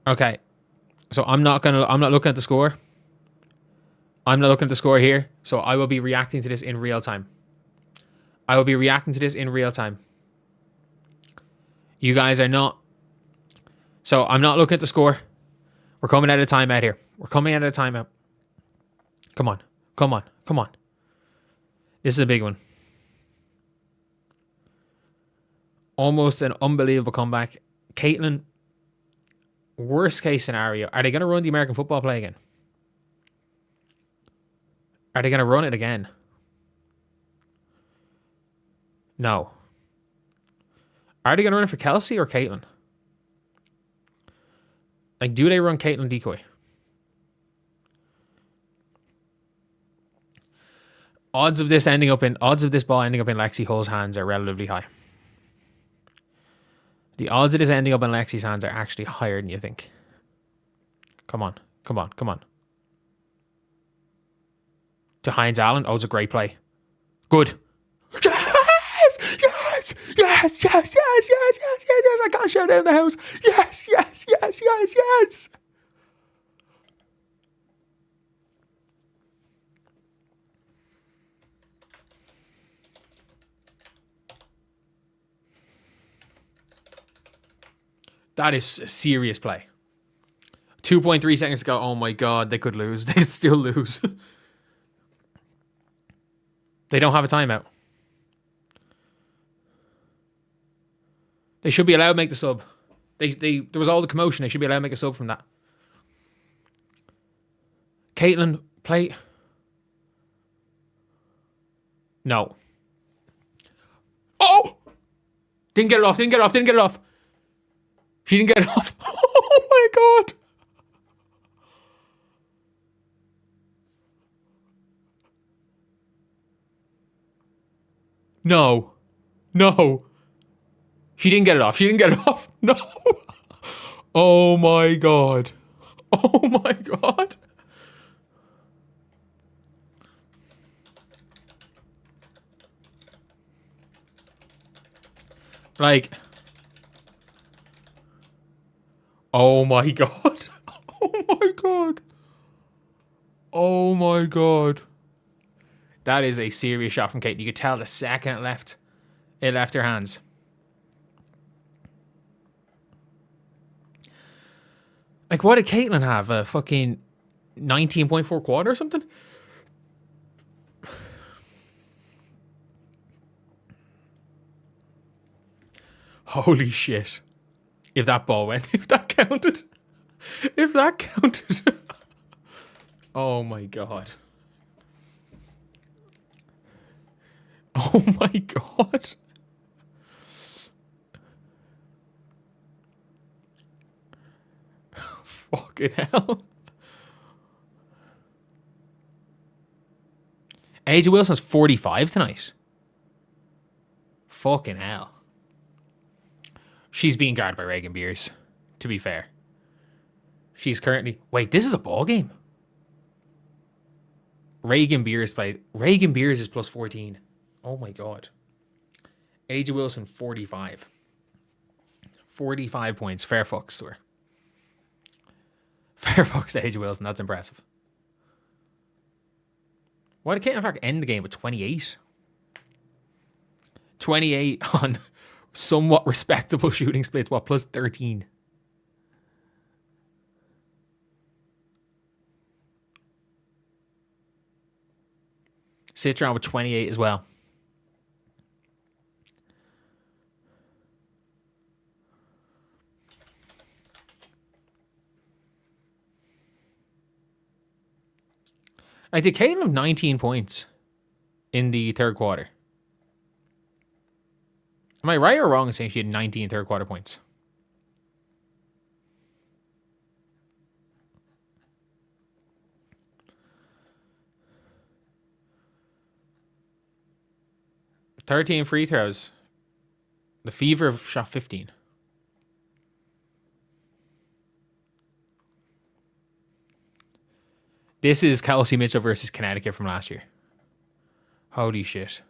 Okay. So I'm not looking at the score. I'm not looking at the score here. So I will be reacting to this in real time. I will be reacting to this in real time. You guys are not. So I'm not looking at the score. We're coming out of timeout here. We're coming out of timeout. Come on. Come on. Come on. This is a big one. Almost an unbelievable comeback. Caitlin, worst case scenario. Are they going to run the American football play again? Are they going to run it again? No. Are they going to run it for Kelsey or Caitlin? Like, do they run Caitlin decoy? Odds of this ball ending up in Lexi Hull's hands are relatively high. The odds of this ending up in Lexi's hands are actually higher than you think. Come on. Come on. Come on. To Hines Allen. Oh, it's a great play. Good. Yes! Yes! Yes! Yes! Yes! Yes! Yes! Yes! Yes! I got shout out in the house. Yes! Yes! Yes! Yes! Yes! That is a serious play. 2.3 seconds ago. Oh my god, they could lose. They could still lose. They don't have a timeout. They should be allowed to make the sub. There was all the commotion. They should be allowed to make a sub from that. Caitlin, play. No. Oh! Didn't get it off. Didn't get it off. Didn't get it off. She didn't get it off. Oh my god. No. No. She didn't get it off. She didn't get it off. No. Oh my god. Oh my god. Like... Oh my god. Oh my god. Oh my god. That is a serious shot from Kate. You could tell the second it left her hands. Like, what did Caitlin have? A fucking 19.4 quarter or something? Holy shit. If that ball went, if that counted. If that counted. Oh my god. Oh my god. Fucking hell. AJ Wilson's 45 tonight. Fucking hell. She's being guarded by Reagan Beers, to be fair. She's currently... Wait, this is a ball game. Reagan Beers is plus 14. Oh my god. AJ Wilson, 45. 45 points. Fair fucks to her. Fair fucks to AJ Wilson. That's impressive. Why did Caitlin Clark end the game with 28? 28 on somewhat respectable shooting splits. What, plus 13? Citron with 28 as well. I did Caitlin have 19 points in the third quarter. Am I right or wrong in saying she had 19 third quarter points? "13 free throws. The Fever have shot 15. This is Kelsey Mitchell versus Connecticut from last year. Holy shit.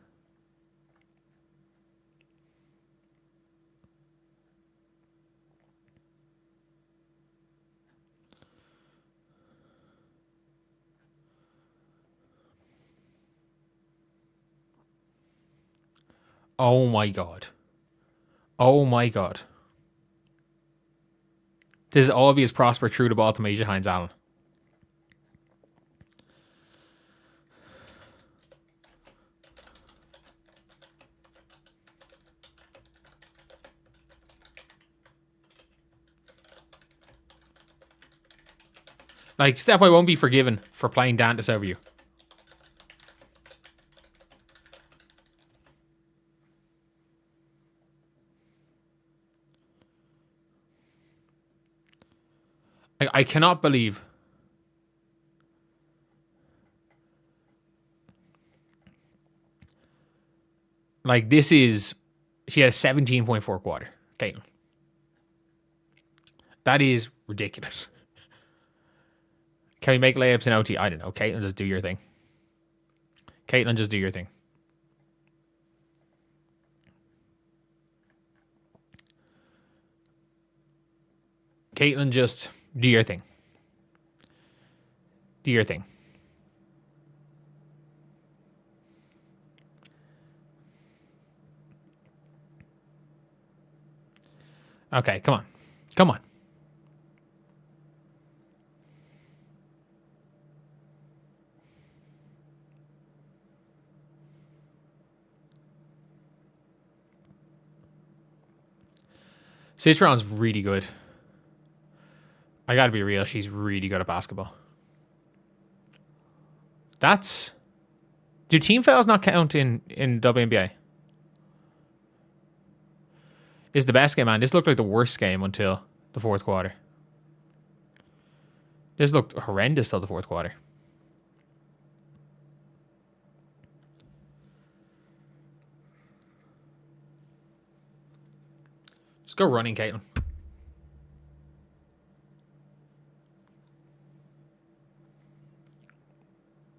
Oh my god. Oh my god. This is obvious Prosper through the ball to Major Hines Allen. Like, Steph, I won't be forgiven for playing Dantas over you. I cannot believe. Like, this is... She had a 17.4 quarter. Caitlin. That is ridiculous. Can we make layups in OT? I don't know. Caitlin, just do your thing. Caitlin, just do your thing. Caitlin, just do your thing. Do your thing. Okay, come on. Come on. Citron's really good. I gotta be real, she's really good at basketball. That's... Do team fouls not count in WNBA? This is the best game, man. This looked like the worst game until the fourth quarter. This looked horrendous till the fourth quarter. Just go running, Caitlin.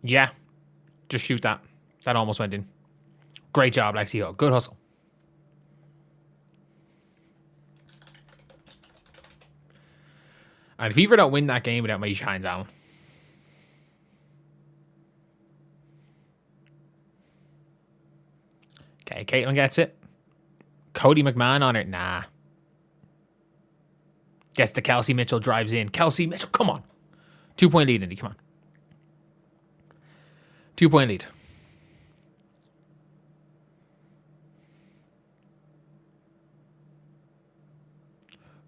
Yeah. Just shoot that. That almost went in. Great job, Lexi Hill. Good hustle. And if Fever don't win that game without Maisha Hines Allen. Okay, Caitlin gets it. Cody McMahon on it. Nah. Gets to Kelsey Mitchell, drives in. Kelsey Mitchell, come on. 2-point lead, Indy, come on. 2-point lead.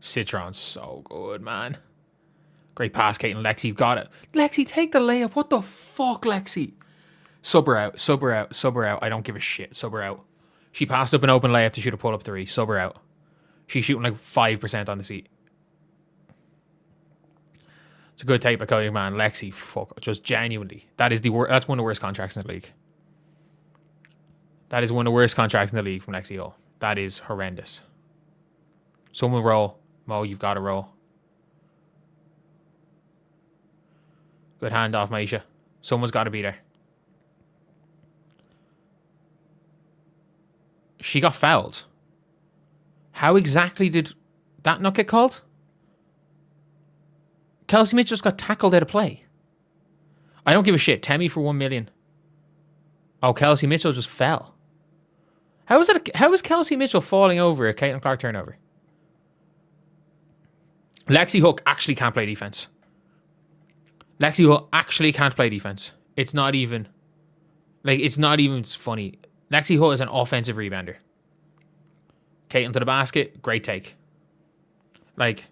Citron's so good, man. Great pass, Caitlin. Lexi, got it. Lexi, take the layup. What the fuck, Lexi? Sub her out. Sub her out. Sub her out. I don't give a shit. Sub her out. She passed up an open layup to shoot a pull-up 3. Sub her out. She's shooting like 5% on the seat. It's a good take by Cody McMahon. Lexi, fuck. Just genuinely. That's one of the worst contracts in the league. That is one of the worst contracts in the league from Lexi Hall. That is horrendous. Someone roll. Mo, you've got to roll. Good handoff, Maisha. Someone's got to be there. She got fouled. How exactly did that not get called? Kelsey Mitchell just got tackled out of play. I don't give a shit. Temmie for 1 million. Oh, Kelsey Mitchell just fell. How is Kelsey Mitchell falling over a Caitlin Clark turnover? Lexi Hook actually can't play defense. Lexi Hook actually can't play defense. It's not even funny. Lexi Hook is an offensive rebounder. Caitlin to the basket, great take. Like,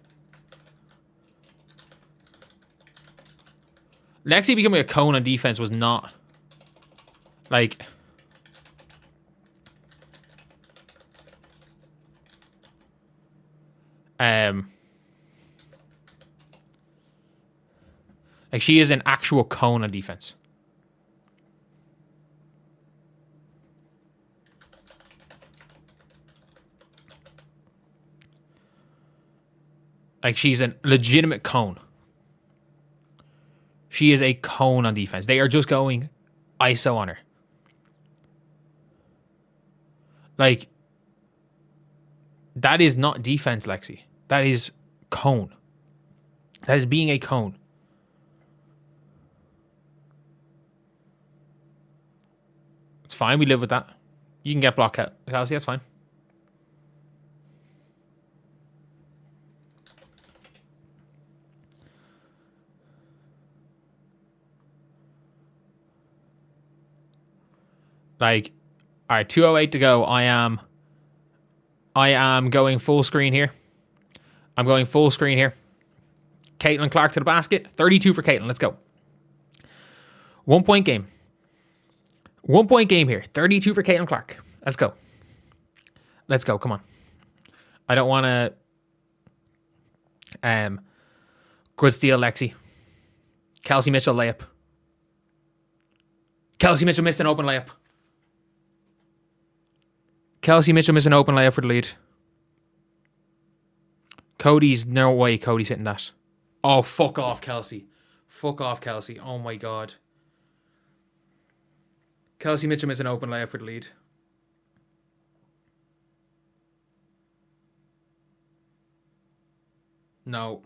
Lexi becoming a cone on defense was not like. Like, she is an actual cone on defense. Like, she's a legitimate cone. She is a cone on defense. They are just going ISO on her. Like, that is not defense, Lexi. That is cone. That is being a cone. It's fine. We live with that. You can get blocked out. Kelsey, that's fine. Like, all right, 2:08 to go. I am going full screen here. I'm going full screen here. Caitlin Clark to the basket. 32 for Caitlin. Let's go. 1 point game. 1 point game here. 32 for Caitlin Clark. Let's go. Let's go. Come on. I don't want to. Good steal, Lexi. Kelsey Mitchell layup. Kelsey Mitchell missed an open layup. Kelsey Mitchell missed an open layup for the lead. Cody's no way. Cody's hitting that. Oh, fuck off, Kelsey. Fuck off, Kelsey. Oh my god. Kelsey Mitchell missed an open layup for the lead. No.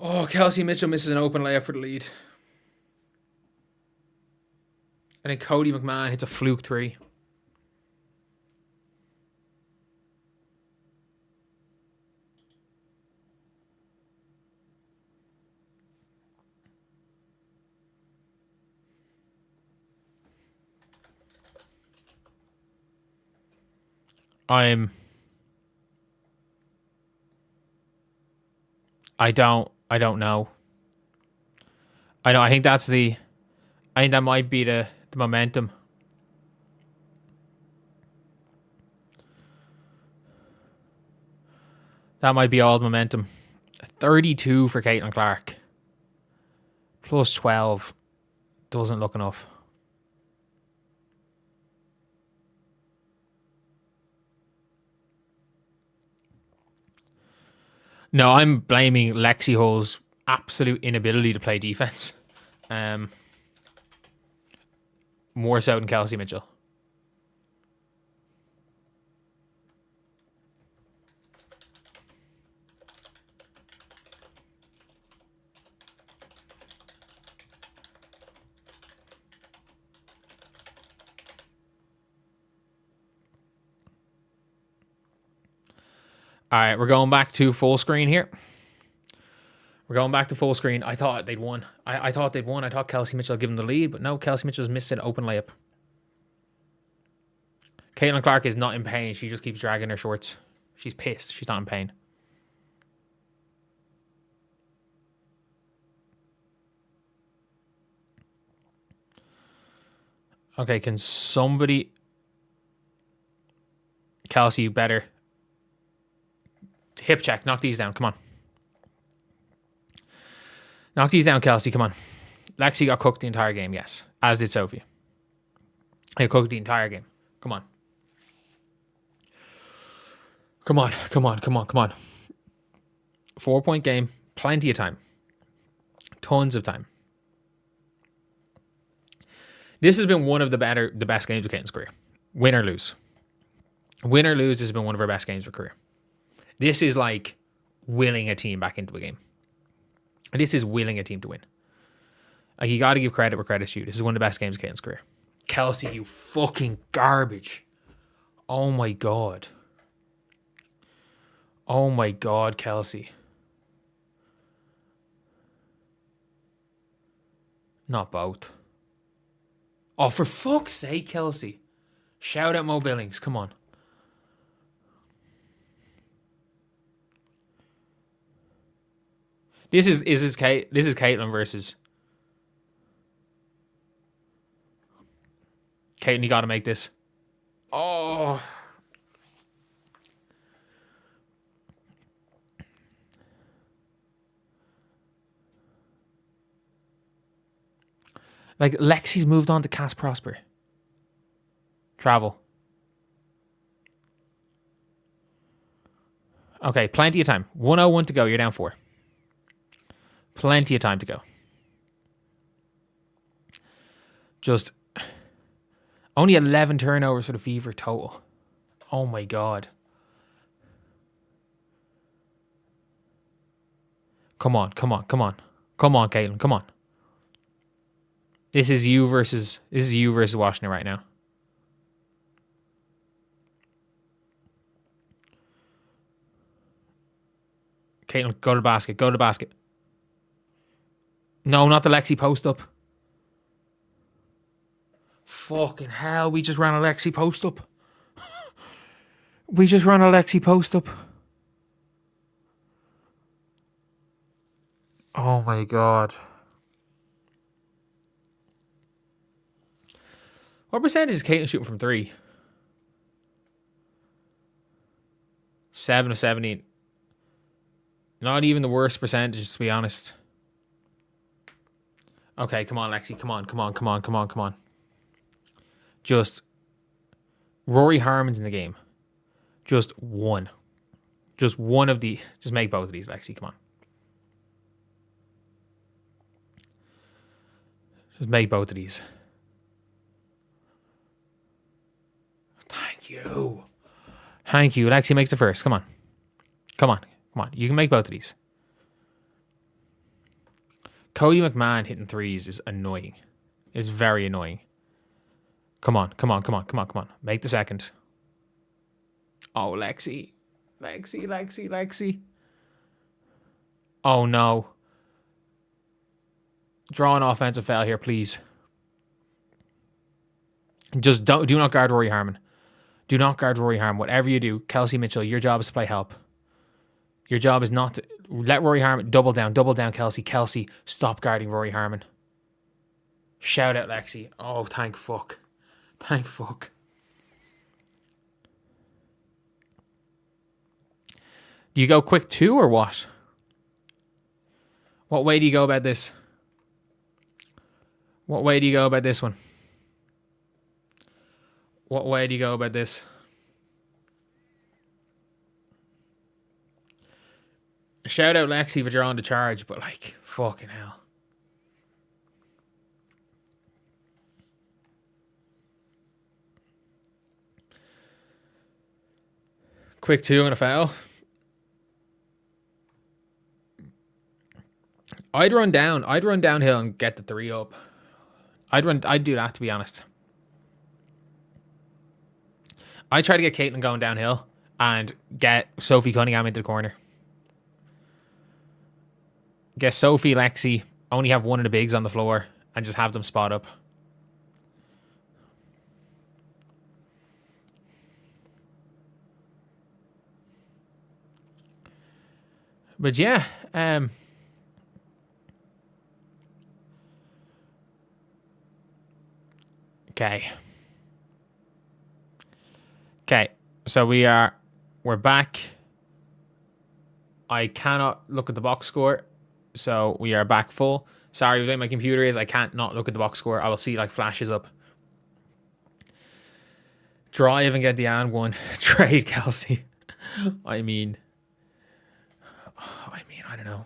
Oh, Kelsey Mitchell misses an open layup for the lead. And then Cody McMahon hits a fluke 3. I don't know. I think that might be the momentum. That might be all the momentum. 32 for Caitlin Clark. Plus 12 doesn't look enough. No, I'm blaming Lexi Hull's absolute inability to play defense. More so than Kelsey Mitchell. All right, we're going back to full screen here. We're going back to full screen. I thought they'd won. I thought they'd won. I thought Kelsey Mitchell would give them the lead, but no, Kelsey Mitchell's missed an open layup. Caitlin Clark is not in pain. She just keeps dragging her shorts. She's pissed. She's not in pain. Okay, can somebody... Kelsey, you better... Hip check. Knock these down. Come on. Knock these down, Kelsey. Come on. Lexi got cooked the entire game, yes. As did Sophie. They cooked the entire game. Come on. Come on. 4-point game. Plenty of time. Tons of time. This has been one of the best games of Caitlin's career. Win or lose. Win or lose, this has been one of her best games of her career. This is like willing a team back into a game. This is willing a team to win. Like, you got to give credit where credit's due. This is one of the best games of Caitlin's career. Kelsey, you fucking garbage. Oh my God. Oh my God, Kelsey. Not both. Oh, for fuck's sake, Kelsey. Shout out Mo Billings. Come on. This is Caitlin versus... Caitlin, you got to make this. Oh. Like, Lexi's moved on to Cass Prosper. Travel. Okay, plenty of time. 101 to go. You're down 4. Plenty of time to go. Just only 11 turnovers for the Fever total. Oh my God. Come on, Caitlin. Come on. This is you versus Washington right now. Caitlin, go to the basket. No, not the Lexi post up. Fucking hell, we just ran a Lexi post up. Oh my God. What percentage is Caitlin shooting from 3? 7 of 17. Not even the worst percentage, to be honest. Okay, come on, Lexi. Come on. Just Rory Harmon's in the game. Just one. Just one of the... Just make both of these, Lexi. Come on. Just make both of these. Thank you. Lexi makes the first. Come on. You can make both of these. Cody McMahon hitting threes is annoying. It's very annoying. Come on. Make the second. Oh, Lexi. Oh, no. Draw an offensive foul here, please. Just do not guard Rory Harmon. Do not guard Rory Harmon. Whatever you do, Kelsey Mitchell, your job is to play help. Your job is not to... Let Rory Harmon... Double down, Kelsey. Kelsey, stop guarding Rory Harmon. Shout out, Lexi. Oh, thank fuck. Do you go quick 2 or what? What way do you go about this? What way do you go about this one? What way do you go about this? Shout out Lexi for drawing the charge, but like, fucking hell. Quick 2 and a foul. I'd run downhill and get the 3 up. I'd do that, to be honest. I try to get Caitlin going downhill, and get Sophie Cunningham into the corner. Get Sophie, Lexi, only have one of the bigs on the floor, and just have them spot up. But yeah, okay. Okay, so we're back. I cannot look at the box score, so we are back full. Sorry, the way my computer is, I can't not look at the box score. I will see like flashes up. Drive and get the and one. Trade Kelsey. I mean, I don't know.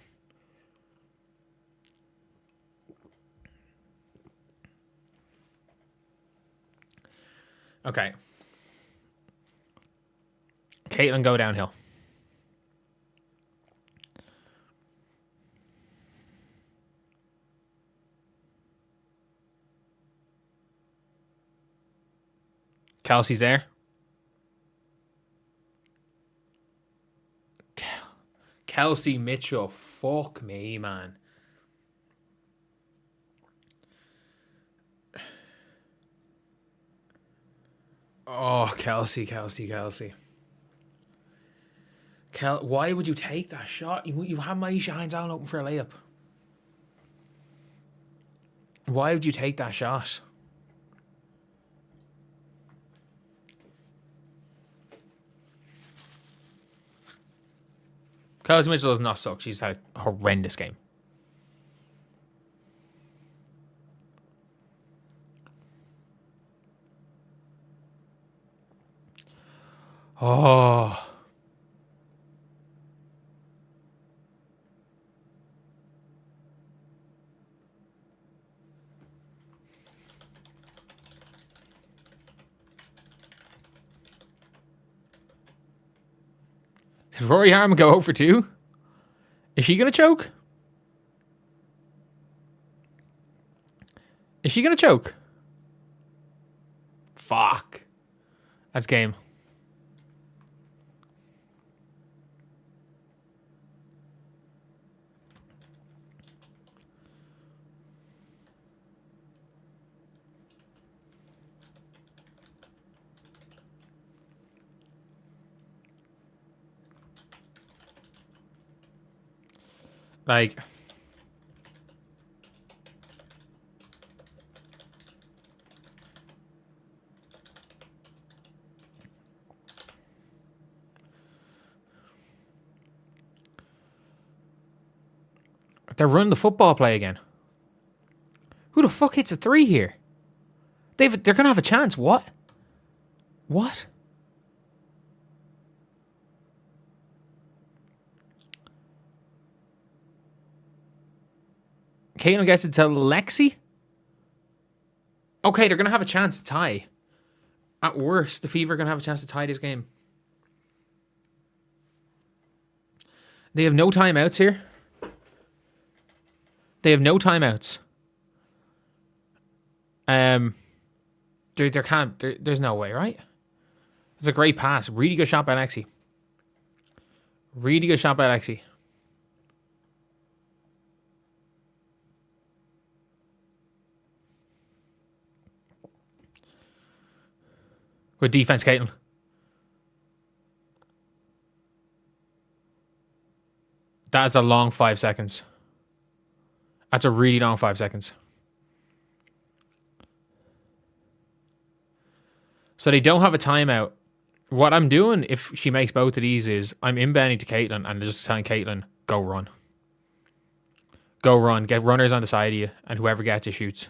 Okay. Caitlin, go downhill. Kelsey's there. Kelsey Mitchell. Fuck me, man. Oh, Kelsey. Why would you take that shot? You have Maisha Hines Allen open for a layup. Why would you take that shot? Kelsey Mitchell does not suck. She's had a horrendous game. Oh. Did Rory Harmon go 0 for 2? Is she going to choke? Is she going to choke? Fuck. That's game. Like, they're running the football play again. Who the fuck hits a 3 here? They're going to have a chance. What? What? Caitlin gets it to Lexi. Okay, they're going to have a chance to tie. At worst, the Fever are going to have a chance to tie this game. They have no timeouts here. They have no timeouts. There's no way, right? It's a great pass. Really good shot by Lexi. Really good shot by Lexi. Good defense, Caitlin. That's a long 5 seconds. That's a really long 5 seconds. So they don't have a timeout. What I'm doing if she makes both of these is I'm inbounding to Caitlin and just telling Caitlin, go run. Go run. Get runners on the side of you and whoever gets it shoots.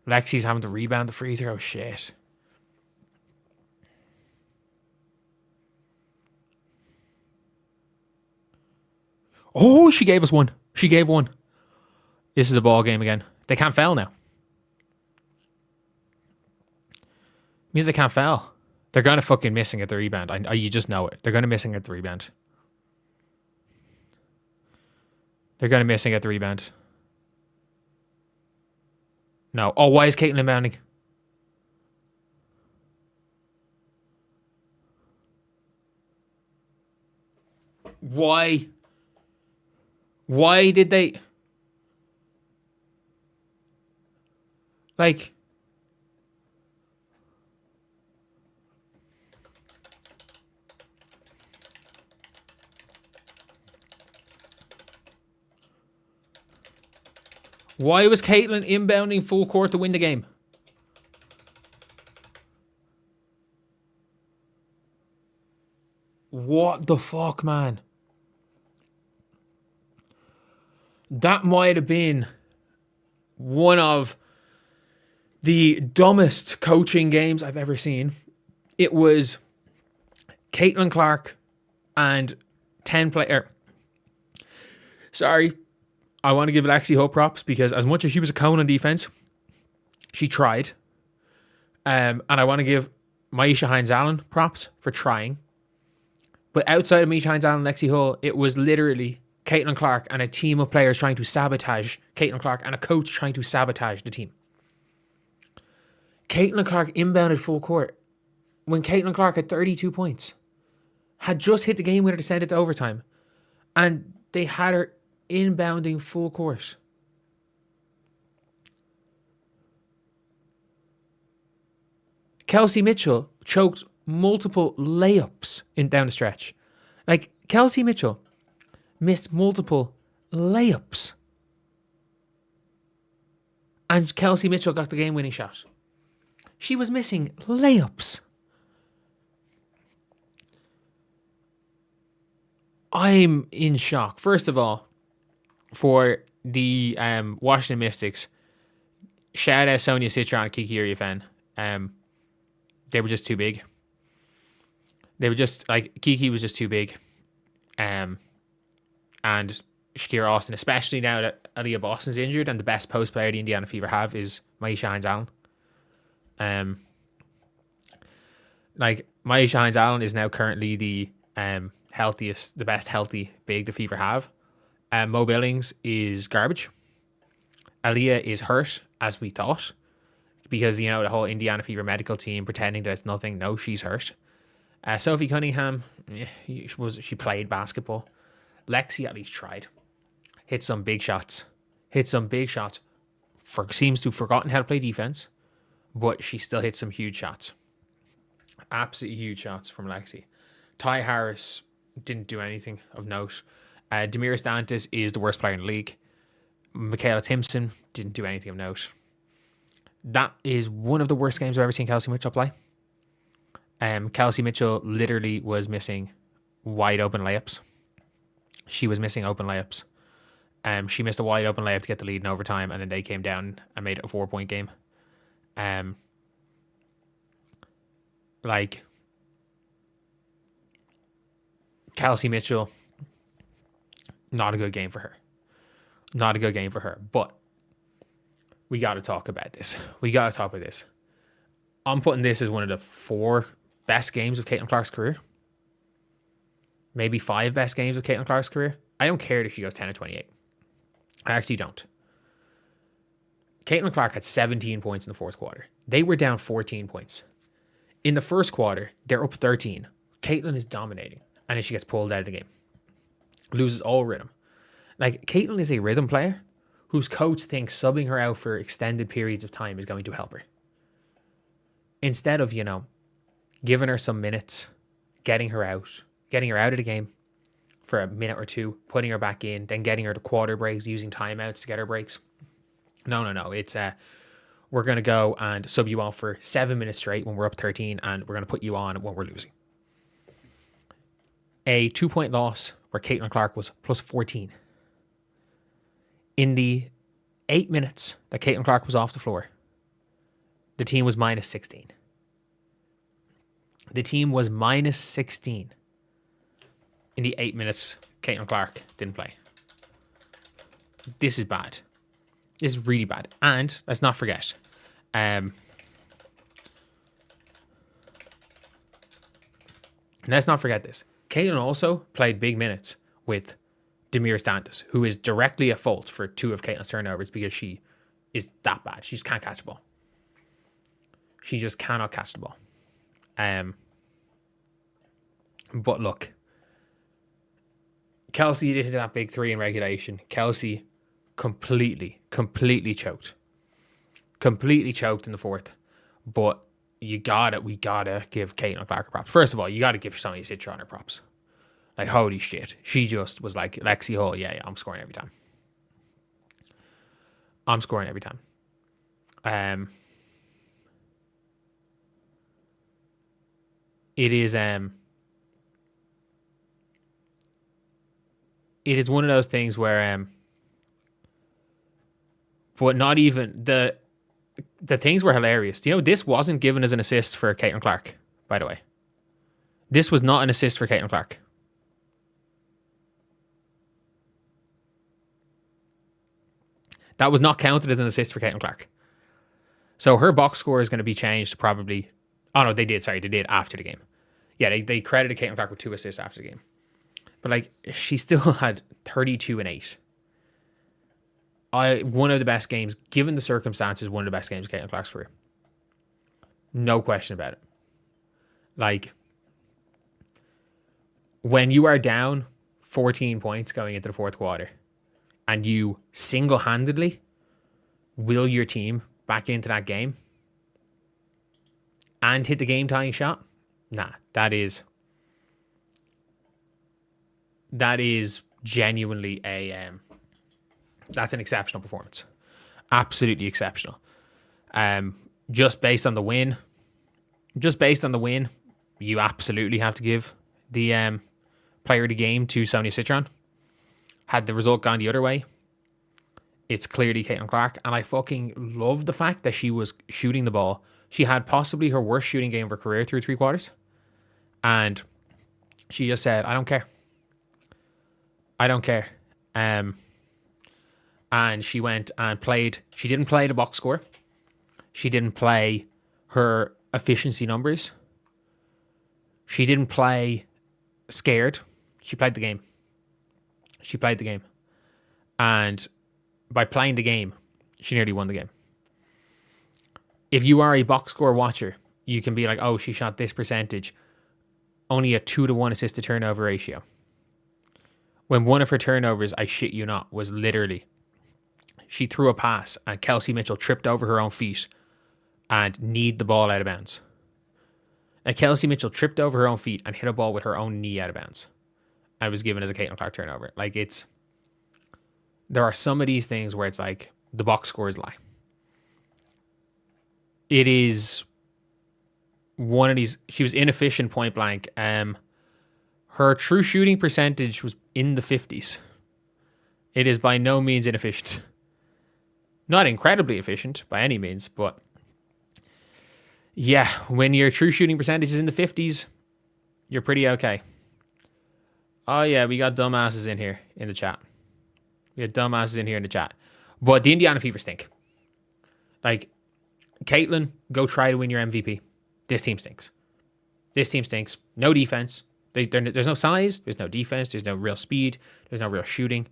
Lexi's having to rebound the free throw. Shit. Oh, she gave us one. She gave one. This is a ball game again. They can't foul now. Means they can't foul. They're going to fucking missing at the rebound. You just know it. They're going to missing at the rebound. They're going to missing at the rebound. No. Oh, why is Caitlin inbounding? Why? Why did they... Like... Why was Caitlin inbounding full court to win the game? What the fuck, man? That might have been one of the dumbest coaching games I've ever seen. It was Caitlin Clark and 10 player. Sorry, I want to give Lexi Hope props because as much as she was a cone on defense, she tried. And I want to give Maisha Hines-Allen props for trying. But outside of Maisha Hines-Allen and Lexi Hull, it was literally Caitlin Clark and a team of players trying to sabotage Caitlin Clark and a coach trying to sabotage the team. Caitlin Clark inbounded full court when Caitlin Clark had 32 points. Had just hit the game winner to send it to overtime. And they had her inbounding full court. Kelsey Mitchell choked multiple layups down the stretch. Like, Kelsey Mitchell missed multiple layups. And Kelsey Mitchell got the game-winning shot. She was missing layups. I'm in shock. First of all, for the Washington Mystics, shout out Sonia Citron and Kiki Iriafen. They were just too big. They were just, like, Kiki was just too big. And Shakira Austin, especially now that Aaliyah Boston's injured and the best post player the Indiana Fever have is Maisha Hines-Allen. Like, Maisha Hines-Allen is now currently the healthiest, the best healthy big the Fever have. Mo Billings is garbage. Aaliyah is hurt, as we thought, because, you know, the whole Indiana Fever medical team pretending that it's nothing. No, she's hurt. Sophie Cunningham, she played basketball. Lexi at least tried. Hit some big shots. Seems to have forgotten how to play defense, but she still hit some huge shots. Absolutely huge shots from Lexi. Ty Harris didn't do anything of note. Damiris Dantas is the worst player in the league. Michaela Timpson didn't do anything of note. That is one of the worst games I've ever seen Kelsey Mitchell play. Kelsey Mitchell literally was missing wide open layups. She was missing open layups. She missed a wide open layup to get the lead in overtime, and then they came down and made it a 4-point game. Like, Kelsey Mitchell, not a good game for her. Not a good game for her. But we got to talk about this. I'm putting this as one of the 4 best games of Caitlin Clark's career. Maybe 5 best games of Caitlin Clark's career. I don't care if she goes 10 or 28. I actually don't. Caitlin Clark had 17 points in the fourth quarter. They were down 14 points. In the first quarter, they're up 13. Caitlin is dominating. And then she gets pulled out of the game. Loses all rhythm. Like, Caitlin is a rhythm player whose coach thinks subbing her out for extended periods of time is going to help her. Instead of, giving her some minutes, getting her out of the game for a minute or two, putting her back in, then getting her to quarter breaks, using timeouts to get her breaks. No. It's we're going to go and sub you off for 7 minutes straight when we're up 13, and we're going to put you on when we're losing. A 2-point loss where Caitlin Clark was plus 14. In the 8 minutes that Caitlin Clark was off the floor, the team was minus 16. The team was minus 16 in the 8 minutes Caitlin Clark didn't play. This is bad. This is really bad. And let's not forget, this. Caitlin also played big minutes with Damiris Dantas, who is directly at fault for 2 of Caitlin's turnovers because she is that bad. She just can't catch the ball. She just cannot catch the ball. But look, Kelsey did hit that big three in regulation. Kelsey completely choked. Completely choked in the fourth. But we gotta give Caitlin Clark props. First of all, you gotta give Sonia Citron her props. Like, holy shit. She just was like, Lexi Hull, yeah, I'm scoring every time. It is one of those things where but not even the things were hilarious. Do you know this wasn't given as an assist for Caitlin Clark, by the way? This was not an assist for Caitlin Clark. That was not counted as an assist for Caitlin Clark. So her box score is going to be changed probably. Oh no, they did. Sorry, they did after the game. Yeah, they credited Caitlin Clark with 2 assists after the game. But like, she still had 32 and 8. One of the best games, given the circumstances, one of the best games of Caitlin Clark's career. No question about it. Like, when you are down 14 points going into the fourth quarter and you single-handedly will your team back into that game and hit the game-tying shot, nah, that is genuinely that's an exceptional performance. Absolutely exceptional. Just based on the win, you absolutely have to give the player of the game to Sonia Citron. Had the result gone the other way, it's clearly Caitlin Clark. And I fucking love the fact that she was shooting the ball. She had possibly her worst shooting game of her career through 3 quarters. And she just said, I don't care. And she went and played. She didn't play the box score. She didn't play her efficiency numbers. She didn't play scared. She played the game. And by playing the game, she nearly won the game. If you are a box score watcher, you can be like, oh, she shot this percentage. Only a 2-to-1 assist to turnover ratio. When one of her turnovers, I shit you not, was literally she threw a pass and Kelsey Mitchell tripped over her own feet and kneed the ball out of bounds. And Kelsey Mitchell tripped over her own feet and hit a ball with her own knee out of bounds. And it was given as a Caitlin Clark turnover. Like, there are some of these things where it's like the box scores lie. It is one of these. She was inefficient point blank. Her true shooting percentage was in the 50s. It is by no means inefficient. Not incredibly efficient by any means, but yeah, when your true shooting percentage is in the 50s, you're pretty okay. Oh yeah, we got dumbasses in here in the chat. But the Indiana Fever stink. Like, Caitlin, go try to win your MVP. This team stinks. No defense. There's no size. There's no defense. There's no real speed. There's no real shooting.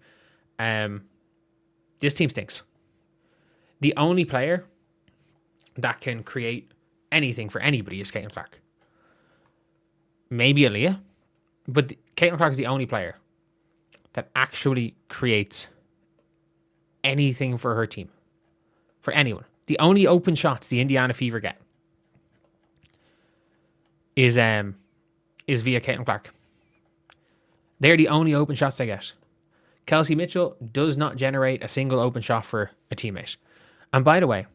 This team stinks. The only player that can create anything for anybody is Caitlin Clark. Maybe Aaliyah, but Caitlin Clark is the only player that actually creates anything for her team, for anyone. The only open shots the Indiana Fever get is via Caitlin Clark. They're the only open shots they get. Kelsey Mitchell does not generate a single open shot for a teammate. And by the way,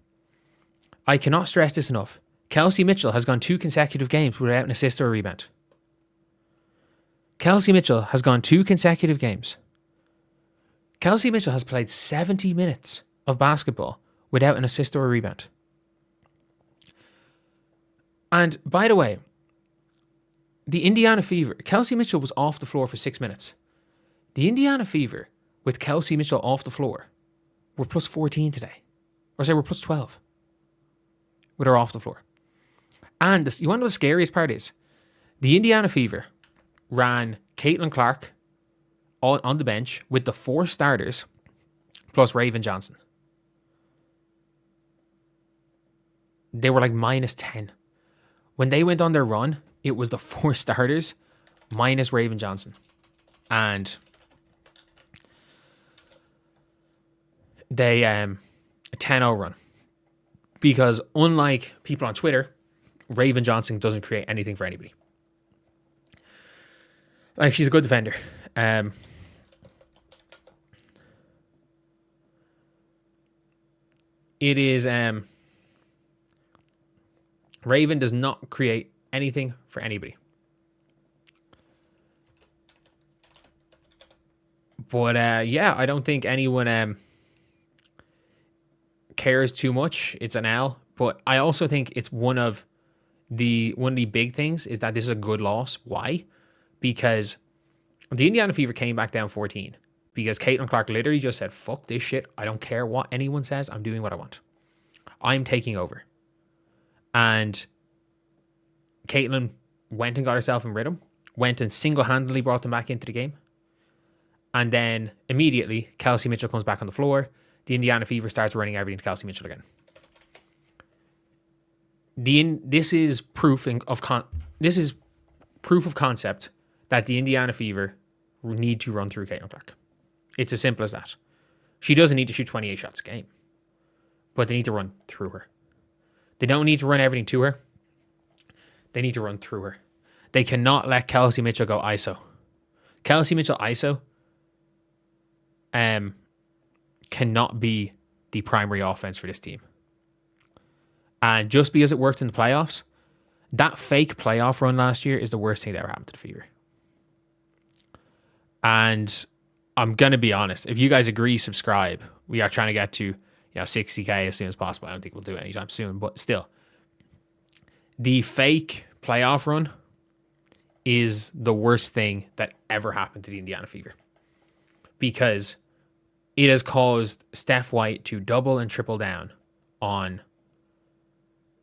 I cannot stress this enough. Kelsey Mitchell has gone 2 consecutive games without an assist or a rebound. Kelsey Mitchell has played 70 minutes of basketball without an assist or a rebound. And by the way, the Indiana Fever, Kelsey Mitchell was off the floor for 6 minutes. The Indiana Fever, with Kelsey Mitchell off the floor, were plus 14 today. Or say we're plus 12 with her off the floor. And you want to know the scariest part is? The Indiana Fever ran Caitlin Clark on the bench with the 4 starters plus Raven Johnson. They were like minus 10. When they went on their run, it was the 4 starters minus Raven Johnson. And they a 10-0 run. Because unlike people on Twitter, Raven Johnson doesn't create anything for anybody. Like, she's a good defender. It is Raven does not create anything for anybody. But yeah, I don't think anyone cares too much. It's an L, but I also think it's one of the big things is that this is a good loss. Why? Because the Indiana Fever came back down 14 because Caitlin Clark literally just said, "Fuck this shit. I don't care what anyone says. I'm doing what I want. I'm taking over." And Caitlin went and got herself in rhythm, went and single-handedly brought them back into the game. And then immediately, Kelsey Mitchell comes back on the floor. The Indiana Fever starts running everything to Kelsey Mitchell again. This is proof of concept that the Indiana Fever need to run through Caitlin Clark. It's as simple as that. She doesn't need to shoot 28 shots a game, but they need to run through her. They don't need to run everything to her. They need to run through her. They cannot let Kelsey Mitchell go ISO. Kelsey Mitchell ISO cannot be the primary offense for this team. And just because it worked in the playoffs, that fake playoff run last year is the worst thing that ever happened to the Fever. And I'm going to be honest. If you guys agree, subscribe. We are trying to get to 60K as soon as possible. I don't think we'll do it anytime soon. But still, the fake playoff run is the worst thing that ever happened to the Indiana Fever. Because it has caused Steph White to double and triple down on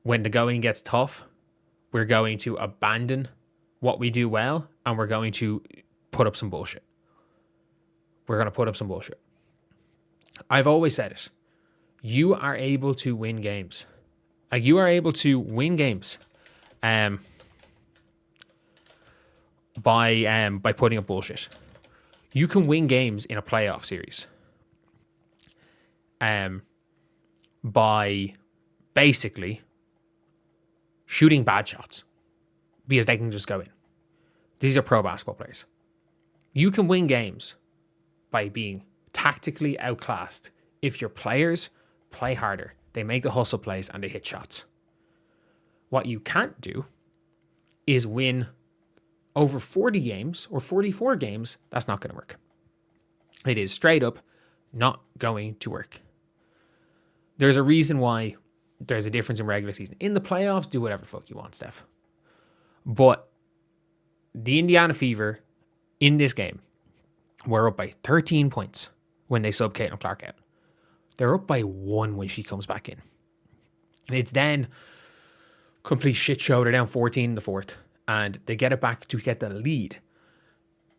when the going gets tough, we're going to abandon what we do well and we're going to put up some bullshit. We're going to put up some bullshit. I've always said it. You are able to win games. Like, you are able to win games by putting up bullshit. You can win games in a playoff series by basically shooting bad shots because they can just go in. These are pro basketball players. You can win games by being tactically outclassed if your players play harder, they make the hustle plays, and they hit shots. What you can't do is win over 40 games or 44 games. That's not going to work. It is straight up not going to work. There's a reason why there's a difference in regular season. In the playoffs, do whatever the fuck you want, Steph. But the Indiana Fever in this game were up by 13 points when they subbed Caitlin Clark out. They're up by 1 when she comes back in. It's then complete shit show. They're down 14 in the fourth. And they get it back to get the lead.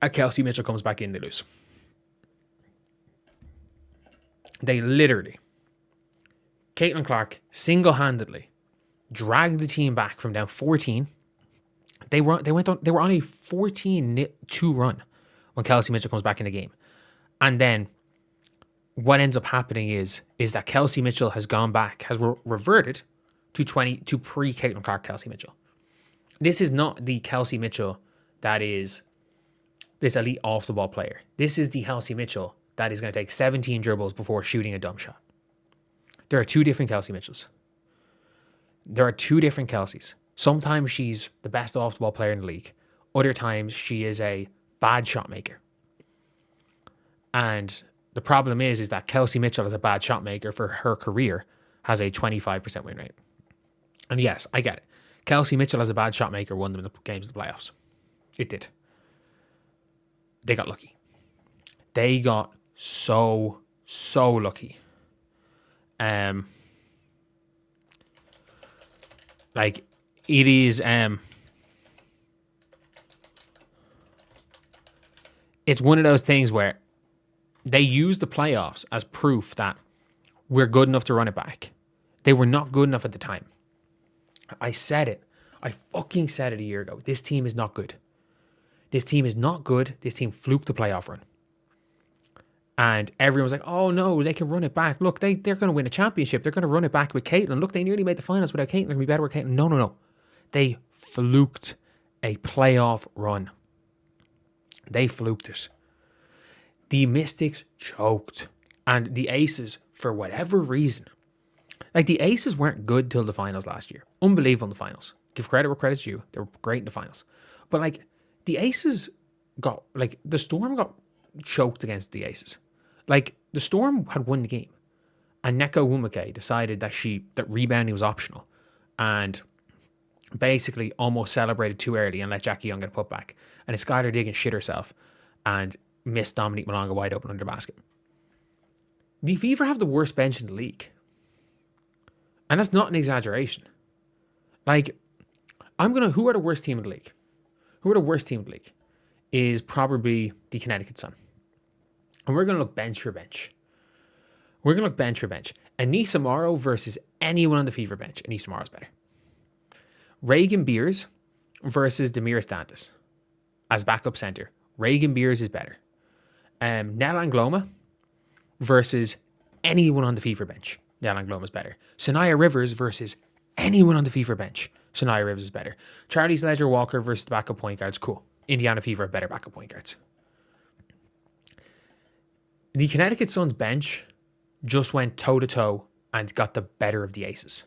And Kelsey Mitchell comes back in, they lose. They literally, Caitlin Clark single-handedly dragged the team back from down 14. They were on a 14-2 run when Kelsey Mitchell comes back in the game. And then what ends up happening is that Kelsey Mitchell has gone back, has reverted to pre-Caitlin Clark Kelsey Mitchell. This is not the Kelsey Mitchell that is this elite off-the-ball player. This is the Kelsey Mitchell that is going to take 17 dribbles before shooting a dumb shot. There are two different Kelsey Mitchells. There are two different Kelseys. Sometimes she's the best off-the-ball player in the league. Other times she is a bad shot maker. And the problem is that Kelsey Mitchell as a bad shot maker for her career has a 25% win rate. And yes, I get it. Kelsey Mitchell as a bad shot maker won them the games of the playoffs. It did. They got lucky. They got so lucky. Like, it is it's one of those things where they use the playoffs as proof that we're good enough to run it back. They were not good enough at the time. I said it. I fucking said it a year ago. This team is not good. This team is not good. This team fluked the playoff run. And everyone was like, oh no, they can run it back. Look, they're going to win a championship. They're going to run it back with Caitlin. Look, they nearly made the finals without Caitlin. They're going to be better with Caitlin. No. They fluked a playoff run. They fluked it. The Mystics choked. And the Aces, for whatever reason, like the Aces weren't good till the finals last year. Unbelievable in the finals. Give credit where credit's due. They were great in the finals. But like the Aces got, like the Storm got choked against the Aces. Like the Storm had won the game. And Neko Wumake decided that rebounding was optional. And basically almost celebrated too early and let Jackie Young get a putback. And then Skylar Diggins shit herself and missed Dominique Malonga wide open under the basket. The Fever have the worst bench in the league. And that's not an exaggeration. Like, who are the worst team in the league? Who are the worst team in the league? Is probably the Connecticut Sun. And we're going to look bench for bench. Anissa Morrow versus anyone on the Fever bench. Anissa Morrow's better. Reagan Beers versus Demira Stantis as backup center. Reagan Beers is better. Nell Angloma versus anyone on the Fever bench. Nell Angloma's better. Sanaya Rivers versus anyone on the Fever bench. Sanaya Rivers is better. Charlie's Ledger Walker versus the backup point guards. Cool. Indiana Fever have better backup point guards. The Connecticut Sun's bench just went toe-to-toe and got the better of the Aces.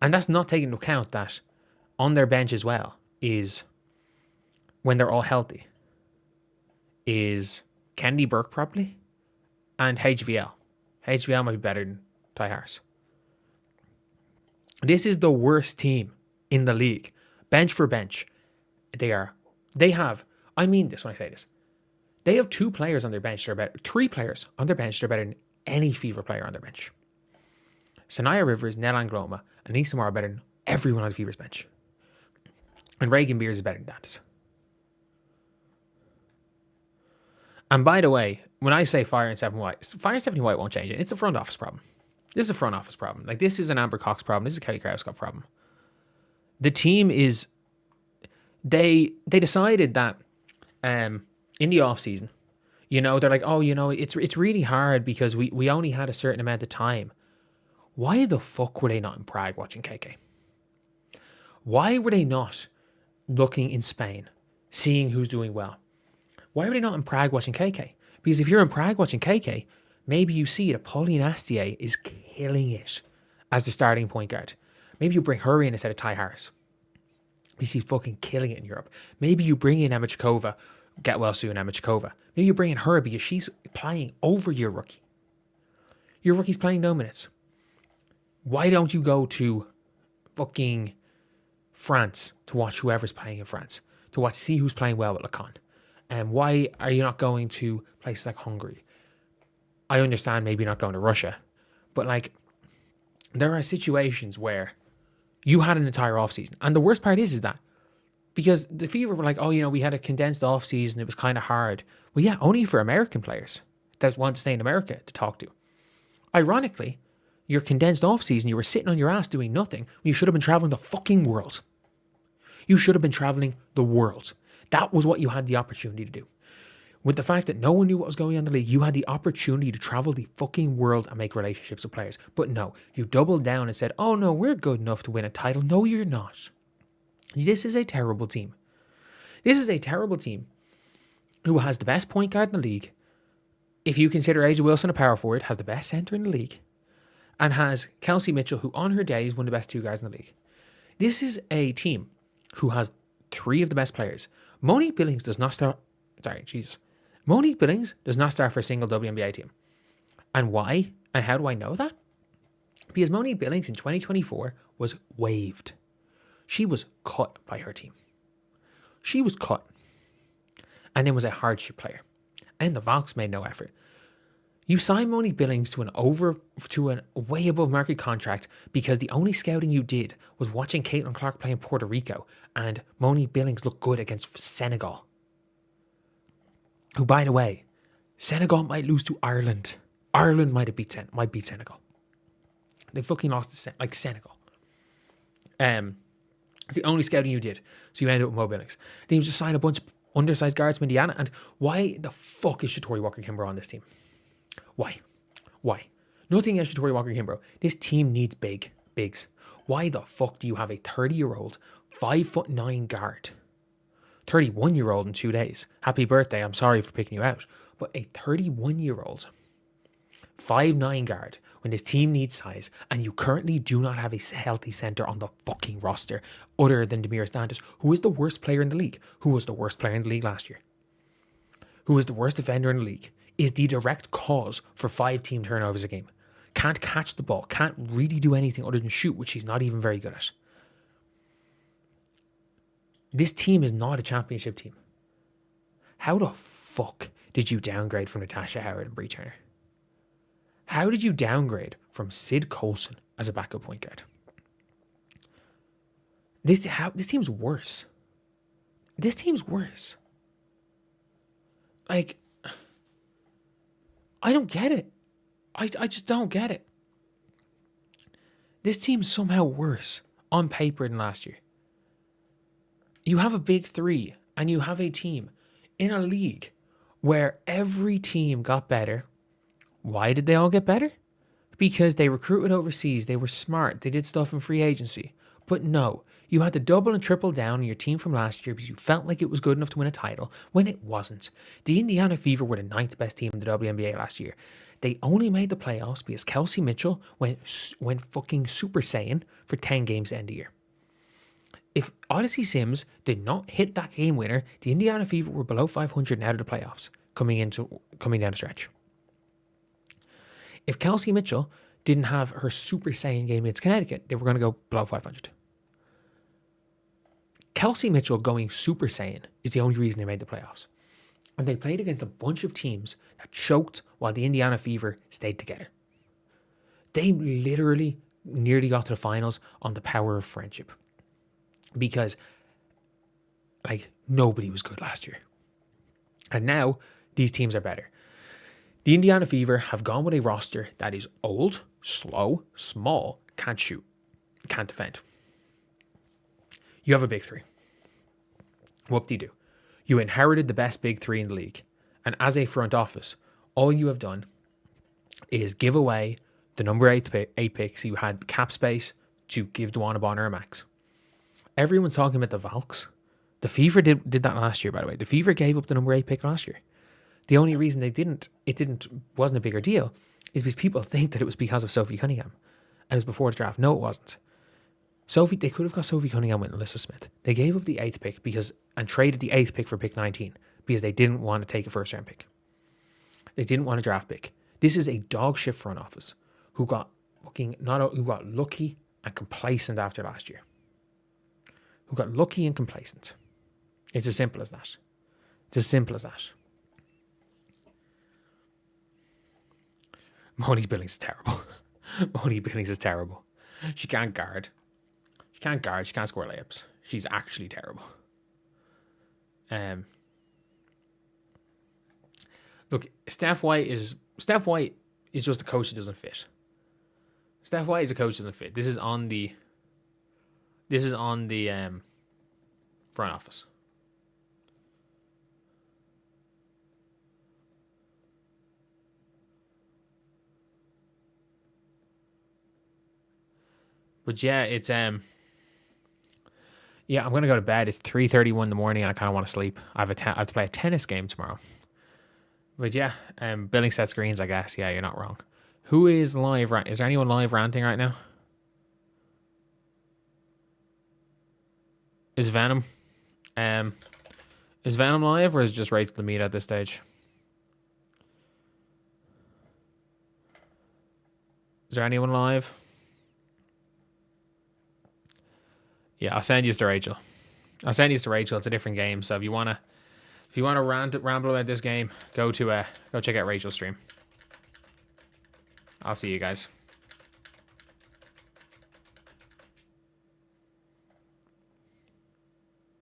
And that's not taking into account that on their bench as well is, when they're all healthy, is Kennedy Burke probably and HVL. HVL might be better than Ty Harris. This is the worst team in the league. Bench for bench. They have, I mean this when I say this, they have 2 players on their bench that are better, 3 players on their bench that are better than any Fever player on their bench. Sanaya Rivers, Nell Angloma, and Anissa Morrow are better than everyone on the Fever's bench. And Reagan Beers is better than that. And by the way, when I say fire Stephanie White won't change it. It's a front office problem. This is a front office problem. Like, this is an Amber Cox problem. This is a Kelly Krauskopf problem. The team is, they decided that in the offseason, they're like, oh, it's really hard because we only had a certain amount of time. Why the fuck were they not in Prague watching KK? Why were they not looking in Spain, seeing who's doing well? Why were they not in Prague watching KK? Because if you're in Prague watching KK, maybe you see that Pauline Astier is killing it as the starting point guard. Maybe you bring her in instead of Ty Harris, because she's fucking killing it in Europe. Maybe you bring in Emma Chikova, get well soon, Emma Chikova. Maybe you bring in her because she's playing over your rookie. Your rookie's playing no minutes. Why don't you go to fucking France to watch whoever's playing in France, to see who's playing well with Lacan? And why are you not going to places like Hungary? I understand maybe not going to Russia, but like, there are situations where you had an entire offseason. And the worst part is that because the Fever were like, oh, we had a condensed offseason, it was kind of hard. Well, yeah, only for American players that want to stay in America to talk to. Ironically, your condensed offseason, you were sitting on your ass doing nothing. You should have been traveling the fucking world. You should have been traveling the world. That was what you had the opportunity to do. With the fact that no one knew what was going on in the league, you had the opportunity to travel the fucking world and make relationships with players. But no, you doubled down and said, oh no, we're good enough to win a title. No, you're not. This is a terrible team. This is a terrible team who has the best point guard in the league. If you consider Asia Wilson a power forward, has the best center in the league, and has Kelsey Mitchell, who on her day is one of the best 2 guys in the league. This is a team who has 3 of the best players. Monique Billings does not start. Monique Billings does not start for a single WNBA team. And why? And how do I know that? Because Monique Billings in 2024 was waived. She was cut by her team. She was cut. And then was a hardship player. And the Valks made no effort. You signed Monique Billings to a way above market contract because the only scouting you did was watching Caitlin Clark play in Puerto Rico, and Monique Billings looked good against Senegal. Who, by the way, Senegal might lose to Ireland. Ireland might beat Senegal. They fucking lost to Senegal. It's the only scouting you did, so you ended up with Mo Billings. Then you just signed a bunch of undersized guards from Indiana. And why the fuck is Shatori Walker-Kimbrough on this team? Why? Nothing against Shatori Walker-Kimbrough. This team needs bigs. Why the fuck do you have a 30-year-old, 5'9" guard, 31-year-old in 2 days? Happy birthday! I'm sorry for picking you out, but a 31-year-old, 5'9" guard when this team needs size, and you currently do not have a healthy center on the fucking roster other than Damiris Dantas, who is the worst player in the league. Who was the worst player in the league last year? Who is the worst defender in the league? Is the direct cause for 5 team turnovers a game. Can't catch the ball. Can't really do anything other than shoot, which he's not even very good at. This team is not a championship team. How the fuck did you downgrade from Natasha Howard and Bree Turner? How did you downgrade from Sid Colson as a backup point guard? This team's worse. This team's worse. Like, I don't get it. I just don't get it. This team's somehow worse on paper than last year. You have a big three, and you have a team in a league where every team got better. Why did they all get better? Because they recruited overseas, they were smart, they did stuff in free agency. But no, you had to double and triple down on your team from last year because you felt like it was good enough to win a title when it wasn't. The Indiana Fever were the 9th best team in the WNBA last year. They only made the playoffs because Kelsey Mitchell went fucking Super Saiyan for 10 games to end the year. If Odyssey Sims did not hit that game winner, the Indiana Fever were below 500 and out of the playoffs coming down the stretch. If Kelsey Mitchell didn't have her Super Saiyan game against Connecticut, they were going to go below 500. Kelsey Mitchell going Super Saiyan is the only reason they made the playoffs. And they played against a bunch of teams that choked while the Indiana Fever stayed together. They literally nearly got to the finals on the power of friendship. Because, like, nobody was good last year. And now, these teams are better. The Indiana Fever have gone with a roster that is old, slow, small, can't shoot, can't defend. You have a big three. Whoop-de-doo. You inherited the best big three in the league. And as a front office, all you have done is give away the number 8 pick, so you had cap space to give Duana Bonner a max. Everyone's talking about the Valks. The Fever did that last year, by the way. The Fever gave up the number 8 pick last year. The only reason wasn't a bigger deal is because people think that it was because of Sophie Cunningham. And it was before the draft. No, it wasn't. They could have got Sophie Cunningham with Alyssa Smith. They gave up the 8th pick and traded the 8th pick for pick 19 because they didn't want to take a first round pick. They didn't want a draft pick. This is a dog shit front office who got lucky and complacent after last year. Who got lucky and complacent. It's as simple as that. It's as simple as that. Mahoney Billings is terrible. Mahoney Billings is terrible. She can't guard. She can't score layups. She's actually terrible. Look, Steph White is just a coach who doesn't fit. Steph White is a coach who doesn't fit. This is on the front office. But yeah, it's I'm gonna go to bed. It's 3:31 in the morning, and I kind of want to sleep. I have to play a tennis game tomorrow. But yeah, building set screens, I guess. Yeah, you're not wrong. Who is live? Is there anyone live ranting right now? Is Venom? Is Venom live, or is it just Rachel the Meat at this stage? Is there anyone live? Yeah, I'll send you to Rachel. It's a different game. So if you wanna ramble about this game, go check out Rachel's stream. I'll see you guys.